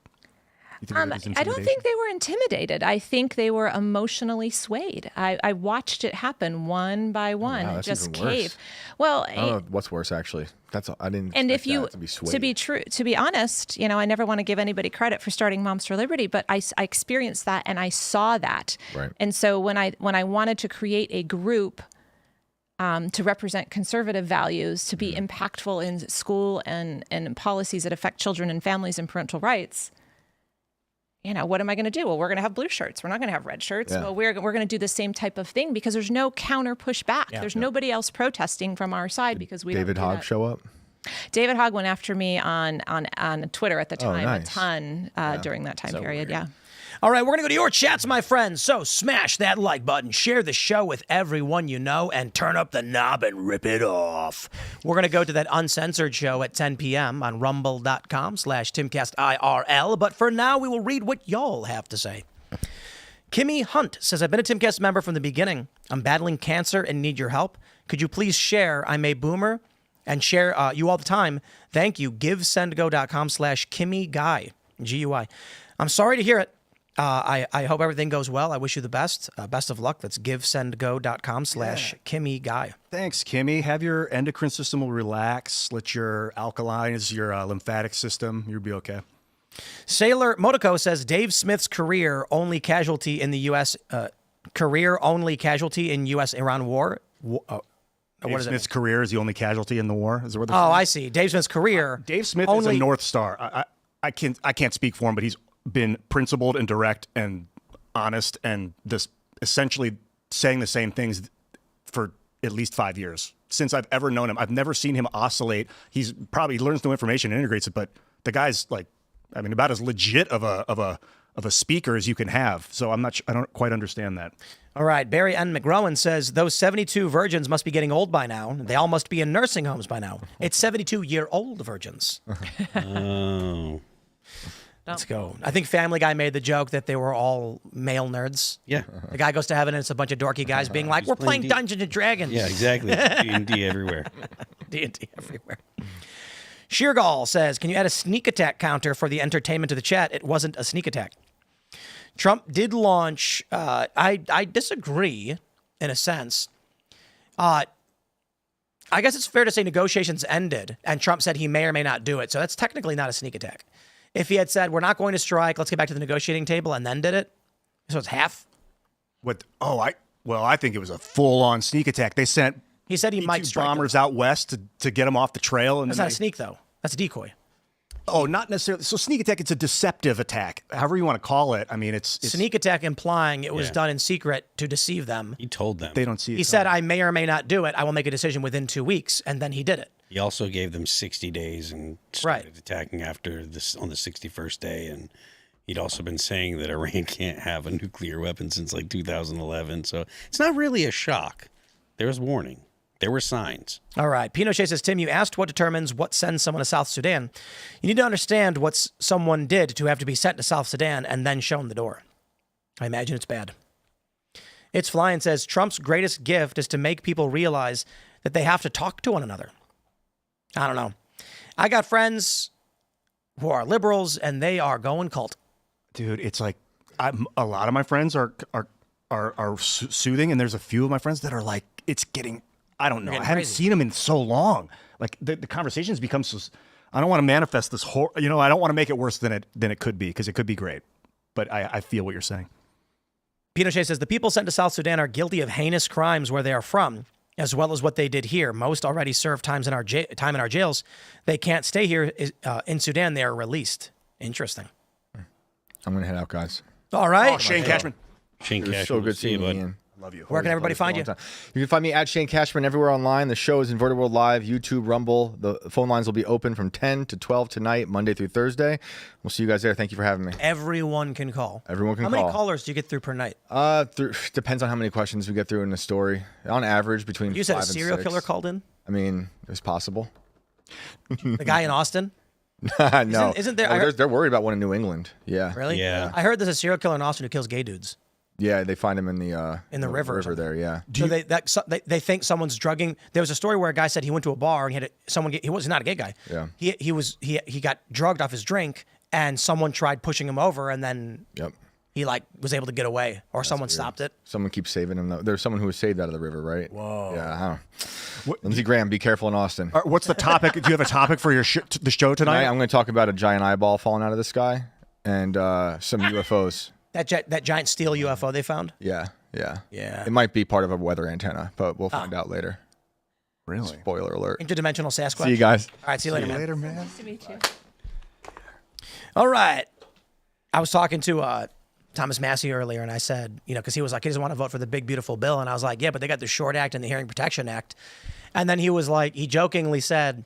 You think it was I don't intimidation? think they were intimidated. I think they were emotionally swayed. I watched it happen one by one. wow, It that's just even worse. cave. Well, I don't know what's worse, actually. I didn't and if expect you that to be swayed. to be honest, you know, I never want to give anybody credit for starting Moms for Liberty, but I experienced that and I saw that. Right. And so when I wanted to create a group to represent conservative values, to be impactful in school and in policies that affect children and families and parental rights, you know, what am I going to do? Well, we're going to have blue shirts. We're not going to have red shirts. Yeah. Well, we're going to do the same type of thing because there's no counter pushback. There's nobody else protesting from our side because we David don't do Hogg that. show up? David Hogg went after me on Twitter at the time nice. a ton during that time period. Yeah. All right, we're going to go to your chats, my friends. So smash that like button, share the show with everyone you know, and turn up the knob and rip it off. We're going to go to that uncensored show at 10 p.m. on rumble.com/Timcast IRL. But for now, we will read what y'all have to say. Kimmy Hunt says, I've been a Timcast member from the beginning. I'm battling cancer and need your help. Could you please share I'm a boomer and share you all the time? Thank you. GiveSendGo.com/Kimmy Guy, G-U-I. I'm sorry to hear it. I hope everything goes well. I wish you the best. Best of luck. That's GiveSendGo.com/Kimmy Guy. Thanks, Kimmy. Have your endocrine system will relax. Let your alkalines, your lymphatic system. You'll be okay. Sailor Motoko says Dave Smith's career only casualty in the U.S. Iran war. Dave Smith's career is the only casualty in the war. Is that what they're Oh, saying? I see. Dave Smith's career. Dave Smith only, is a North Star. I can't speak for him, but he's been principled and direct and honest and this essentially saying the same things for at least 5 years since I've ever known him. I've never seen him oscillate. He learns new information and integrates it, but the guy's about as legit of a speaker as you can have. So I don't quite understand that. All right. Barry N. McGrowan says those 72 virgins must be getting old by now. They all must be in nursing homes by now. It's 72-year-old virgins. Oh. Let's go. I think Family Guy made the joke that they were all male nerds. Yeah. The guy goes to heaven and it's a bunch of dorky guys being like, we're playing Dungeons and Dragons. Yeah, exactly. D&D everywhere. D&D everywhere. Sheergall says, can you add a sneak attack counter for the entertainment to the chat? It wasn't a sneak attack. Trump did launch, I disagree in a sense. I guess it's fair to say negotiations ended and Trump said he may or may not do it. So that's technically not a sneak attack. If he had said, we're not going to strike, let's get back to the negotiating table and then did it. So it's half. What? Oh, I think it was a full-on sneak attack. They sent He said he might strike bombers out west to get him off the trail. And That's not a sneak though. That's a decoy. Oh, not necessarily. So sneak attack, it's a deceptive attack. However you want to call it. I mean, it's Sneak attack implying it was done in secret to deceive them. He told them. They don't see it. He said, I may or may not do it. I will make a decision within 2 weeks. And then he did it. He also gave them 60 days and started attacking after this on the 61st day. And he'd also been saying that Iran can't have a nuclear weapon since like 2011. So it's not really a shock. There was warning. There were signs. All right. Pinochet says, Tim, you asked what determines what sends someone to South Sudan. You need to understand what someone did to have to be sent to South Sudan and then shown the door. I imagine it's bad. It's Flying says, Trump's greatest gift is to make people realize that they have to talk to one another. I don't know. I got friends who are liberals and they are going cult. Dude, it's like a lot of my friends are soothing, and there's a few of my friends that are like, it's getting, I don't know. I haven't seen them in so long. Like the conversations become so, I don't want to manifest this whole, I don't want to make it worse than it could be, because it could be great. But I feel what you're saying. Pinochet says, the people sent to South Sudan are guilty of heinous crimes where they are from, as well as what they did here. Most already served time in our jails. They can't stay here in Sudan. They are released. Interesting. I'm going to head out, guys. All right. Oh, Shane Cashman. Shane It was Cashman. so good seeing you, bud. Ian. Love you. Where can everybody find you? You can find me at Shane Cashman everywhere online. The show is Inverted World Live, YouTube, Rumble. The phone lines will be open from 10 to 12 tonight, Monday through Thursday. We'll see you guys there. Thank you for having me. Everyone can call. Everyone can How call. many callers do you get through per night? Depends on how many questions we get through in the story. On average, between You said 5 a and serial 6. killer called in? I mean, it's possible. The guy in Austin? No. Isn't there- Oh, I heard- they're worried about one in New England. Yeah. Really? Yeah. I heard there's a serial killer in Austin who kills gay dudes. Yeah, they find him in the river or river something. there. Yeah. So they think someone's drugging. There was a story where a guy said he went to a bar and he was not a gay guy. Yeah. He got drugged off his drink and someone tried pushing him over, and then Yep. he like was able to get away, or someone stopped it. Someone keeps saving him though. There's someone who was saved out of the river, right? Whoa. Yeah. I don't know. Lindsey Graham, be careful in Austin. What's the topic? Do you have a topic for your the show tonight? I'm going to talk about a giant eyeball falling out of the sky and some UFOs. That giant steel UFO they found. Yeah. Yeah. It might be part of a weather antenna, but we'll find out later. Really? Spoiler alert. Interdimensional Sasquatch. See you guys. All right, see you later, man. Later, man. Nice to meet you. All right. I was talking to Thomas Massey earlier, and I said, because he was like, he doesn't want to vote for the big, beautiful bill. And I was like, yeah, but they got the Short Act and the Hearing Protection Act. And then he was like, he jokingly said,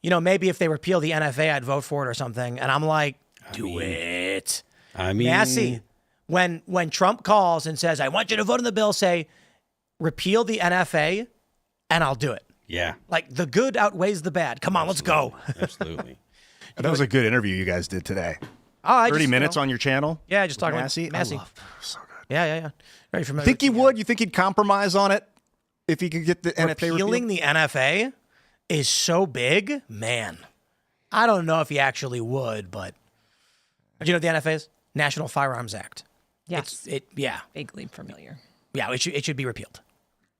maybe if they repeal the NFA, I'd vote for it or something. And I'm like, do it. I mean, Massey, when Trump calls and says, I want you to vote on the bill, say, repeal the NFA, and I'll do it. yeah, Like, the good outweighs the bad. Come on, let's go. absolutely. That was a good interview you guys did today. Oh, 30 minutes on your channel? Yeah, just talking Massey. about Massey. I love that. So good. Yeah. Very familiar. Think he would? You think he'd compromise on it if he could get the NFA Repealing repealed? the NFA is so big, man. I don't know if he actually would, but do you know what the NFA is? National Firearms Act. Yes. Yeah, Vaguely familiar. it should be repealed.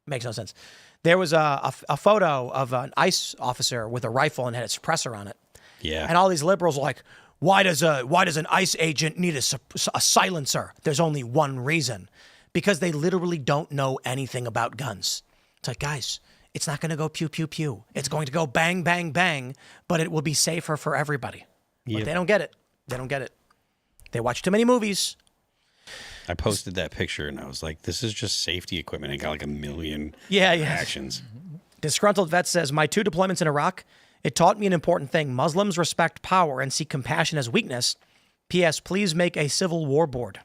Makes no sense. There was a photo of an ICE officer with a rifle and had a suppressor on it, Yeah, and all these liberals were like, why does an ICE agent need a silencer? There's only one reason, because they literally don't know anything about guns. It's like, guys, it's not going to go pew, pew, pew. It's going to go bang, bang, bang, but it will be safer for everybody. But they don't get it. They watch too many movies. I posted that picture and I was like, this is just safety equipment. It got like 1 million Yeah. actions. Disgruntled vet says, my 2 deployments in Iraq, it taught me an important thing. Muslims respect power and see compassion as weakness. P.S. Please make a civil war board.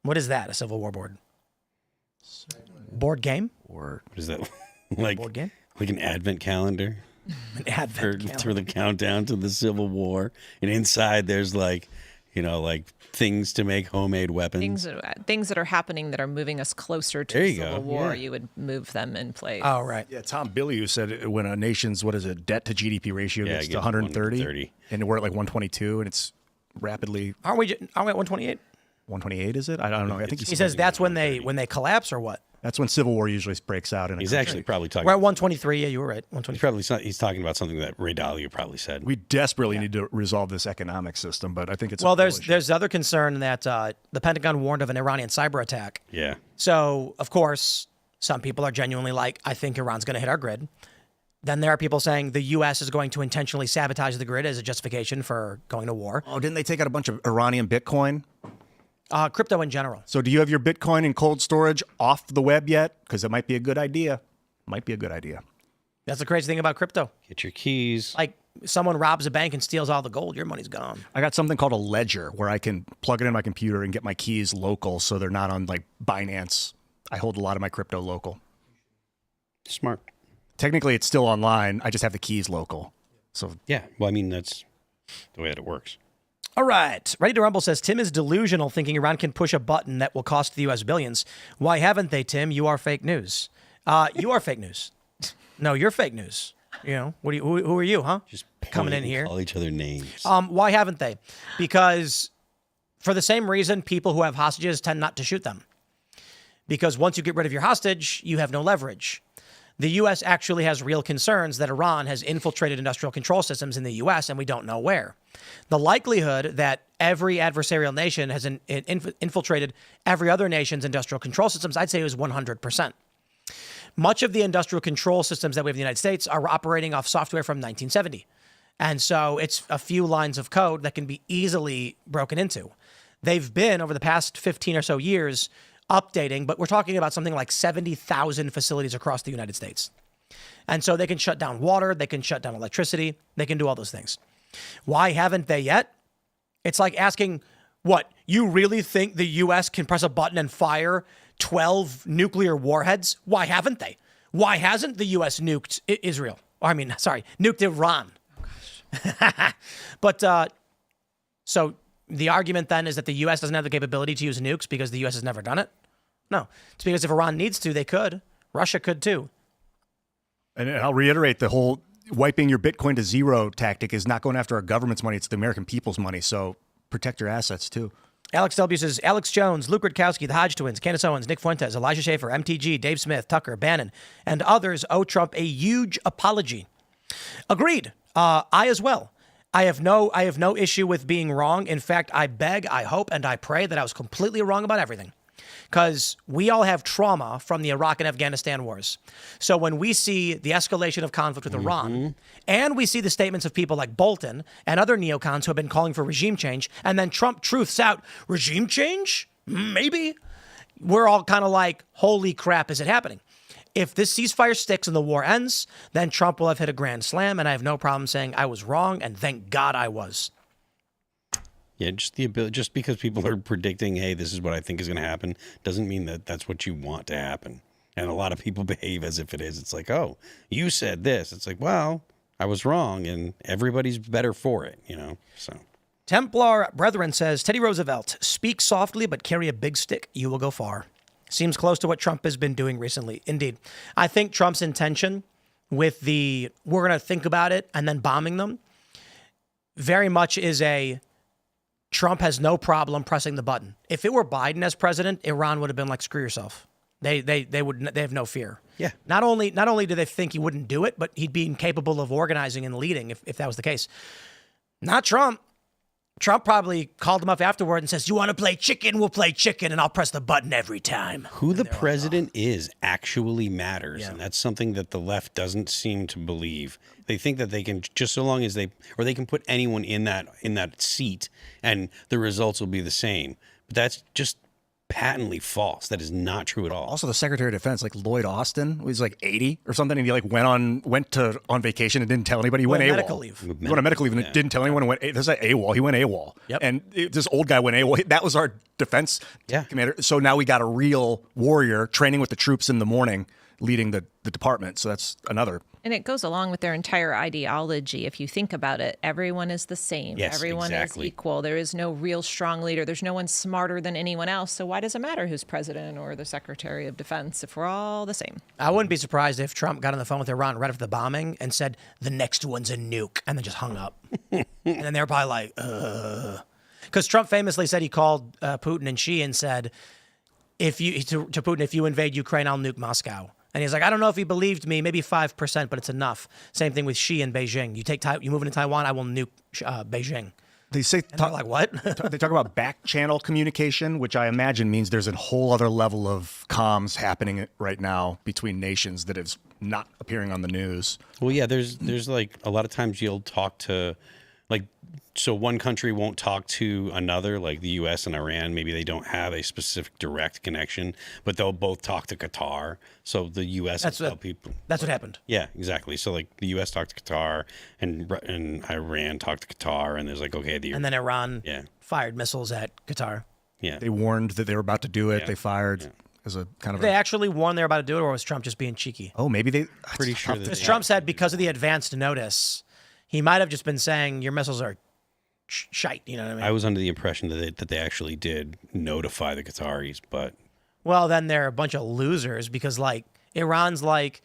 What is that, a civil war board? Board game? What is that? Like, Board game? like an advent calendar An advent calendar. for the countdown to the Civil War. And inside there's like things to make homemade weapons. Things that are happening that are moving us closer to There a you civil go, war, yeah. you would move them in place. Oh, right. Yeah, Tom Bilyeu said when a nation's, debt to GDP ratio Yeah, gets to get 130, 130. and we're at like 122, and it's rapidly Aren't we at 128? 128, is it? I don't know. I think He says that's when they collapse or what? that's when civil war usually breaks out. In a He's country. actually probably talking. We're at 123. Yeah, you were right. He's 123. he's talking about something that Ray Dalio probably said. We desperately need to resolve this economic system, but I think it's Well, a foolish- there's other concern that the Pentagon warned of an Iranian cyber attack. Yeah. So, of course, some people are genuinely like, I think Iran's going to hit our grid. Then there are people saying the U.S. is going to intentionally sabotage the grid as a justification for going to war. Oh, didn't they take out a bunch of Iranian Bitcoin? Crypto in general. So do you have your Bitcoin in cold storage off the web yet? Because it might be a good idea. That's the crazy thing about crypto. Get your keys. Like, someone robs a bank and steals all the gold, your money's gone. I got something called a ledger where I can plug it in my computer and get my keys local so they're not on like Binance. I hold a lot of my crypto local. Smart. Technically, it's still online. I just have the keys local. So Yeah. Well, I mean, that's the way that it works. All right. Ready to Rumble says, Tim is delusional thinking Iran can push a button that will cost the U.S. billions. Why haven't they, Tim? You are fake news. You are fake news. No, you're fake news. Who are you, huh? Just Coming point in and here. Call each other names. Why haven't they? Because for the same reason, people who have hostages tend not to shoot them. Because once you get rid of your hostage, you have no leverage. The U.S. actually has real concerns that Iran has infiltrated industrial control systems in the U.S., and we don't know where. The likelihood that every adversarial nation has infiltrated every other nation's industrial control systems, I'd say, is 100%. Much of the industrial control systems that we have in the United States are operating off software from 1970. And so it's a few lines of code that can be easily broken into. They've been, over the past 15 or so years, updating, but we're talking about something like 70,000 facilities across the United States. And so they can shut down water, they can shut down electricity, they can do all those things. Why haven't they yet? It's like asking, what, you really think the U.S. can press a button and fire 12 nuclear warheads? Why haven't they? Why hasn't the U.S. nuked Israel? Nuked Iran. Oh, gosh. But, so the argument then is that the U.S. doesn't have the capability to use nukes because the U.S. has never done it? No. It's because if Iran needs to, they could. Russia could too. And I'll reiterate the whole wiping your Bitcoin to zero tactic is not going after our government's money. It's the American people's money. So protect your assets too. Alex W. says, Alex Jones, Luke Rutkowski, the Hodge twins, Candace Owens, Nick Fuentes, Elijah Schaefer, MTG, Dave Smith, Tucker, Bannon, and others owe Trump a huge apology. Agreed. I as well. I have no issue with being wrong. In fact, I beg, I hope, and I pray that I was completely wrong about everything. Because we all have trauma from the Iraq and Afghanistan wars. So when we see the escalation of conflict with Iran, and we see the statements of people like Bolton and other neocons who have been calling for regime change, and then Trump truths out, regime change? Maybe. We're all kind of like, holy crap, is it happening? If this ceasefire sticks and the war ends, then Trump will have hit a grand slam, and I have no problem saying I was wrong, and thank God I was. Yeah, just the ability, just because people are predicting, hey, this is what I think is going to happen, doesn't mean that that's what you want to happen. And a lot of people behave as if it is. It's like, oh, you said this. It's like, well, I was wrong, and everybody's better for it, you know. So Templar Brethren says, Teddy Roosevelt, speak softly but carry a big stick. You will go far. Seems close to what Trump has been doing recently. Indeed. I think Trump's intention with the we're going to think about it and then bombing them very much is a Trump has no problem pressing the button. If it were Biden as president, Iran would have been like, screw yourself. They have no fear. Yeah. Not only do they think he wouldn't do it, but he'd be incapable of organizing and leading if that was the case. Not Trump. Trump probably called him up afterward and says, you want to play chicken? We'll play chicken, and I'll press the button every time. Who the president is actually matters. Yeah. And that's something that the left doesn't seem to believe. They think that they can, just so long as they can put anyone in that seat and the results will be the same. But that's just patently false. That is not true at all. Also, the Secretary of Defense, like Lloyd Austin, was like 80 or something, and he like went on vacation and didn't tell anybody. He went AWOL. Medical leave. He went on medical leave and didn't tell anyone. There's that AWOL. He went AWOL. Yep. And this old guy went AWOL. That was our defense commander. So now we got a real warrior training with the troops in the morning, leading the department. So that's another. And it goes along with their entire ideology. If you think about it, everyone is the same. Yes, everyone exactly. is equal. There is no real strong leader. There's no one smarter than anyone else. So why does it matter who's president or the Secretary of Defense if we're all the same? I wouldn't be surprised if Trump got on the phone with Iran right after the bombing and said, the next one's a nuke, and then just hung up. And then they were probably like, because Trump famously said he called Putin and Xi and said, to Putin, if you invade Ukraine, I'll nuke Moscow. And he's like, I don't know if he believed me, maybe 5%, but it's enough. Same thing with Xi and Beijing. You move into Taiwan, I will nuke Beijing. They say They're like, what? they talk about back channel communication, which I imagine means there's a whole other level of comms happening right now between nations that is not appearing on the news. Well, yeah, there's like a lot of times you'll talk to, like, so one country won't talk to another, like the U.S. and Iran. Maybe they don't have a specific direct connection, but they'll both talk to Qatar. So the U.S. will tell people. That's what happened. Yeah, exactly. So like the U.S. talked to Qatar, and Iran talked to Qatar, and there's like, okay, and then Iran fired missiles at Qatar. Yeah, they warned that they were about to do it. Yeah. They fired as a kind of. They actually warned they were about to do it, or was Trump just being cheeky? Oh, maybe they. Pretty sure that Because Trump said because of the advanced notice, he might have just been saying your missiles are shite. You know what I mean? I was under the impression that they actually did notify the Qataris, but well, then they're a bunch of losers because like Iran's like,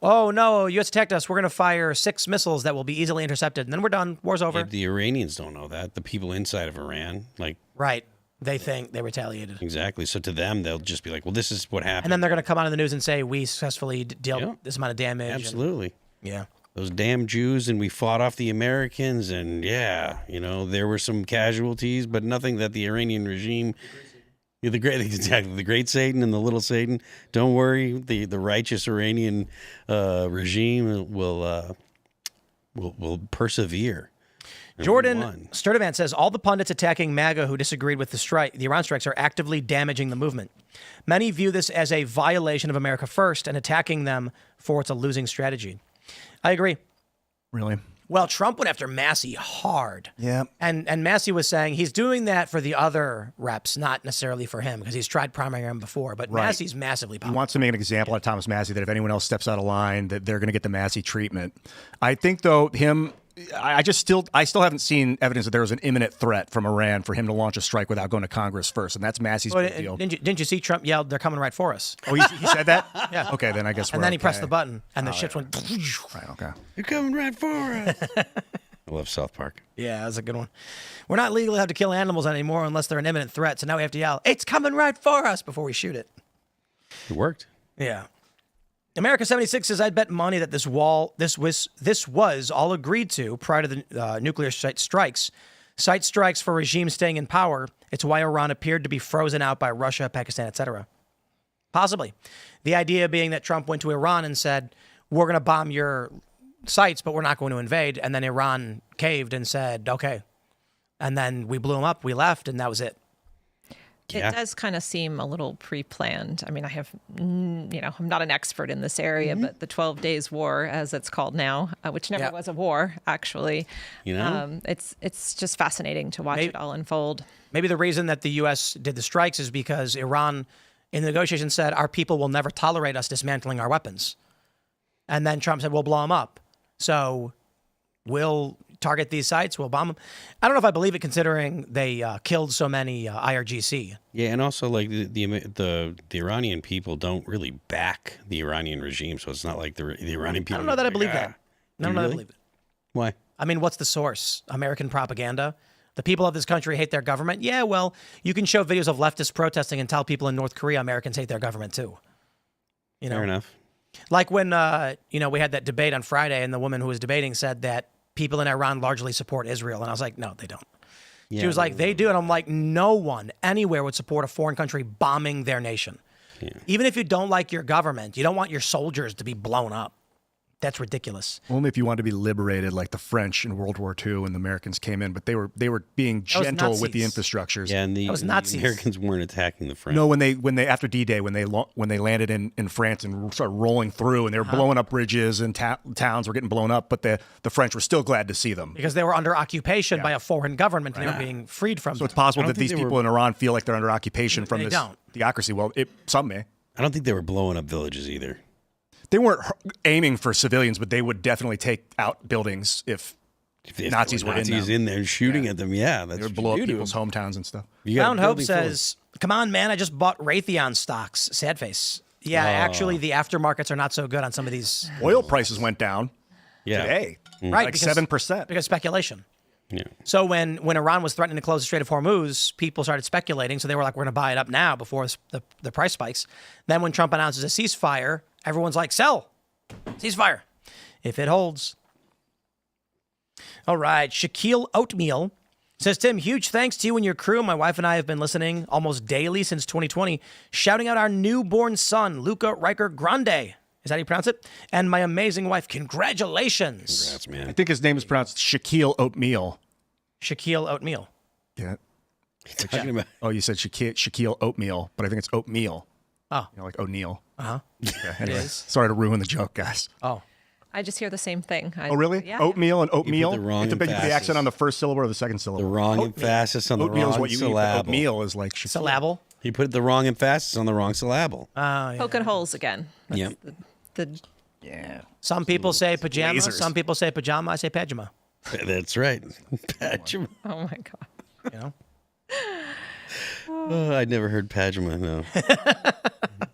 oh no, you attacked us. We're going to fire 6 missiles that will be easily intercepted, and then we're done. War's over. the Iranians don't know that. The people inside of Iran, like, right? They think they retaliated. Exactly. So to them, they'll just be like, well, this is what happened. And then they're going to come out in the news and say we successfully dealt this amount of damage. Absolutely. Yeah. Those damn Jews, and we fought off the Americans, and there were some casualties, but nothing that the Iranian regime, the great Satan and the little Satan. Don't worry, the righteous Iranian regime will persevere. Jordan Sturdivant says all the pundits attacking MAGA who disagreed with the Iran strikes are actively damaging the movement. Many view this as a violation of America First and attacking them for it's a losing strategy. I agree. Really? Well, Trump went after Massey hard. Yeah. And Massey was saying he's doing that for the other reps, not necessarily for him, because he's tried primarying him before. But Massey's massively popular. He wants to make an example out of Thomas Massey that if anyone else steps out of line, that they're going to get the Massey treatment. I think, though, him I still haven't seen evidence that there was an imminent threat from Iran for him to launch a strike without going to Congress first, and that's Massey's big deal. Didn't you see Trump yelled, "They're coming right for us"? Oh, he said that? Yeah. Okay, then I guess we're And then he pressed okay. the button, and the ships went. Right, okay. You're coming right for us. I love South Park. Yeah, that's a good one. We're not legally allowed to kill animals anymore unless they're an imminent threat. So now we have to yell, "It's coming right for us" before we shoot it. It worked. Yeah. America 76 says, "I'd bet money that this was all agreed to prior to the nuclear site strikes. Site strikes for regimes staying in power. It's why Iran appeared to be frozen out by Russia, Pakistan, etc." Possibly. The idea being that Trump went to Iran and said, "We're going to bomb your sites, but we're not going to invade." And then Iran caved and said, "Okay." And then we blew them up, we left, and that was it. Yeah. It does kind of seem a little pre-planned. I mean, I'm not an expert in this area, but the 12 Days War, as it's called now, which never was a war, actually. It's just fascinating to watch it all unfold. Maybe the reason that the U.S. did the strikes is because Iran, in the negotiations, said, "Our people will never tolerate us dismantling our weapons." And then Trump said, "We'll blow them up. So we'll target these sites, we'll bomb them." I don't know if I believe it, considering they killed so many IRGC. Yeah, and also like the Iranian people don't really back the Iranian regime, so it's not like the Iranian people. I don't know that I believe that. I don't know that I really? believe it. Why? I mean, what's the source? American propaganda? The people of this country hate their government? Yeah, well, you can show videos of leftists protesting and tell people in North Korea Americans hate their government too. You know? Fair enough. Like when, we had that debate on Friday and the woman who was debating said that people in Iran largely support Israel. And I was like, no, they don't. Yeah, She was like, they do. And I'm like, no one anywhere would support a foreign country bombing their nation. Yeah. Even if you don't like your government, you don't want your soldiers to be blown up. That's ridiculous. Only if you want to be liberated, like the French in World War II when the Americans came in, but they were being was gentle with the Nazis. infrastructures. Yeah, and the was Nazis. Americans weren't attacking the French. No, when they after D-Day, when they landed in France and started rolling through, and they were blowing up bridges and towns were getting blown up, but the French were still glad to see them. Because they were under occupation by a foreign government and they were being freed from So it's them. possible I don't that these think they people in Iran feel like they're under occupation from They this don't. theocracy. Well, some may. I don't think they were blowing up villages either. They weren't aiming for civilians, but they would definitely take out buildings if If Nazis there were in them. in there shooting at them, yeah, that's they would what blow up you do. people's hometowns and stuff. You got a Found Hope building full of- says, "Come on, man, I just bought Raytheon stocks." Sad face. Yeah, actually, the aftermarkets are not so good on some of these. Oil prices went down yeah. today, Right, like because- 7%. Because speculation. Yeah. So when Iran was threatening to close the Strait of Hormuz, people started speculating. So they were like, we're going to buy it up now before the price spikes. Then when Trump announces a ceasefire, everyone's like, sell. Ceasefire. If it holds. All right. Shaquille Oatmeal says, "Tim, huge thanks to you and your crew. My wife and I have been listening almost daily since 2020, shouting out our newborn son, Luca Riker Grande." Is that how you pronounce it? "And my amazing wife. Congratulations." Congrats, man. I think his name is pronounced Shaquille Oatmeal. Shaquille Oatmeal. Yeah. Talking about Oh, you said Shaquille Oatmeal, but I think it's oatmeal. Oh. Like O'Neill. Uh-huh. Yeah, anyway, is. sorry to ruin the joke, guys. Oh. I just hear the same thing. Oh, really? Yeah. Oatmeal and oatmeal? the wrong You have to put the emphasis. accent on the first syllable or the second syllable. the wrong emphasis on the Oatmeal is wrong what you eat, but syllable. oatmeal is like Shaquille. Syllable. He put the wrong emphasis on the wrong syllable. Poking holes again. That's Yep. the Yeah. Some people say pajama. lasers. Some people say pajama. I say pajama. That's right. Pajama. oh my god. You know? Oh, I'd never heard pajama. No,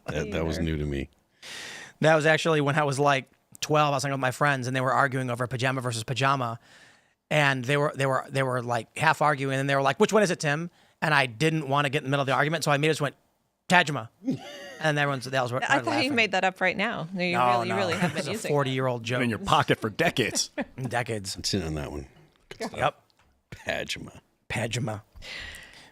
that was new to me. That was actually when I was like 12. I was hanging with my friends, and they were arguing over pajama versus pajama, and they were like half arguing, and they were like, "Which one is it, Tim?" And I didn't want to get in the middle of the argument, so I immediately just went, "Tajama," and everyone's that was. I thought you made that up right now. No, you really have been It's a using 40-year-old joke. Been in your pocket for decades. Decades. It's in on that one. Yep. Pajama. Pajama.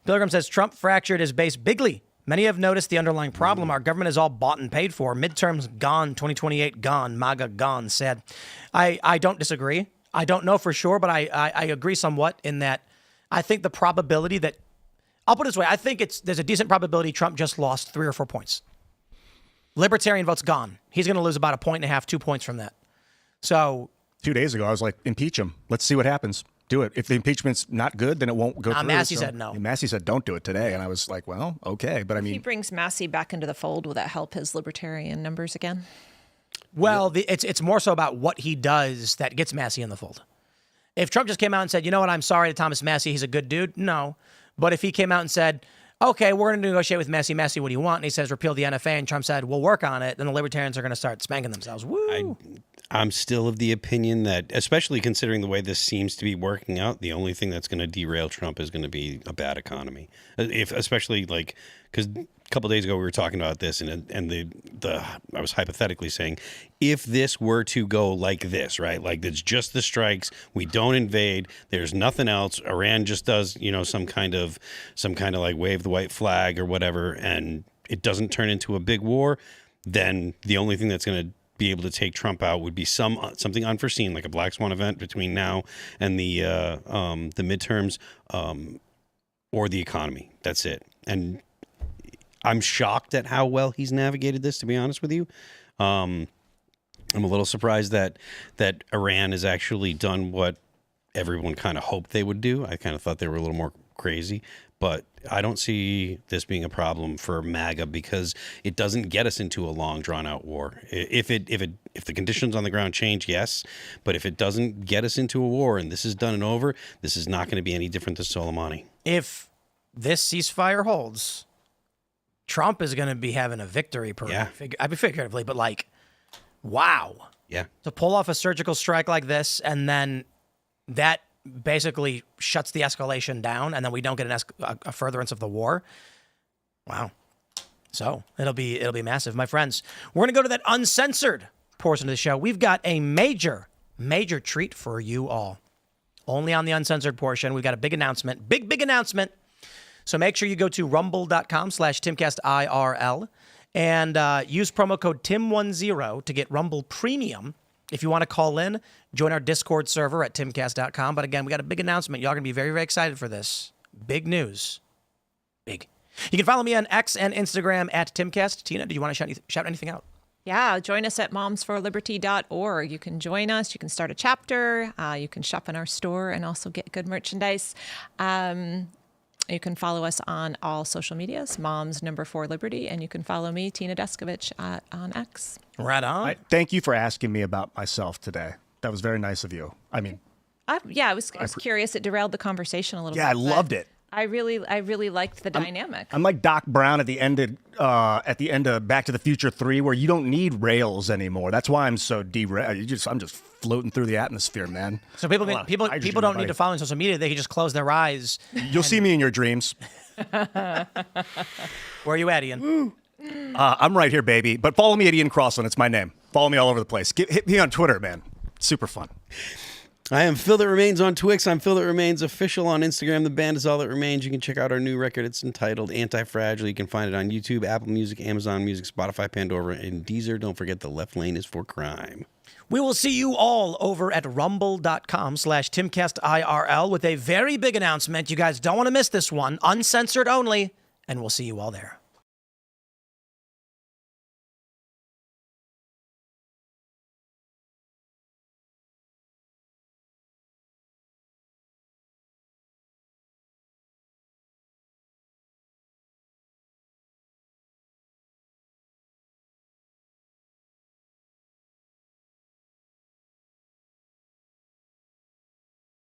Pilgrim says Trump fractured his base bigly. Many have noticed the underlying problem. Our government is all bought and paid for. Midterms gone, 2028 gone, MAGA gone, said. I don't disagree. I don't know for sure, but I agree somewhat in that I think the probability that, I'll put it this way, I think there's a decent probability Trump just lost 3 or 4 points. Libertarian vote's gone. He's going to lose about 1.5, 2 points from that. So 2 days ago, I was like, impeach him. Let's see what happens. Do it. If the impeachment's not good, then it won't go through. Massey said no. And Massey said don't do it today. And I was like, well, okay. But I If he mean, brings Massey back into the fold, will that help his libertarian numbers again? Well, it's more so about what he does that gets Massey in the fold. If Trump just came out and said, you know what, I'm sorry to Thomas Massie, he's a good dude, no. But if he came out and said, okay, we're going to negotiate with Massie. Massie, what do you want? And he says, repeal the NFA. And Trump said, we'll work on it. Then the libertarians are going to start spanking themselves. Woo! I'm still of the opinion that, especially considering the way this seems to be working out, the only thing that's going to derail Trump is going to be a bad economy. Especially like, because a couple of days ago we were talking about this, and I was hypothetically saying, if this were to go like this, right, like it's just the strikes, we don't invade, there's nothing else, Iran just does, some kind of like wave the white flag or whatever, and it doesn't turn into a big war, then the only thing that's going to be able to take Trump out would be something unforeseen, like a black swan event between now and the midterms, or the economy. That's it. And I'm shocked at how well he's navigated this, to be honest with you. I'm a little surprised that Iran has actually done what everyone kind of hoped they would do. I kind of thought they were a little more crazy, but I don't see this being a problem for MAGA because it doesn't get us into a long, drawn-out war. If the conditions on the ground change, yes, but if it doesn't get us into a war and this is done and over, this is not going to be any different than Soleimani. If this ceasefire holds, Trump is going to be having a victory parade. Yeah. I mean, figuratively, but like, wow. Yeah. To pull off a surgical strike like this, and then that basically shuts the escalation down, and then we don't get a furtherance of the war. Wow. So it'll be massive. My friends, we're going to go to that uncensored portion of the show. We've got a major treat for you all. Only on the uncensored portion. We've got a big announcement. Big announcement. So make sure you go to rumble.com/Timcast IRL and use promo code TIM10 to get Rumble Premium. If you want to call in, join our Discord server at timcast.com. But again, we got a big announcement. Y'all are going to be very, very excited for this. Big news. Big. You can follow me on X and Instagram at Timcast. Tina, do you want to shout anything out? Yeah, join us at momsforliberty.org. You can join us. You can start a chapter. You can shop in our store and also get good merchandise. You can follow us on all social medias, moms4liberty, and you can follow me, Tina Descovich, on X. Right on. Thank you for asking me about myself today. That was very nice of you. I mean, I was curious. It derailed the conversation a little bit. yeah, I loved it. I really liked the dynamic. I'm like Doc Brown at the end of Back to the Future 3, where you don't need rails anymore. That's why I'm so derailed. I'm just floating through the atmosphere, man. So people don't need to follow on social media. They can just close their eyes. You'll see me in your dreams. Where are you at, Ian? I'm right here, baby. But follow me at Ian Crossland. It's my name. Follow me all over the place. Hit me on Twitter, man. Super fun. I am Phil That Remains on Twix. I'm Phil That Remains official on Instagram. The band is All That Remains. You can check out our new record. It's entitled Anti-Fragile. You can find it on YouTube, Apple Music, Amazon Music, Spotify, Pandora, and Deezer. Don't forget the left lane is for crime. We will see you all over at rumble.com/Timcast IRL with a very big announcement. You guys don't want to miss this one. Uncensored only. And we'll see you all there.